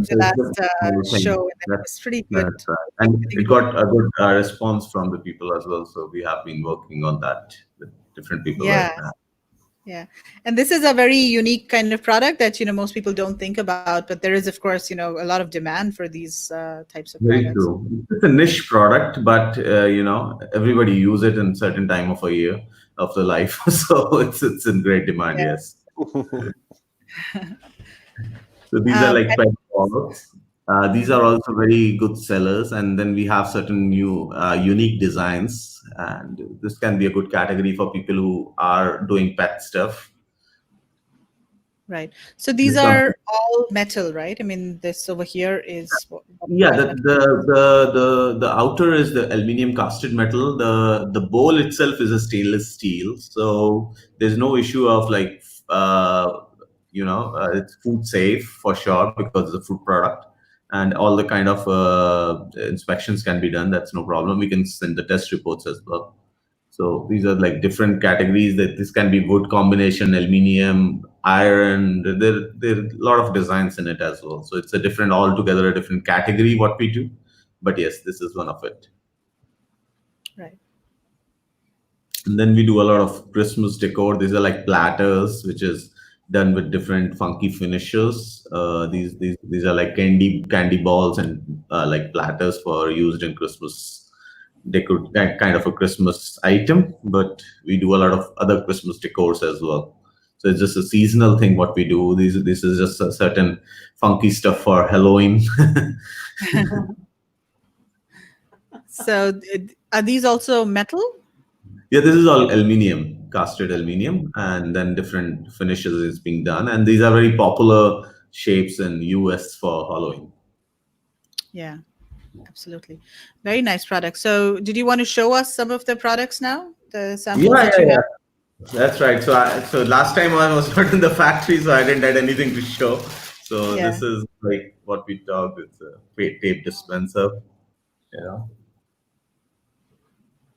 the last show, and it was pretty good. Right. And it got a good response from the people as well. So we have been working on that with different people right now. Yeah, and this is a very unique kind of product that most people don't think about, but there is, of course, a lot of demand for these types of Very products. true. It's a niche product, but everybody use it in certain time of a year of the life, so it's in great demand. Yes. So these are like pet balls. These are also very good sellers, and then we have certain new unique designs, and this can be a good category for people who are doing pet stuff. Right. So these are all metal, right? I mean, this over here is the outer is the aluminum casted metal. The bowl itself is a stainless steel, so there's no issue of like it's food safe for sure because it's a food product. And all the kind of inspections can be done. That's no problem. We can send the test reports as well. So these are like different categories. That this can be wood combination, aluminium, iron. There are a lot of designs in it as well. So it's altogether a different category what we do. But yes, this is one of it. Right. And then we do a lot of Christmas decor. These are like platters, which is done with different funky finishes. These are like candy balls and like platters for used in Christmas decor, kind of a Christmas item. But we do a lot of other Christmas decors as well. So it's just a seasonal thing what we do. This is just a certain funky stuff for Halloween. So are these also metal? Yeah, this is all aluminium, casted aluminium, and then different finishes is being done. And these are very popular shapes in US for Halloween. Yeah, absolutely. Very nice product. So did you want to show us some of the products now? The samples that you have? That's right. So last time I was not in the factory, so I didn't have anything to show. So this is like what we talked. It's a tape dispenser,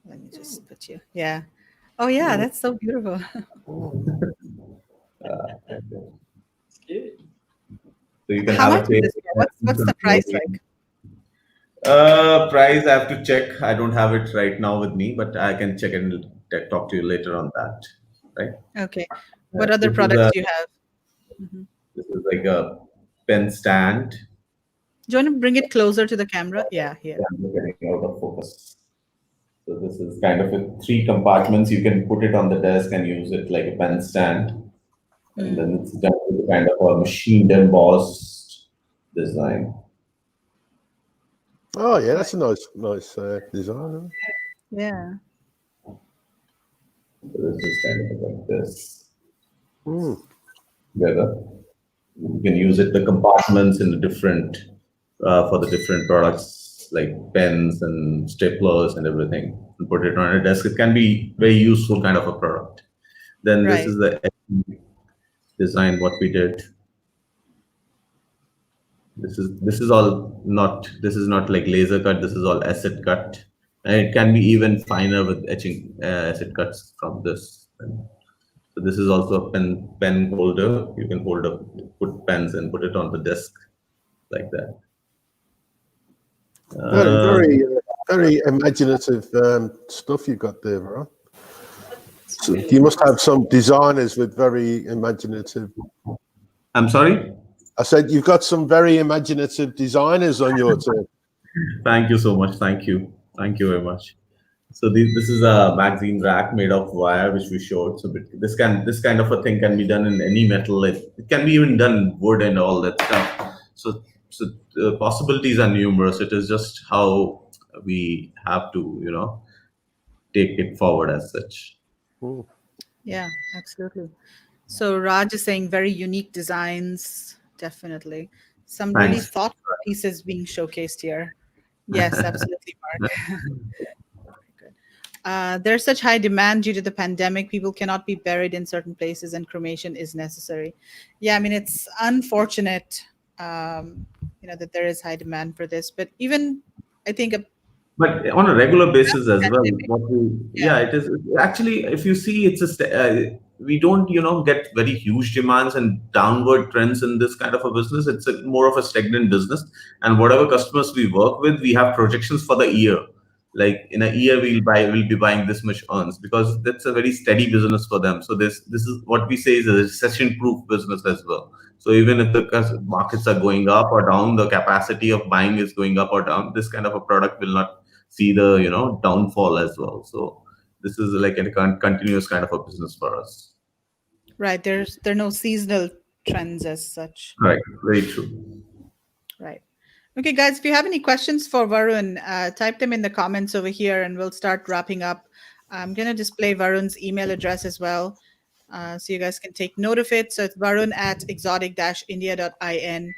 Let me just put you. Yeah. Oh yeah, that's so beautiful. So you can How have much is this? What's the price like? Price I have to check. I don't have it right now with me, but I can check and talk to you later on that. Right. Okay. What other products do you have? This is like a pen stand. Do you want to bring it closer to the camera? Yeah, here. Yeah, I'm getting out of focus. So this is kind of 3 compartments. You can put it on the desk and use it like a pen stand. And then it's done with kind of a machined embossed design. Oh yeah, that's a nice design. Yeah. So this is kind of like this. Together. You can use it, the compartments in the different for the different products like pens and staplers and everything, and put it on a desk. It can be very useful kind of a product. Then this is the design what we did. This is all not, this is not like laser cut. This is all acid cut, and it can be even finer with etching acid cuts from this. So this is also a pen holder. You can hold up, put pens and put it on the desk like that. Very, very, very imaginative stuff you've got there, bro. So you must have some designers with very imaginative. I'm sorry? I said you've got some very imaginative designers on your team. Thank you so much. Thank you. Thank you very much. So this is a magazine rack made of wire, which we showed. So this kind of a thing can be done in any metal. It can be even done in wood and all that stuff. So the possibilities are numerous. It is just how we have to, you know, take it forward as such. Ooh. Yeah, absolutely. So Raj is saying very unique designs, definitely. Some really Thanks. thoughtful pieces being showcased here. Yes, absolutely, Mark. Good. There's such high demand due to the pandemic. People cannot be buried in certain places, and cremation is necessary. Yeah, I mean, it's unfortunate, that there is high demand for this. But even, I think, But on a regular basis as well, pandemic, it is actually, if you see, we don't, you know, get very huge demands and downward trends in this kind of a business. It's more of a stagnant business, and whatever customers we work with, we have projections for the year. Like in a year, we'll be buying this much earns, because that's a very steady business for them. So this is what we say is a recession-proof business as well. So even if the markets are going up or down, the capacity of buying is going up or down, this kind of a product will not see the, you know, downfall as well. So this is like a continuous kind of a business for us. right? There are no seasonal trends as such. Right. Very true. Right. Okay, guys, if you have any questions for Varun, type them in the comments over here and we'll start wrapping up. I'm going to display Varun's email address as well, so you guys can take note of it. So it's varun@exotic-india.in,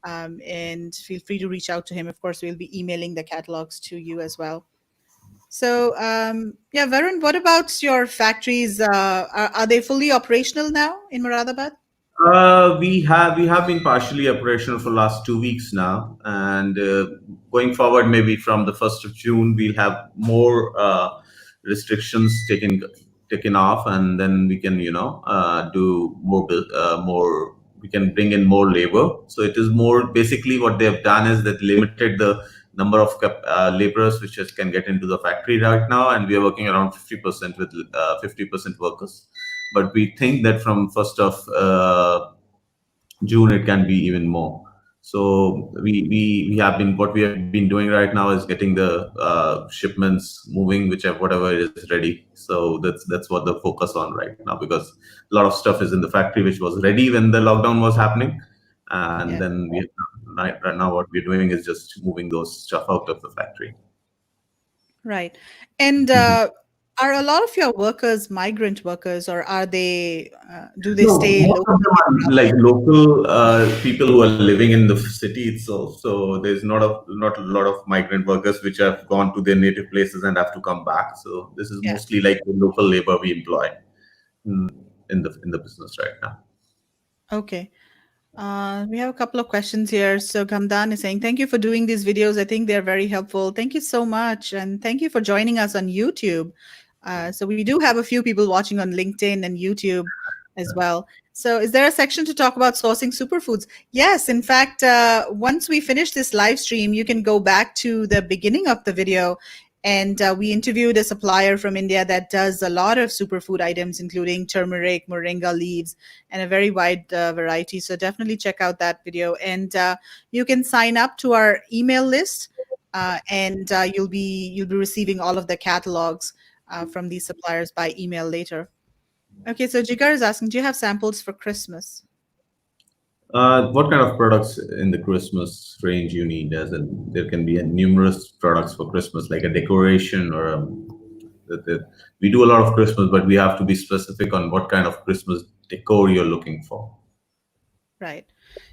and feel free to reach out to him. Of course, we'll be emailing the catalogs to you as well. So, yeah, Varun, what about your factories? Are they fully operational now in Moradabad? We have been partially operational for last 2 weeks now, and going forward, maybe from the 1st of June, we'll have more restrictions taken off, and then we can, you know, do more. We can bring in more labor. So it is more basically what they have done is that limited the number of laborers which can get into the factory right now, and we are working around 50% with 50% workers. But we think that from 1st of June, it can be even more. So we have been, what we have been doing right now is getting the shipments moving, whatever is ready. So that's what the focus on right now, because a lot of stuff is in the factory which was ready when the lockdown was happening, and then right now what we're doing is just moving those stuff out of the factory. Right. And are a lot of your workers migrant workers, or are they? Do they stay Most local? of them are like local people who are living in the city itself. So there's not a lot of migrant workers which have gone to their native places and have to come back. So this is mostly like the local labor we employ in the business right now. Okay. We have a couple of questions here. So Gamdan is saying, thank you for doing these videos. I think they're very helpful. Thank you so much. And thank you for joining us on YouTube. So we do have a few people watching on LinkedIn and YouTube as well. So is there a section to talk about sourcing superfoods? Yes. In fact, once we finish this live stream, you can go back to the beginning of the video. And we interviewed a supplier from India that does a lot of superfood items, including turmeric, moringa leaves, and a very wide variety. So definitely check out that video. And you can sign up to our email list, and you'll be receiving all of the catalogs from these suppliers by email later. Okay, so Jigar is asking, do you have samples for Christmas? What kind of products in the Christmas range you need? As in, there can be numerous products for Christmas, like a decoration or we do a lot of Christmas, but we have to be specific on what kind of Christmas decor you're looking for. Right.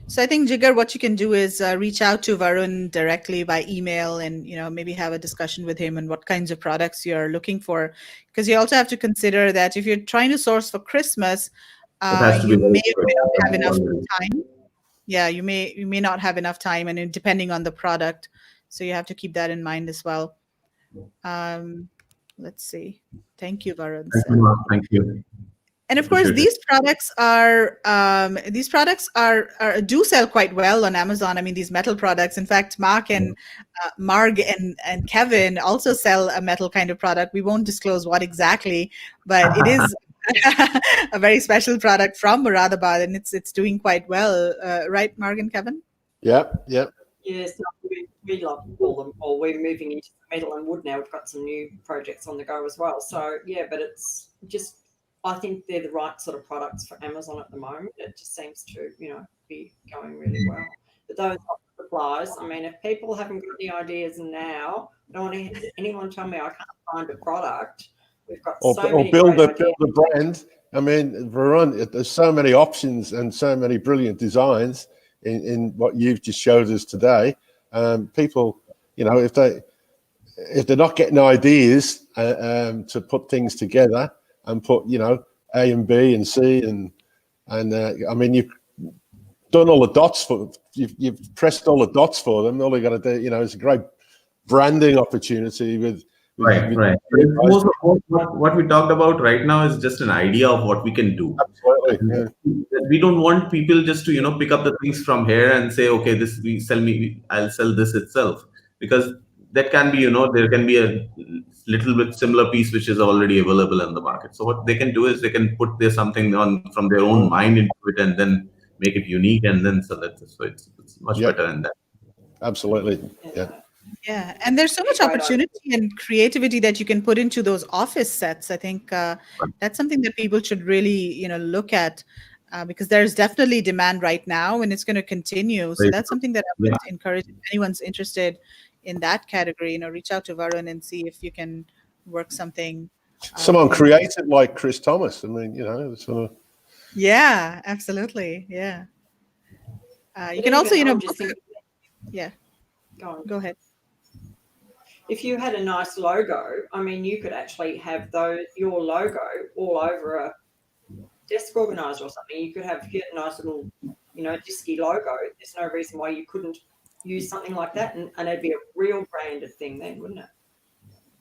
So I think, Jigar, what you can do is reach out to Varun directly by email, and maybe have a discussion with him on what kinds of products you're looking for, because you also have to consider that if you're trying to source for Christmas, you may or may not have enough time. Yeah, you may not have enough time, and depending on the product, so you have to keep that in mind as well. Let's see. Thank you, Varun. Thank you. And of course, these products are do sell quite well on Amazon. I mean, these metal products. In fact, Marg and Kevin also sell a metal kind of product. We won't disclose what exactly, but it is a very special product from Moradabad, and it's doing quite well, right, Marg and Kevin? Yep. Yes, we love all them. Or we're moving into metal and wood now. We've got some new projects on the go as well. So yeah, but it's just, I think they're the right sort of products for Amazon at the moment. It just seems to, be going really well. But those supplies, I mean, if people haven't got any ideas now, I don't want anyone tell me I can't find a product. We've got so many build great ideas. a brand. I mean, Varun, there's so many options and so many brilliant designs in what you've just showed us today. People, if they're not getting ideas to put things together and put, A and B and C and I mean, you've done all the dots you've pressed all the dots for them. All they got to do, it's a great branding opportunity with Right. What we talked about right now is just an idea of what we can do. Absolutely. Yeah. We don't want people just to pick up the things from here and say, okay, this I'll sell this itself, because that can be there can be a little bit similar piece which is already available in the market. So what they can do is they can put something on from their own mind into it and then make it unique and then sell it. So it's much better than that. Absolutely. Yeah. Yeah, and there's so much opportunity and creativity that you can put into those office sets. I think that's something that people should really, look at, because there's definitely demand right now, and it's going to continue. So that's something that I would encourage. If anyone's interested in that category, reach out to Varun and see if you can work something. Someone creative like Chris Thomas. I mean, sort of. Yeah, absolutely. Yeah. You can also, yeah. Go ahead. If you had a nice logo, I mean, you could actually have your logo all over a desk organizer or something. You could have a nice little, disky logo. There's no reason why you couldn't use something like that, and it'd be a real branded thing then, wouldn't it?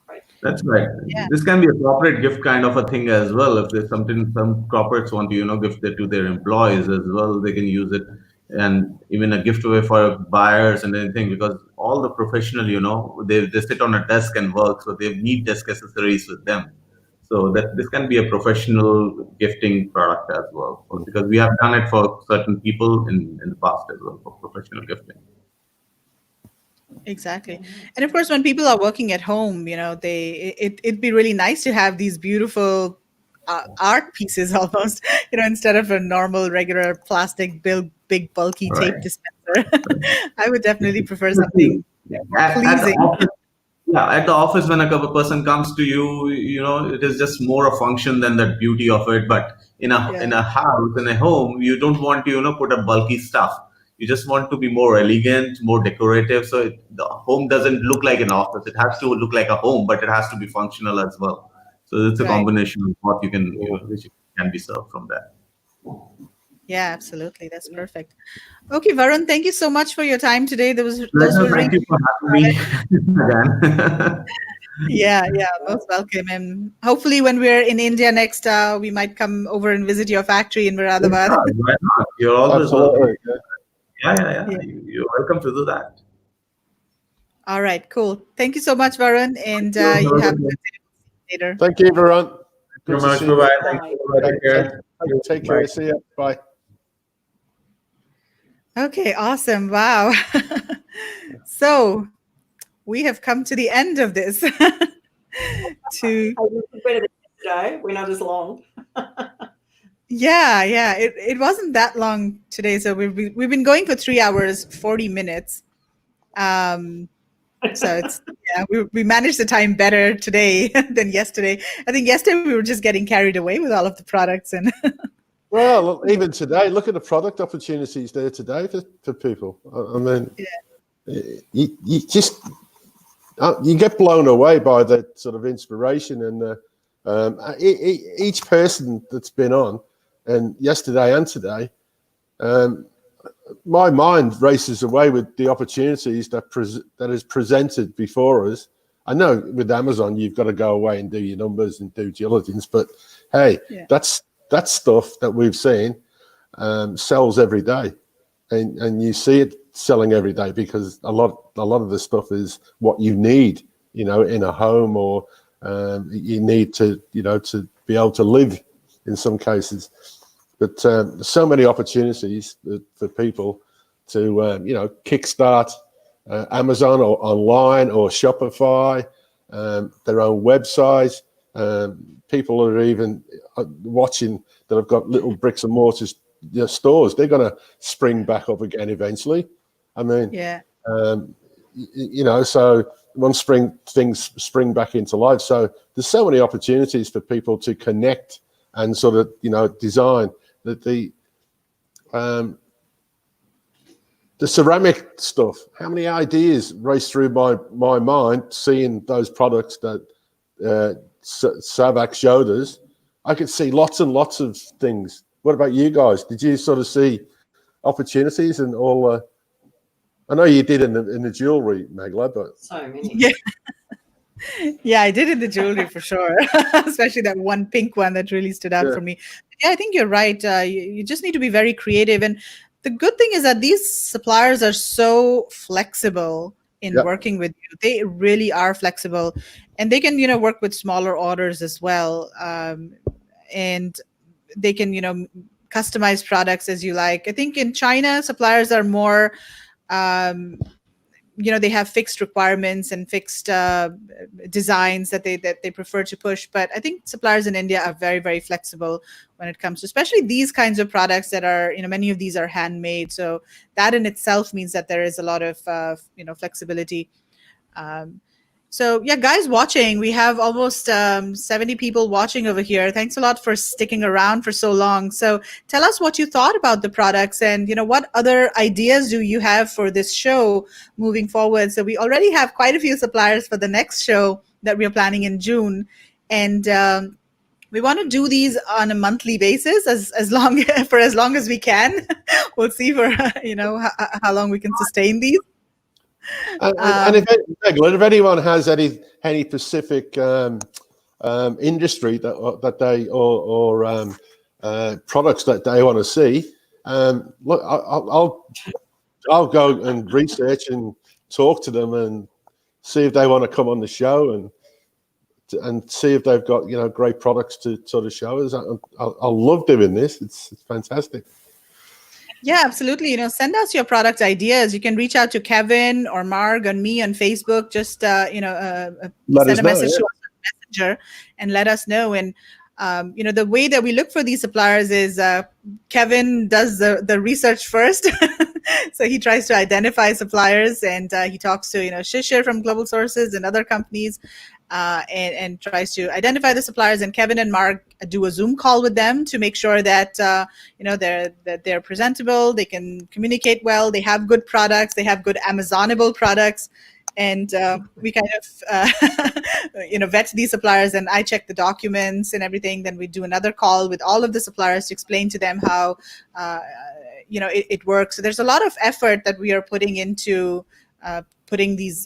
Great. That's right. Yeah. This can be a corporate gift kind of a thing as well. If there's something some corporates want to, gift it to their employees as well, they can use it. And even a gift away for buyers and anything, because all the professional, they sit on a desk and work, so they need desk accessories with them. So that this can be a professional gifting product as well, because we have done it for certain people in the past as well for professional gifting. Exactly. And of course, when people are working at home, it'd be really nice to have these beautiful art pieces almost, instead of a normal regular plastic big bulky tape dispenser. I would definitely prefer something pleasing. At the office, when a person comes to you, it is just more a function than the beauty of it. But in a house, in a home, you don't want to put a bulky stuff. You just want to be more elegant, more decorative. So the home doesn't look like an office. It has to look like a home, but it has to be functional as well. So it's a combination of what you can, which can be served from that. Yeah, absolutely. That's perfect. Okay, Varun, thank you so much for your time today. Those were thank you for having me. Yeah, most welcome. And hopefully when we're in India next, we might come over and visit your factory in Moradabad. Why not? You're always welcome. Yeah. You're welcome to do that. All right, cool. Thank you so much, Varun. And you have a good day later. Thank you, Varun. Thank you so much. Bye-bye. Take care. See you. Bye. Okay, awesome. Wow. So we have come to the end of this. Better than today. We're not as long. Yeah. It wasn't that long today. So we've been going for 3 hours, 40 minutes. So it's we managed the time better today than yesterday. I think yesterday we were just getting carried away with all of the products and. Well, even today, look at the product opportunities there today for people. I mean, you just you get blown away by that sort of inspiration, and each person that's been on, and yesterday and today, my mind races away with the opportunities that is presented before us. I know with Amazon, you've got to go away and do your numbers and due diligence, but hey, that's stuff that we've seen sells every day, and you see it selling every day because a lot of the stuff is what you need, in a home, or you need to to be able to live in some cases. But so many opportunities for people to kickstart Amazon or online or Shopify, their own website. People are even watching that have got little bricks and mortar stores. They're going to spring back up again eventually. I mean, so once things spring back into life. So there's so many opportunities for people to connect and sort of design that the ceramic stuff. How many ideas race through my mind seeing those products that Savak showed us? I could see lots and lots of things. What about you guys? Did you sort of see opportunities and all? I know you did in the jewelry, Magla, but so many. Yeah. Yeah, I did in the jewelry for sure, especially that one pink one that really stood out for me. Yeah, I think you're right. You just need to be very creative. And the good thing is that these suppliers are so flexible in working with you. They really are flexible, and they can, work with smaller orders as well. And they can, customize products as you like. I think in China, suppliers are more, they have fixed requirements and fixed designs that they prefer to push. But I think suppliers in India are very, very flexible when it comes to, especially these kinds of products that are, many of these are handmade. So that in itself means that there is a lot of, flexibility. So yeah, guys watching, we have almost 70 people watching over here. Thanks a lot for sticking around for so long. So tell us what you thought about the products, and what other ideas do you have for this show moving forward? So we already have quite a few suppliers for the next show that we're planning in June, and we want to do these on a monthly basis as long as we can. We'll see for how long we can sustain these. And if anyone has any specific industry that they or products that they want to see, look, I'll go and research and talk to them and see if they want to come on the show and see if they've got great products to sort of show us. I love doing this. It's fantastic. Yeah, absolutely. Send us your product ideas. You can reach out to Kevin or Marg and me on Facebook. Just send a message to us on Messenger and let us know. And the way that we look for these suppliers is Kevin does the research first. So he tries to identify suppliers, and he talks to Shishir from Global Sources and other companies, and tries to identify the suppliers. And Kevin and Mark do a Zoom call with them to make sure that they're presentable, they can communicate well, they have good products, they have good Amazonable products. And we kind of vet these suppliers, and I check the documents and everything. Then we do another call with all of the suppliers to explain to them how it works. So there's a lot of effort that we are putting into putting these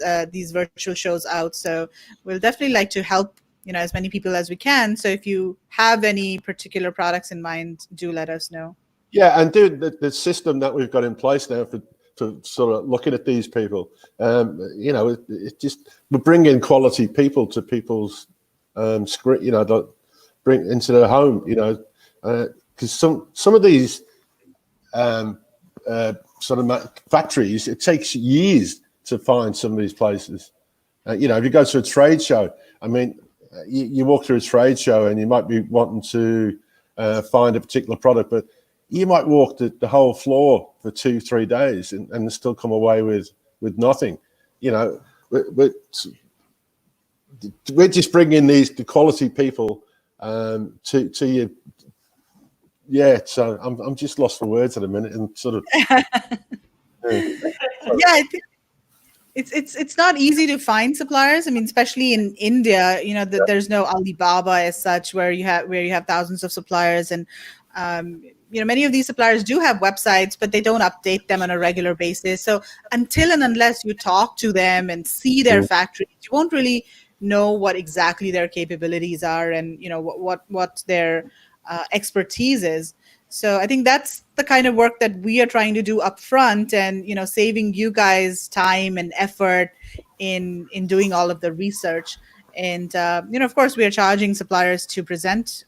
virtual shows out. So we'll definitely like to help as many people as we can. So if you have any particular products in mind, do let us know. Yeah, and dude, the system that we've got in place now for sort of looking at these people, it just we bring in quality people to people's screen, bring into their home, because some of these sort of factories, it takes years to find some of these places. If you go to a trade show, I mean, you walk through a trade show and you might be wanting to find a particular product, but you might walk the whole floor for 2-3 days and still come away with nothing. We're just bringing the quality people to you. Yeah, so I'm just lost for words at a minute and sort of. Yeah, I think it's not easy to find suppliers. I mean, especially in India, there's no Alibaba as such where you have thousands of suppliers, and Many of these suppliers do have websites, but they don't update them on a regular basis. So until and unless you talk to them and see their factories, you won't really know what exactly their capabilities are and what their expertise is. So I think that's the kind of work that we are trying to do up front, and saving you guys time and effort in doing all of the research. And of course, we are charging suppliers to present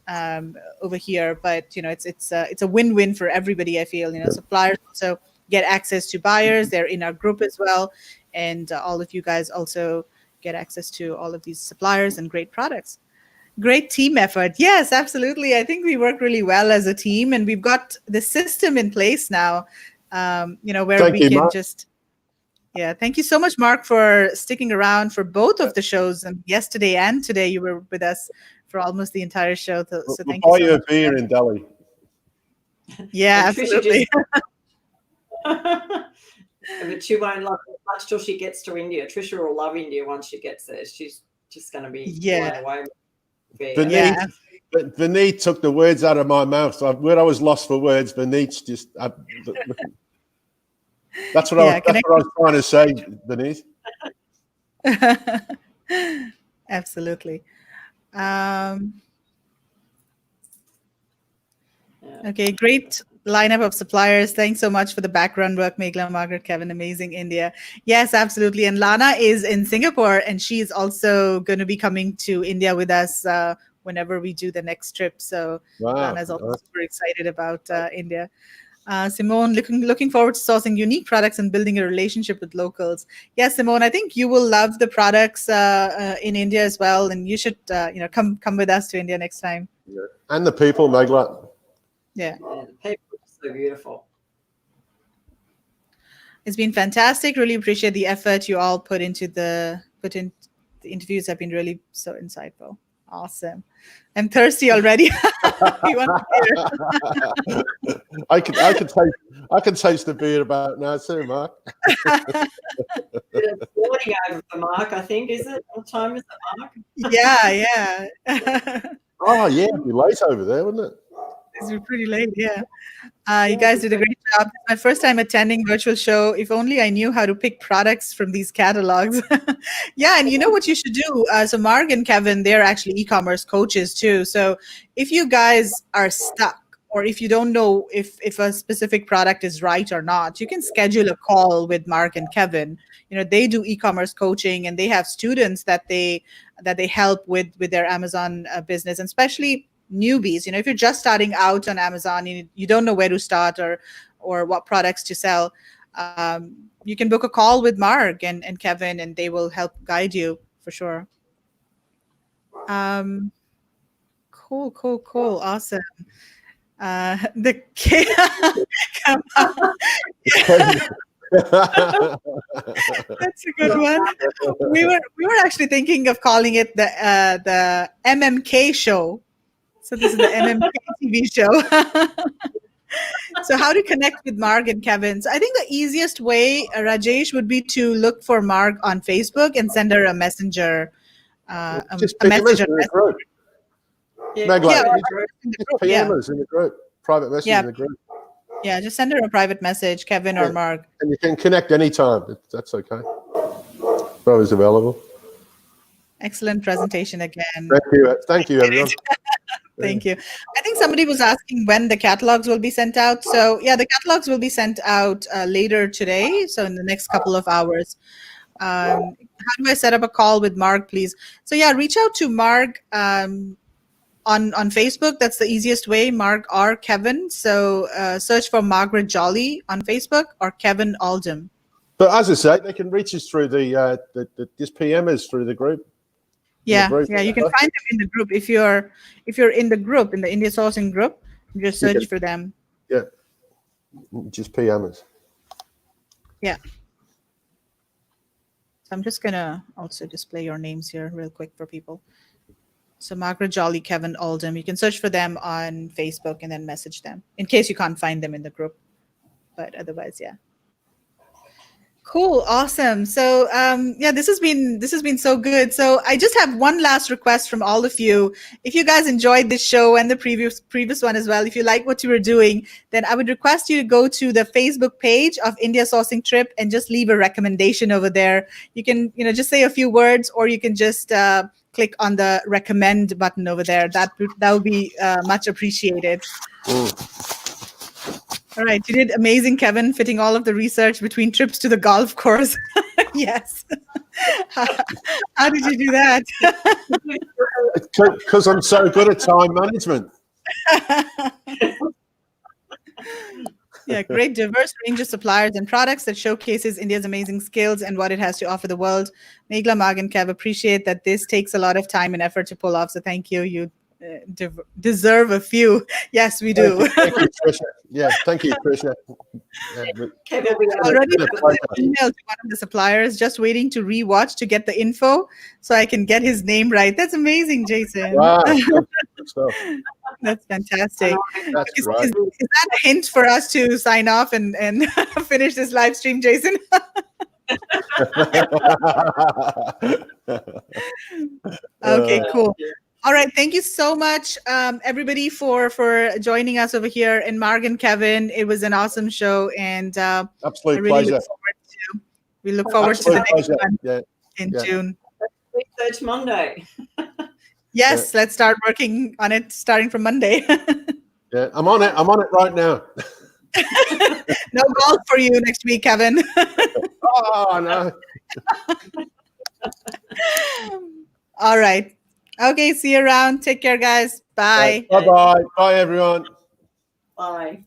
over here, but it's a win-win for everybody. I feel suppliers also get access to buyers; they're in our group as well, and all of you guys also get access to all of these suppliers and great products. Great team effort. Yes, absolutely. I think we work really well as a team, and we've got the system in place now, where Thank we you, can Mark. just. Yeah, thank you so much, Mark, for sticking around for both of the shows. And yesterday and today, you were with us for almost the entire show. So We'll thank buy you you so a much. beer in Delhi. Yeah, And Tricia absolutely. But she won't love it much till she gets to India. Trisha will love India once she gets there. She's just going to be blown away with it. Vineet took the words out of my mouth. Where I was lost for words, Vineet's just. That's what I was trying to say, Vineet. Absolutely. Okay, great lineup of suppliers. Thanks so much for the background work, Meghla, Margaret, Kevin. Amazing, India. Yes, absolutely. And Lana is in Singapore, and she's also going to be coming to India with us whenever we do the next trip. So Lana is also super excited about India. Simone, looking forward to sourcing unique products and building a relationship with locals. Yes, Simone, I think you will love the products in India as well, and you should come with us to India next time. Yeah. And the people, Meghla. Yeah, the people are so beautiful. It's been fantastic. Really appreciate the effort you all put in. The interviews have been really so insightful. Awesome. I'm thirsty already. I can taste the beer about now too, Mark. It's 40 over for Mark, I think, is it? What time is it, Mark? Yeah. Oh yeah, it'd be late over there, wouldn't it? It's pretty late, yeah. You guys did a great job. It's my first time attending virtual show. If only I knew how to pick products from these catalogs. Yeah, and you know what you should do? So Mark and Kevin, they're actually e-commerce coaches too. So if you guys are stuck, or if you don't know if a specific product is right or not, you can schedule a call with Mark and Kevin. They do e-commerce coaching, and they have students that they help with their Amazon business, and especially newbies. If you're just starting out on Amazon, you don't know where to start or what products to sell, you can book a call with Mark and Kevin, and they will help guide you for sure. Cool. Awesome. The come on. That's a good one. We were actually thinking of calling it the MMK show. So this is the MMK TV show. So how to connect with Mark and Kevin? So I think the easiest way, Rajesh, would be to look for Mark on Facebook and send her a messenger. Just a message in the group. PM us in the group. Private message in the group. Yeah, just send her a private message, Kevin or Mark. And you can connect anytime. That's okay. Always available. Excellent presentation again. Thank you, everyone. Thank you. I think somebody was asking when the catalogs will be sent out. So yeah, the catalogs will be sent out later today. So in the next couple of hours. How do I set up a call with Mark, please? So yeah, reach out to Mark on Facebook. That's the easiest way, Mark or Kevin. So search for Margaret Jolly on Facebook or Kevin Oldham. But as I say, they can reach us through just PM us through the group. Yeah, you can find them in the group. If you're in the group, in the India sourcing group, just search for them. Yeah, just PM us. Yeah. So I'm just gonna also display your names here real quick for people. So Margaret Jolly, Kevin Oldham, you can search for them on Facebook and then message them in case you can't find them in the group. But otherwise, yeah. Cool, awesome. So yeah, this has been so good. So I just have one last request from all of you. If you guys enjoyed this show and the previous one as well, if you like what you were doing, then I would request you to go to the Facebook page of India Sourcing Trip and just leave a recommendation over there. You can just say a few words, or you can just click on the recommend button over there. That would be much appreciated. All right, you did amazing, Kevin, fitting all of the research between trips to the golf course. Yes. How did you do that? Because I'm so good at time management. Yeah, great diverse range of suppliers and products that showcases India's amazing skills and what it has to offer the world. Megla, Marg, and Kev appreciate that this takes a lot of time and effort to pull off. So thank you. You deserve a few. Yes, we do. Thank you, Trisha. Yeah, thank you, Trisha. Kevin, we already sent an email to one of the suppliers, just waiting to rewatch to get the info so I can get his name right. That's amazing, Jason. Wow. That's fantastic. That's is right. that a hint for us to sign off and finish this live stream, Jason? Okay, cool. All right, thank you so much, everybody, for joining us over here. And Marg and Kevin, it was an awesome show, and absolute really pleasure. We look forward to the next one in June. Research Monday. Yes, let's start working on it starting from Monday. Yeah, I'm on it. I'm on it right now. No golf for you next week, Kevin. Oh no. All right. Okay, see you around. Take care, guys. Bye. Bye-bye. Bye, everyone. Bye.